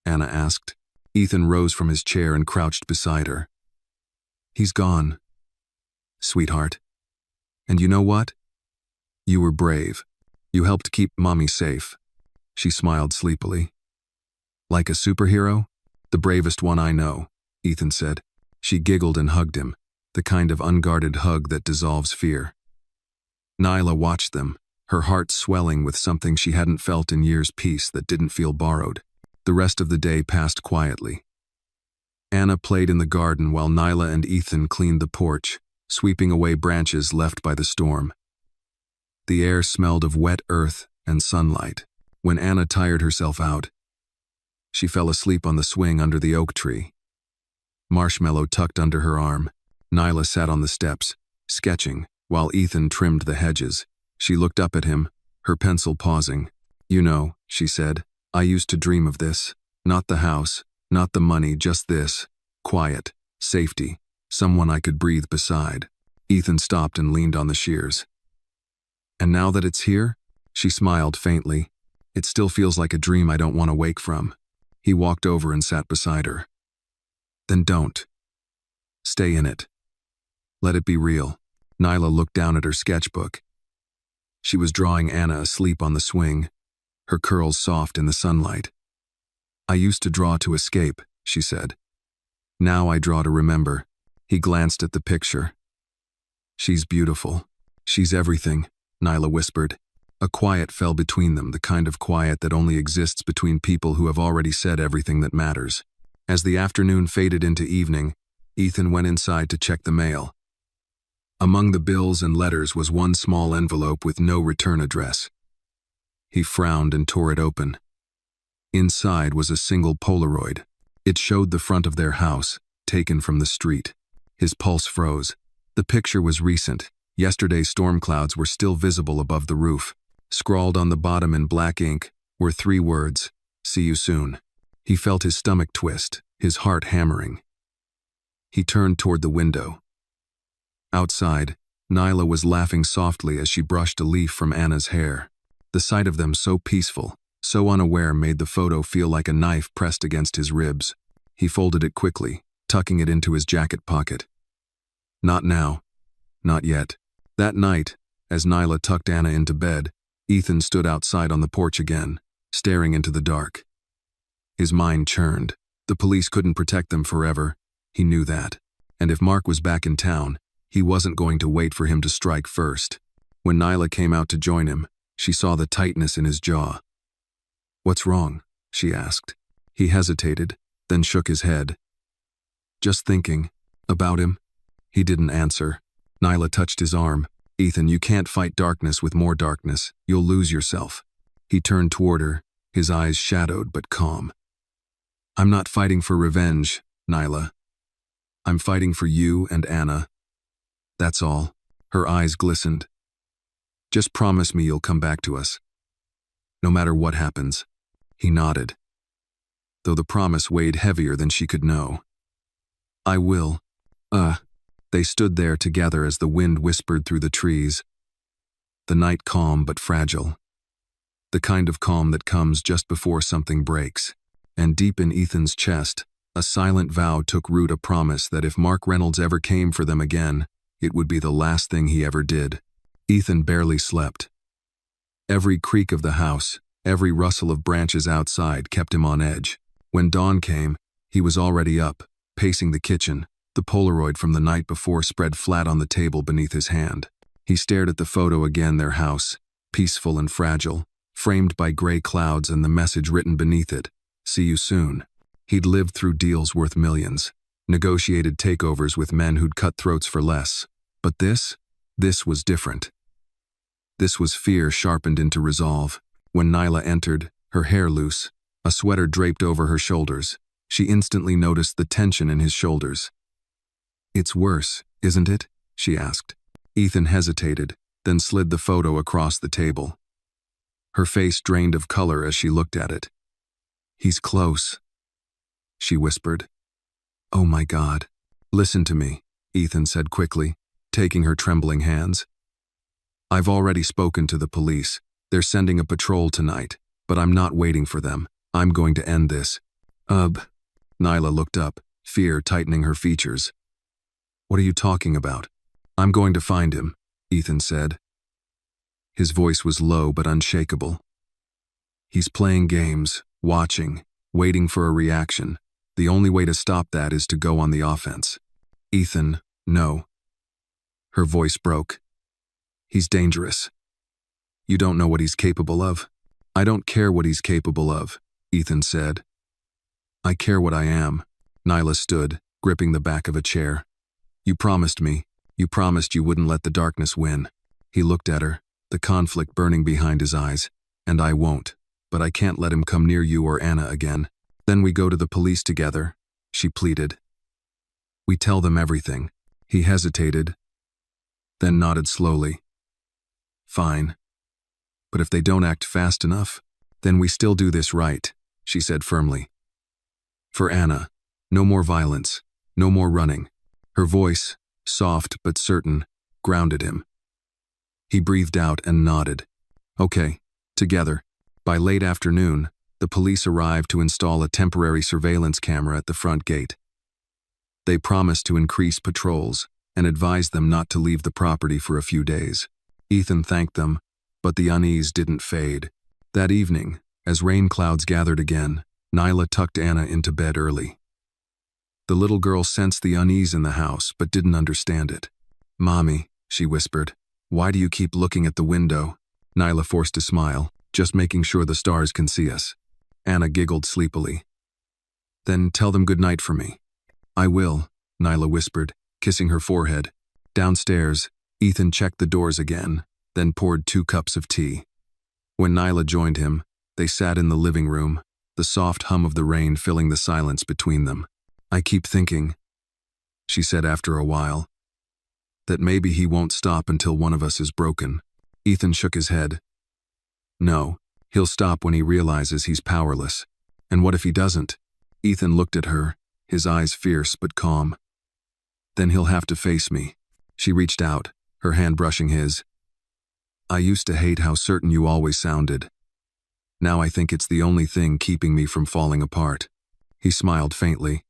Anna asked. Ethan rose from his chair and crouched beside her. He's gone, sweetheart. And you know what? You were brave. You helped keep Mommy safe. She smiled sleepily. Like a superhero? The bravest one I know, Ethan said. She giggled and hugged him, the kind of unguarded hug that dissolves fear. Nyla watched them, her heart swelling with something she hadn't felt in years, peace that didn't feel borrowed. The rest of the day passed quietly. Anna played in the garden while Nyla and Ethan cleaned the porch, sweeping away branches left by the storm. The air smelled of wet earth and sunlight. When Anna tired herself out, she fell asleep on the swing under the oak tree. Marshmallow tucked under her arm. Nyla sat on the steps, sketching, while Ethan trimmed the hedges. She looked up at him, her pencil pausing. You know, she said, I used to dream of this. Not the house, not the money, just this. Quiet, safety, someone I could breathe beside. Ethan stopped and leaned on the shears. And now that it's here? She smiled faintly. It still feels like a dream I don't want to wake from. He walked over and sat beside her. Then don't. Stay in it. Let it be real. Nyla looked down at her sketchbook. She was drawing Anna asleep on the swing, her curls soft in the sunlight. I used to draw to escape, she said. Now I draw to remember. He glanced at the picture. She's beautiful. She's everything, Nyla whispered. A quiet fell between them, the kind of quiet that only exists between people who have already said everything that matters. As the afternoon faded into evening, Ethan went inside to check the mail. Among the bills and letters was one small envelope with no return address. He frowned and tore it open. Inside was a single Polaroid. It showed the front of their house, taken from the street. His pulse froze. The picture was recent. Yesterday's storm clouds were still visible above the roof. Scrawled on the bottom in black ink were 3 words, "See you soon." He felt his stomach twist, his heart hammering. He turned toward the window. Outside, Nyla was laughing softly as she brushed a leaf from Anna's hair. The sight of them so peaceful, so unaware, made the photo feel like a knife pressed against his ribs. He folded it quickly, tucking it into his jacket pocket. Not now. Not yet. That night, as Nyla tucked Anna into bed, Ethan stood outside on the porch again, staring into the dark. His mind churned. The police couldn't protect them forever. He knew that. And if Mark was back in town, he wasn't going to wait for him to strike first. When Nyla came out to join him, she saw the tightness in his jaw. What's wrong? She asked. He hesitated, then shook his head. Just thinking. About him? He didn't answer. Nyla touched his arm. Ethan, you can't fight darkness with more darkness. You'll lose yourself. He turned toward her, his eyes shadowed but calm. I'm not fighting for revenge, Nyla. I'm fighting for you and Anna. That's all. Her eyes glistened. Just promise me you'll come back to us. No matter what happens. He nodded, though the promise weighed heavier than she could know. I will. They stood there together as the wind whispered through the trees. The night calm but fragile. The kind of calm that comes just before something breaks. And deep in Ethan's chest, a silent vow took root, a promise that if Mark Reynolds ever came for them again, it would be the last thing he ever did. Ethan barely slept. Every creak of the house, every rustle of branches outside kept him on edge. When dawn came, he was already up, pacing the kitchen, the Polaroid from the night before spread flat on the table beneath his hand. He stared at the photo again, their house, peaceful and fragile, framed by gray clouds and the message written beneath it, "See you soon." He'd lived through deals worth millions, negotiated takeovers with men who'd cut throats for less. But this was different. This was fear sharpened into resolve. When Nyla entered, her hair loose, a sweater draped over her shoulders, she instantly noticed the tension in his shoulders. "It's worse, isn't it?" she asked. Ethan hesitated, then slid the photo across the table. Her face drained of color as she looked at it. "He's close," she whispered. "Oh my God. Listen to me," Ethan said quickly, taking her trembling hands. "I've already spoken to the police. They're sending a patrol tonight, but I'm not waiting for them. I'm going to end this." Nyla looked up, fear tightening her features. "What are you talking about?" "I'm going to find him," Ethan said. His voice was low but unshakable. "He's playing games, watching, waiting for a reaction. The only way to stop that is to go on the offense." "Ethan, no." Her voice broke. "He's dangerous. You don't know what he's capable of." "I don't care what he's capable of," Ethan said. "I care what I am." Nyla stood, gripping the back of a chair. "You promised me. You promised you wouldn't let the darkness win." He looked at her, the conflict burning behind his eyes. "And I won't. But I can't let him come near you or Anna again. Then we go to the police together," she pleaded. "We tell them everything." He hesitated, then nodded slowly. "Fine. But if they don't act fast enough, then we still do this right," she said firmly. "For Anna, no more violence, no more running." Her voice, soft but certain, grounded him. He breathed out and nodded. "Okay, together." By late afternoon, the police arrived to install a temporary surveillance camera at the front gate. They promised to increase patrols and advised them not to leave the property for a few days. Ethan thanked them, but the unease didn't fade. That evening, as rain clouds gathered again, Nyla tucked Anna into bed early. The little girl sensed the unease in the house but didn't understand it. "Mommy," she whispered, "why do you keep looking at the window?" Nyla forced a smile, "Just making sure the stars can see us." Anna giggled sleepily. "Then tell them good night for me." "I will," Nyla whispered, kissing her forehead. Downstairs, Ethan checked the doors again, then poured 2 cups of tea. When Nyla joined him, they sat in the living room, the soft hum of the rain filling the silence between them. "I keep thinking," she said after a while, "that maybe he won't stop until one of us is broken." Ethan shook his head. "No, he'll stop when he realizes he's powerless. And what if he doesn't?" Ethan looked at her, his eyes fierce but calm. "Then he'll have to face me." She reached out, her hand brushing his. "I used to hate how certain you always sounded. Now I think it's the only thing keeping me from falling apart." He smiled faintly.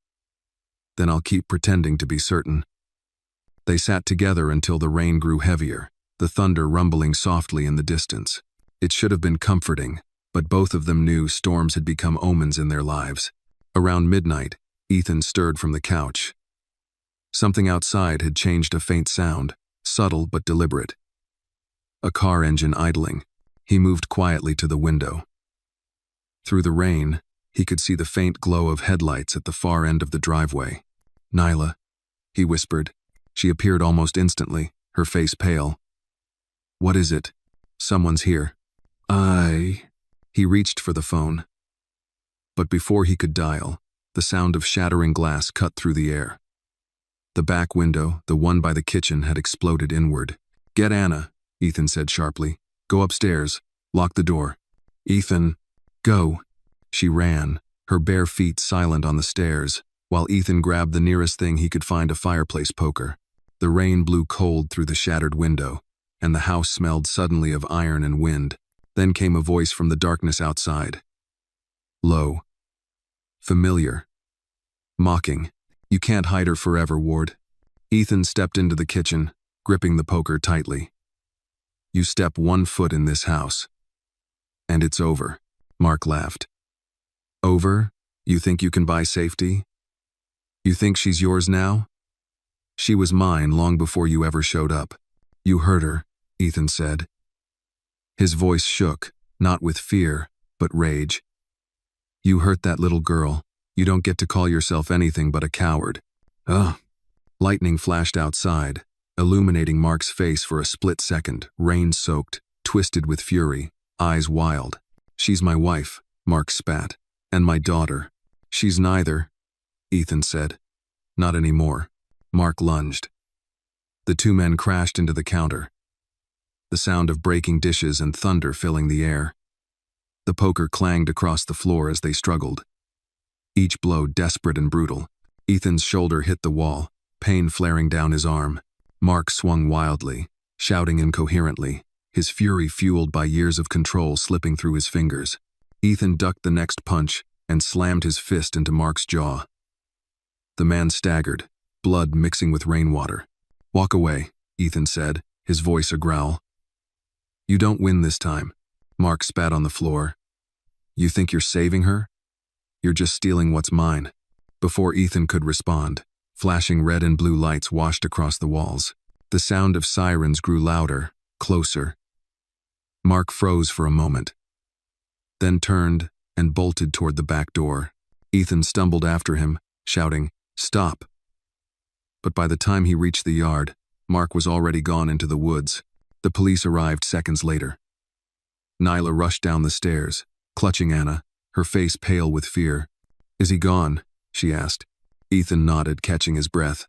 "Then I'll keep pretending to be certain." They sat together until the rain grew heavier, the thunder rumbling softly in the distance. It should have been comforting, but both of them knew storms had become omens in their lives. Around midnight, Ethan stirred from the couch. Something outside had changed, a faint sound, subtle but deliberate. A car engine idling. He moved quietly to the window. Through the rain, he could see the faint glow of headlights at the far end of the driveway. "Nyla," he whispered. She appeared almost instantly, her face pale. "What is it?" "Someone's here." He reached for the phone. But before he could dial, the sound of shattering glass cut through the air. The back window, the one by the kitchen, had exploded inward. "Get Anna," Ethan said sharply. "Go upstairs. Lock the door." "Ethan, go." She ran, her bare feet silent on the stairs, while Ethan grabbed the nearest thing he could find, a fireplace poker. The rain blew cold through the shattered window, and the house smelled suddenly of iron and wind. Then came a voice from the darkness outside. Low. Familiar. Mocking. "You can't hide her forever, Ward." Ethan stepped into the kitchen, gripping the poker tightly. "You step 1 foot in this house, and it's over," Mark laughed. "Over? You think you can buy safety? You think she's yours now? She was mine long before you ever showed up." "You hurt her," Ethan said. His voice shook, not with fear, but rage. "You hurt that little girl. You don't get to call yourself anything but a coward." Ugh. Lightning flashed outside, illuminating Mark's face for a split second, rain-soaked, twisted with fury, eyes wild. "She's my wife," Mark spat. "And my daughter." "She's neither," Ethan said. "Not anymore." Mark lunged. The two men crashed into the counter, the sound of breaking dishes and thunder filling the air. The poker clanged across the floor as they struggled, each blow desperate and brutal. Ethan's shoulder hit the wall, pain flaring down his arm. Mark swung wildly, shouting incoherently, his fury fueled by years of control slipping through his fingers. Ethan ducked the next punch and slammed his fist into Mark's jaw. The man staggered, blood mixing with rainwater. "Walk away," Ethan said, his voice a growl. "You don't win this time." Mark spat on the floor. "You think you're saving her? You're just stealing what's mine." Before Ethan could respond, flashing red and blue lights washed across the walls. The sound of sirens grew louder, closer. Mark froze for a moment, then turned and bolted toward the back door. Ethan stumbled after him, shouting, "Stop!" But by the time he reached the yard, Mark was already gone into the woods. The police arrived seconds later. Nyla rushed down the stairs, clutching Anna, her face pale with fear. "Is he gone?" she asked. Ethan nodded, catching his breath.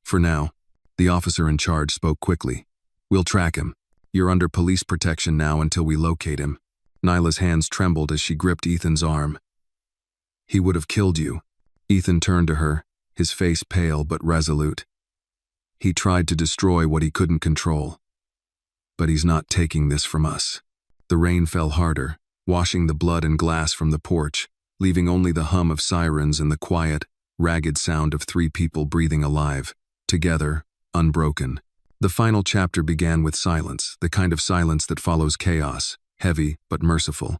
"For now," the officer in charge spoke quickly. "We'll track him. You're under police protection now until we locate him." Nyla's hands trembled as she gripped Ethan's arm. "He would have killed you." Ethan turned to her, his face pale but resolute. "He tried to destroy what he couldn't control. But he's not taking this from us." The rain fell harder, washing the blood and glass from the porch, leaving only the hum of sirens and the quiet, ragged sound of 3 people breathing alive, together, unbroken. The final chapter began with silence, the kind of silence that follows chaos, heavy but merciful.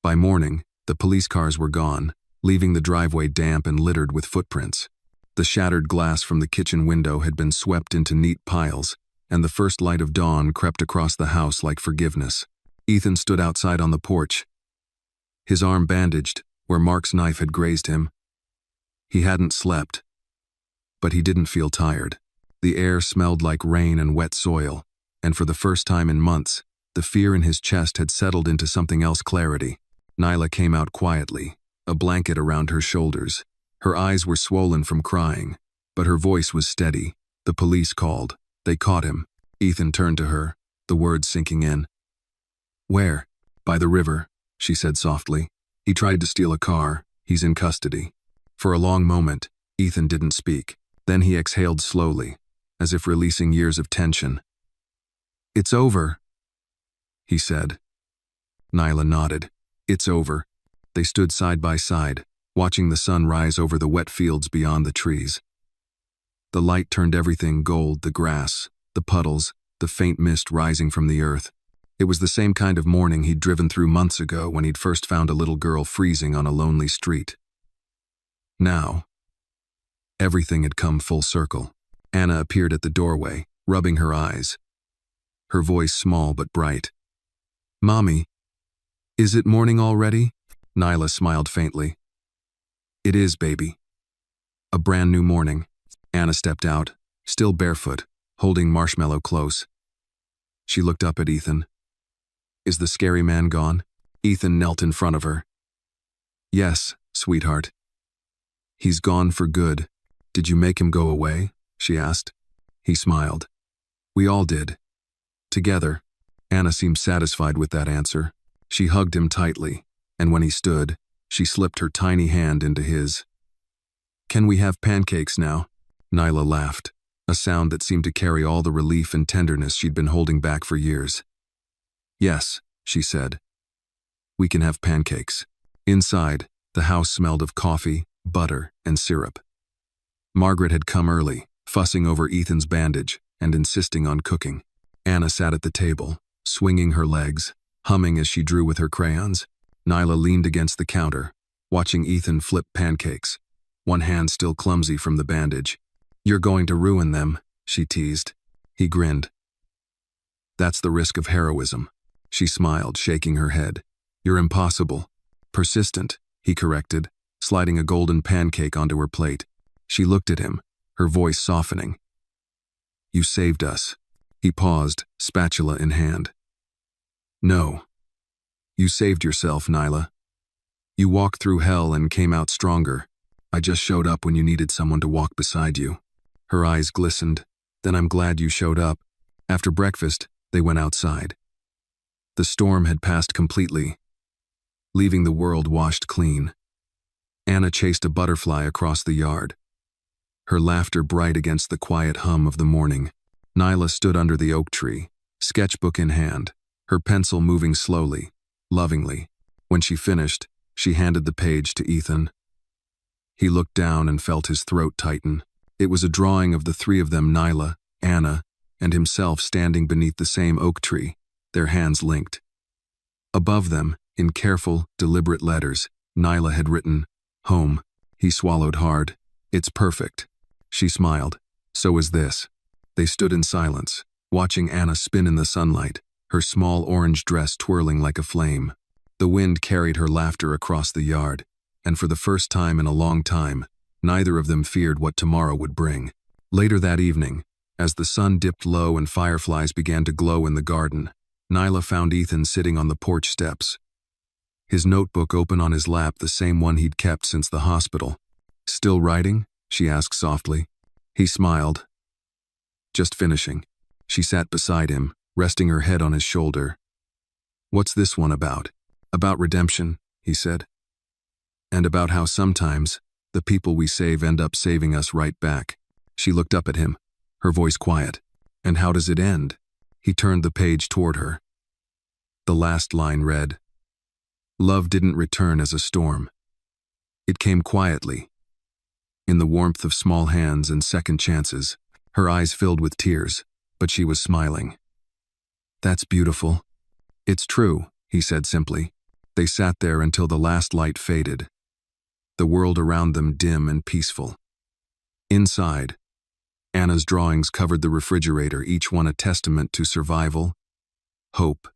By morning, the police cars were gone, leaving the driveway damp and littered with footprints. The shattered glass from the kitchen window had been swept into neat piles, and the first light of dawn crept across the house like forgiveness. Ethan stood outside on the porch, his arm bandaged where Mark's knife had grazed him. He hadn't slept, but he didn't feel tired. The air smelled like rain and wet soil, and for the first time in months, the fear in his chest had settled into something else: clarity. Nyla came out quietly, a blanket around her shoulders. Her eyes were swollen from crying, but her voice was steady. "The police called. They caught him." Ethan turned to her, the words sinking in. "Where?" "By the river," she said softly. "He tried to steal a car. He's in custody." For a long moment, Ethan didn't speak. Then he exhaled slowly, as if releasing years of tension. "It's over," he said. Nyla nodded. "It's over." They stood side by side, watching the sun rise over the wet fields beyond the trees. The light turned everything gold: the grass, the puddles, the faint mist rising from the earth. It was the same kind of morning he'd driven through months ago when he'd first found a little girl freezing on a lonely street. Now, everything had come full circle. Anna appeared at the doorway, rubbing her eyes, her voice small but bright. "Mommy, is it morning already?" Nyla smiled faintly. "It is, baby." A brand new morning. Anna stepped out, still barefoot, holding Marshmallow close. She looked up at Ethan. "Is the scary man gone?" Ethan knelt in front of her. "Yes, sweetheart. He's gone for good." Did you make him go away? She asked. He smiled. We all did. Together. Anna seemed satisfied with that answer. She hugged him tightly, and when he stood, she slipped her tiny hand into his. Can we have pancakes now? Nyla laughed, a sound that seemed to carry all the relief and tenderness she'd been holding back for years. Yes, she said. We can have pancakes. Inside, the house smelled of coffee, butter, and syrup. Margaret had come early, fussing over Ethan's bandage and insisting on cooking. Anna sat at the table, swinging her legs, humming as she drew with her crayons. Nyla leaned against the counter, watching Ethan flip pancakes, one hand still clumsy from the bandage. You're going to ruin them, she teased. He grinned. That's the risk of heroism. She smiled, shaking her head. You're impossible. Persistent, he corrected, sliding a golden pancake onto her plate. She looked at him, her voice softening. You saved us. He paused, spatula in hand. No. You saved yourself, Nyla. You walked through hell and came out stronger. I just showed up when you needed someone to walk beside you. Her eyes glistened. Then I'm glad you showed up. After breakfast, they went outside. The storm had passed completely, leaving the world washed clean. Anna chased a butterfly across the yard, her laughter bright against the quiet hum of the morning. Nyla stood under the oak tree, sketchbook in hand, her pencil moving slowly, lovingly. When she finished, she handed the page to Ethan. He looked down and felt his throat tighten. It was a drawing of the three of them, Nyla, Anna, and himself standing beneath the same oak tree, their hands linked. Above them, in careful, deliberate letters, Nyla had written, Home. He swallowed hard. It's perfect. She smiled. So is this. They stood in silence, watching Anna spin in the sunlight, her small orange dress twirling like a flame. The wind carried her laughter across the yard, and for the first time in a long time, neither of them feared what tomorrow would bring. Later that evening, as the sun dipped low and fireflies began to glow in the garden, Nyla found Ethan sitting on the porch steps, his notebook open on his lap, the same one he'd kept since the hospital. Still writing? She asked softly. He smiled. Just finishing. She sat beside him, resting her head on his shoulder. What's this one about? About redemption, he said. And about how sometimes, the people we save end up saving us right back. She looked up at him, her voice quiet. And how does it end? He turned the page toward her. The last line read, Love didn't return as a storm. It came quietly, in the warmth of small hands and second chances. Her eyes filled with tears, but she was smiling. That's beautiful. It's true, he said simply. They sat there until the last light faded, the world around them dim and peaceful. Inside, Anna's drawings covered the refrigerator, each one a testament to survival, hope,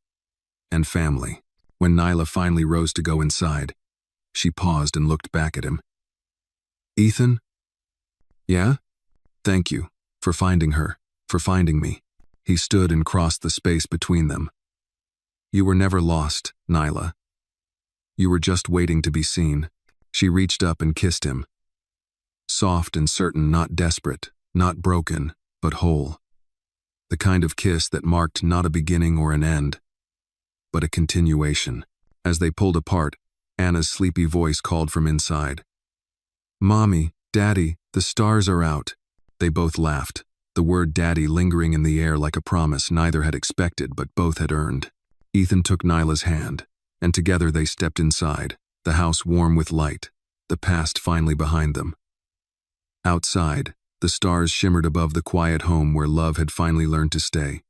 and family. When Nyla finally rose to go inside, she paused and looked back at him. Ethan? Yeah? Thank you, for finding her, for finding me. He stood and crossed the space between them. You were never lost, Nyla. You were just waiting to be seen. She reached up and kissed him. Soft and certain, not desperate, not broken, but whole. The kind of kiss that marked not a beginning or an end, but a continuation. As they pulled apart, Anna's sleepy voice called from inside. Mommy, Daddy, the stars are out. They both laughed, the word Daddy lingering in the air like a promise neither had expected but both had earned. Ethan took Nyla's hand, and together they stepped inside, the house warm with light, the past finally behind them. Outside, the stars shimmered above the quiet home where love had finally learned to stay.